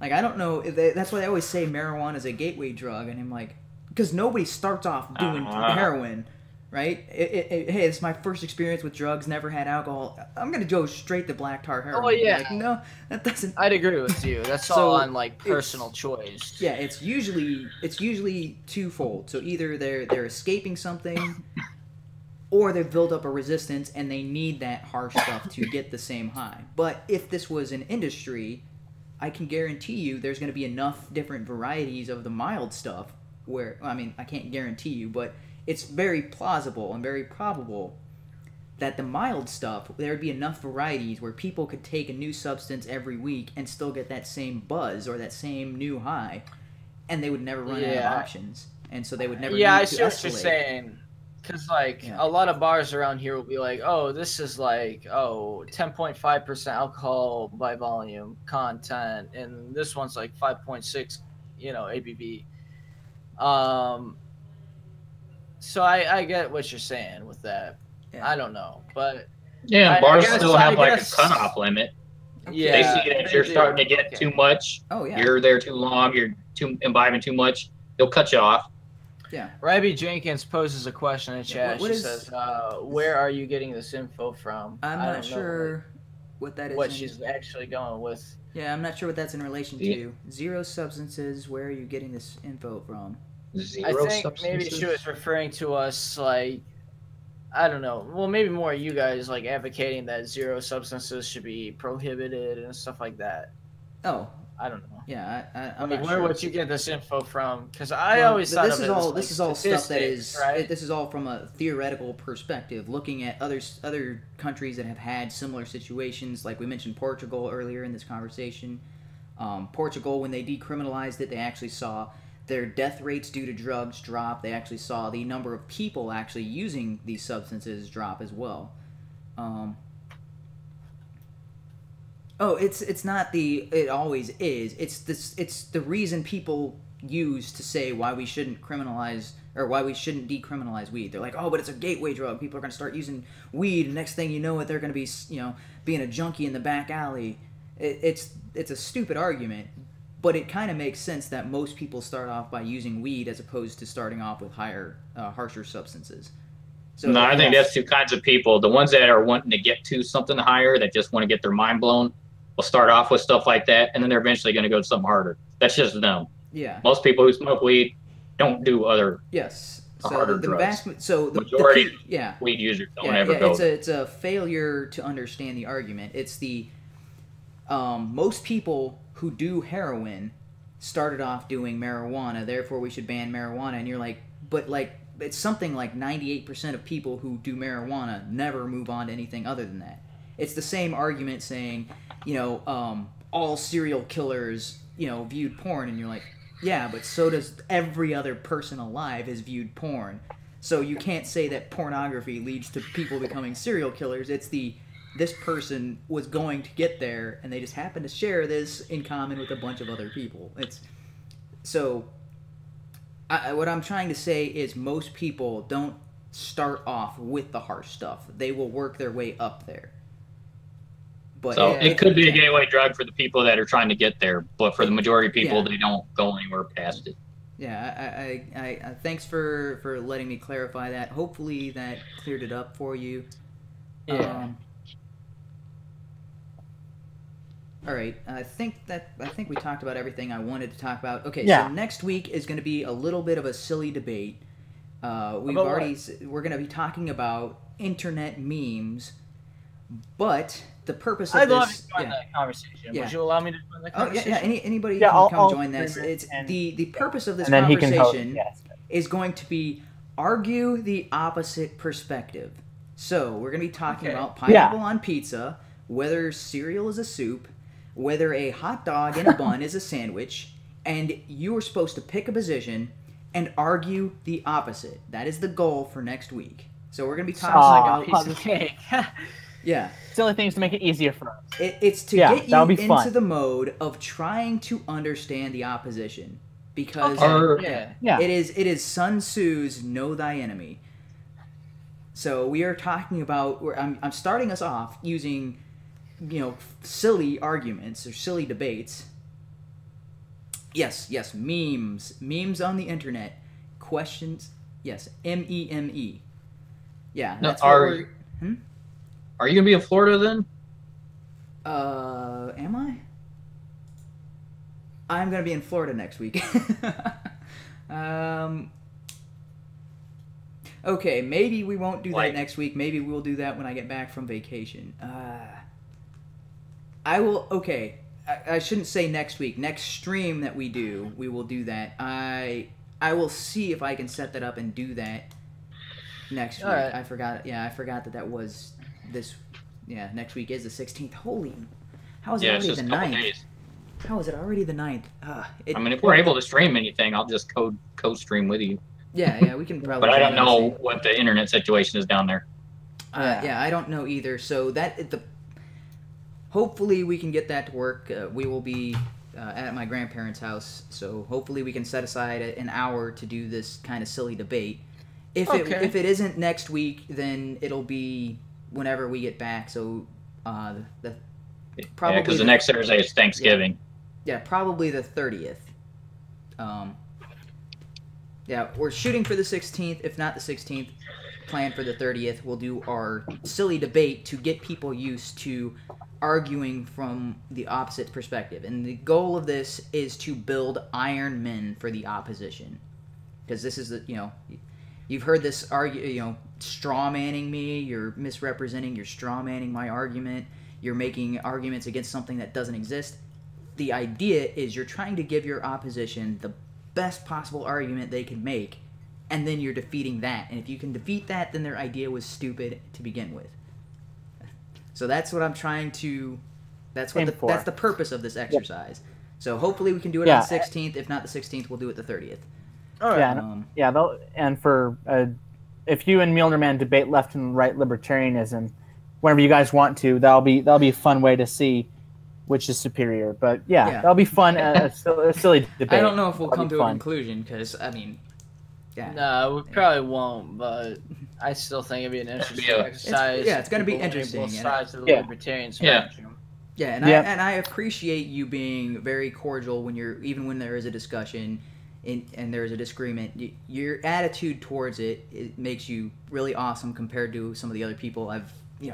I don't know, that's why they always say marijuana is a gateway drug, and I'm like, because nobody starts off doing heroin, right? Hey, it's my first experience with drugs, never had alcohol, I'm gonna go straight to black tar heroin. Oh yeah. Like, no, that doesn't. I'd agree with you. That's all on like personal choice. Yeah, it's usually twofold. So either they're escaping something, or they've built up a resistance and they need that harsh stuff to get the same high. But if this was an industry, I can guarantee you there's going to be enough different varieties of the mild stuff where, I mean, I can't guarantee you, but it's very plausible and very probable that the mild stuff, there would be enough varieties where people could take a new substance every week and still get that same buzz or that same new high, and they would never run out of options, and so they would never need to escalate. I see what you're saying, because like a lot of bars around here will be like, oh, this is like 10.5% alcohol by volume content, and this one's like 5.6 ABV. So I get what you're saying with that. Yeah. I don't know, but bars still have like a cutoff limit. Yeah, they see that you're starting to get too much. Oh yeah, you're there too long. You're imbibing too much. They'll cut you off. Yeah. Raby Jenkins poses a question in chat. She says, "Where are you getting this info from?" I'm not sure what that is. What she's actually going with. Yeah, I'm not sure what that's in relation to. Zero substances. Where are you getting this info from? I think maybe she was referring to us, like, I don't know. Well, maybe more you guys like advocating that zero substances should be prohibited and stuff like that. Oh, I don't know. Yeah, I'm like, not where sure. would you get this info from? Because I always thought this is all stuff that is right? This is all from a theoretical perspective, looking at other countries that have had similar situations. Like we mentioned Portugal earlier in this conversation. Portugal, when they decriminalized it, they actually saw their death rates due to drugs drop. They actually saw the number of people actually using these substances drop as well. It's not it always is. It's the reason people use to say why we shouldn't criminalize or why we shouldn't decriminalize weed. They're like, oh, but it's a gateway drug. People are going to start using weed, and next thing you know, they're going to be, being a junkie in the back alley. It's a stupid argument, but it kind of makes sense that most people start off by using weed as opposed to starting off with harsher substances. So, no, I think that's two kinds of people. The ones that are wanting to get to something higher, that just want to get their mind blown, will start off with stuff like that, and then they're eventually going to go to something harder. That's just them. Yeah. Most people who smoke weed don't do other harder drugs. The majority of weed users don't ever go. It's a failure to understand the argument. It's the most people who do heroin started off doing marijuana, therefore we should ban marijuana. And you're like, but like, it's something like 98% of people who do marijuana never move on to anything other than that. It's the same argument saying, all serial killers, viewed porn, and you're like, yeah, but so does every other person alive has viewed porn. So you can't say that pornography leads to people becoming serial killers. It's this person was going to get there, and they just happen to share this in common with a bunch of other people. What I'm trying to say is most people don't start off with the harsh stuff. They will work their way up there. But so it could be a gateway drug for the people that are trying to get there, but for the majority of people, they don't go anywhere past it. Yeah, I thanks for letting me clarify that. Hopefully that cleared it up for you. Yeah. All right, I think we talked about everything I wanted to talk about. Okay, so next week is going to be a little bit of a silly debate. We're going to be talking about internet memes, but the purpose of I'd this... love to join that conversation. Would you allow me to join that conversation? Anybody can come join this. It's the purpose of this conversation is going to be argue the opposite perspective. So we're going to be talking about pineapple on pizza, whether cereal is a soup, whether a hot dog in a bun is a sandwich, and you are supposed to pick a position and argue the opposite. That is the goal for next week. So we're going to be talking about a piece of cake. Yeah. Silly things to make it easier for us. It's to get you into the mode of trying to understand the opposition. Because it is Sun Tzu's know thy enemy. So we are talking about... I'm starting us off using... silly arguments or silly debates. Yes, memes on the internet, questions. Yes, MEME. Yeah, that's Are you gonna be in Florida then? Am I? I'm gonna be in Florida next week. Okay, maybe we won't do that next week. Maybe we'll do that when I get back from vacation. I will. Okay, I shouldn't say next week. Next stream that we do, we will do that. I will see if I can set that up and do that next week. Right. I forgot. Yeah, I forgot that was this. Yeah, next week is the 16th. Holy, how is it already the 9th? How is it already the 9th? If we're able to stream anything, I'll just co-stream with you. Yeah, we can probably. But I don't know what the internet situation is down there. I don't know either. So hopefully we can get that to work. We will be at my grandparents' house, so hopefully we can set aside an hour to do this kind of silly debate. If it isn't next week, then it'll be whenever we get back. So probably because the next Thursday is Thanksgiving. Yeah, probably the 30th. Yeah, we're shooting for the 16th. If not the 16th, plan for the 30th. We'll do our silly debate to get people used to arguing from the opposite perspective. And the goal of this is to build iron men for the opposition. Because this is you've heard this straw manning me, you're misrepresenting, you're straw manning my argument, you're making arguments against something that doesn't exist. The idea is you're trying to give your opposition the best possible argument they can make, and then you're defeating that. And if you can defeat that, then their idea was stupid to begin with. So that's what I'm trying to... That's the purpose of this exercise. Yep. So hopefully we can do it on the 16th. If not the 16th, we'll do it the 30th. All right. And for... if you and Mjolnirman debate left and right libertarianism, whenever you guys want to, that'll be a fun way to see which is superior. But that'll be fun. A silly debate. I don't know if we'll come to a conclusion because Yeah. No, we probably won't, but I still think it'd be an interesting exercise. It's going to be interesting. Both sides of the libertarian spectrum. Yeah, and I appreciate you being very cordial when even when there is a discussion and there's a disagreement. Your attitude towards it makes you really awesome compared to some of the other people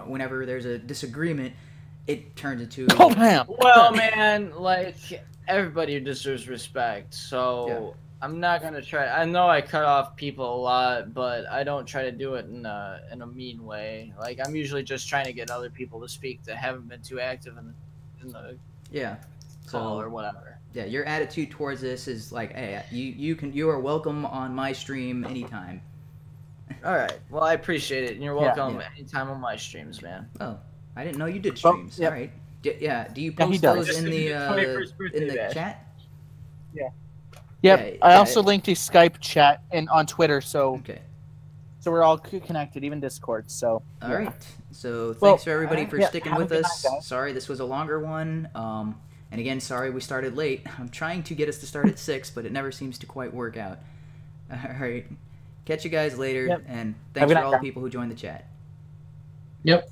whenever there's a disagreement, it turns into Well, man, like everybody deserves respect, so I'm not gonna try. I know I cut off people a lot, but I don't try to do it in a mean way. Like I'm usually just trying to get other people to speak that haven't been too active in the call or whatever. Yeah, your attitude towards this is like, hey, you are welcome on my stream anytime. All right. Well, I appreciate it, and you're welcome anytime on my streams, man. Oh, I didn't know you did streams. All right. Do you post those in the chat? Yeah. Yep. I also linked a Skype chat on Twitter, so we're all connected, even Discord. So. All right. So thanks for everybody for sticking with us. Sorry this was a longer one. And again, sorry we started late. I'm trying to get us to start at 6, but it never seems to quite work out. All right. Catch you guys later, and thanks for all the people who joined the chat. Yep.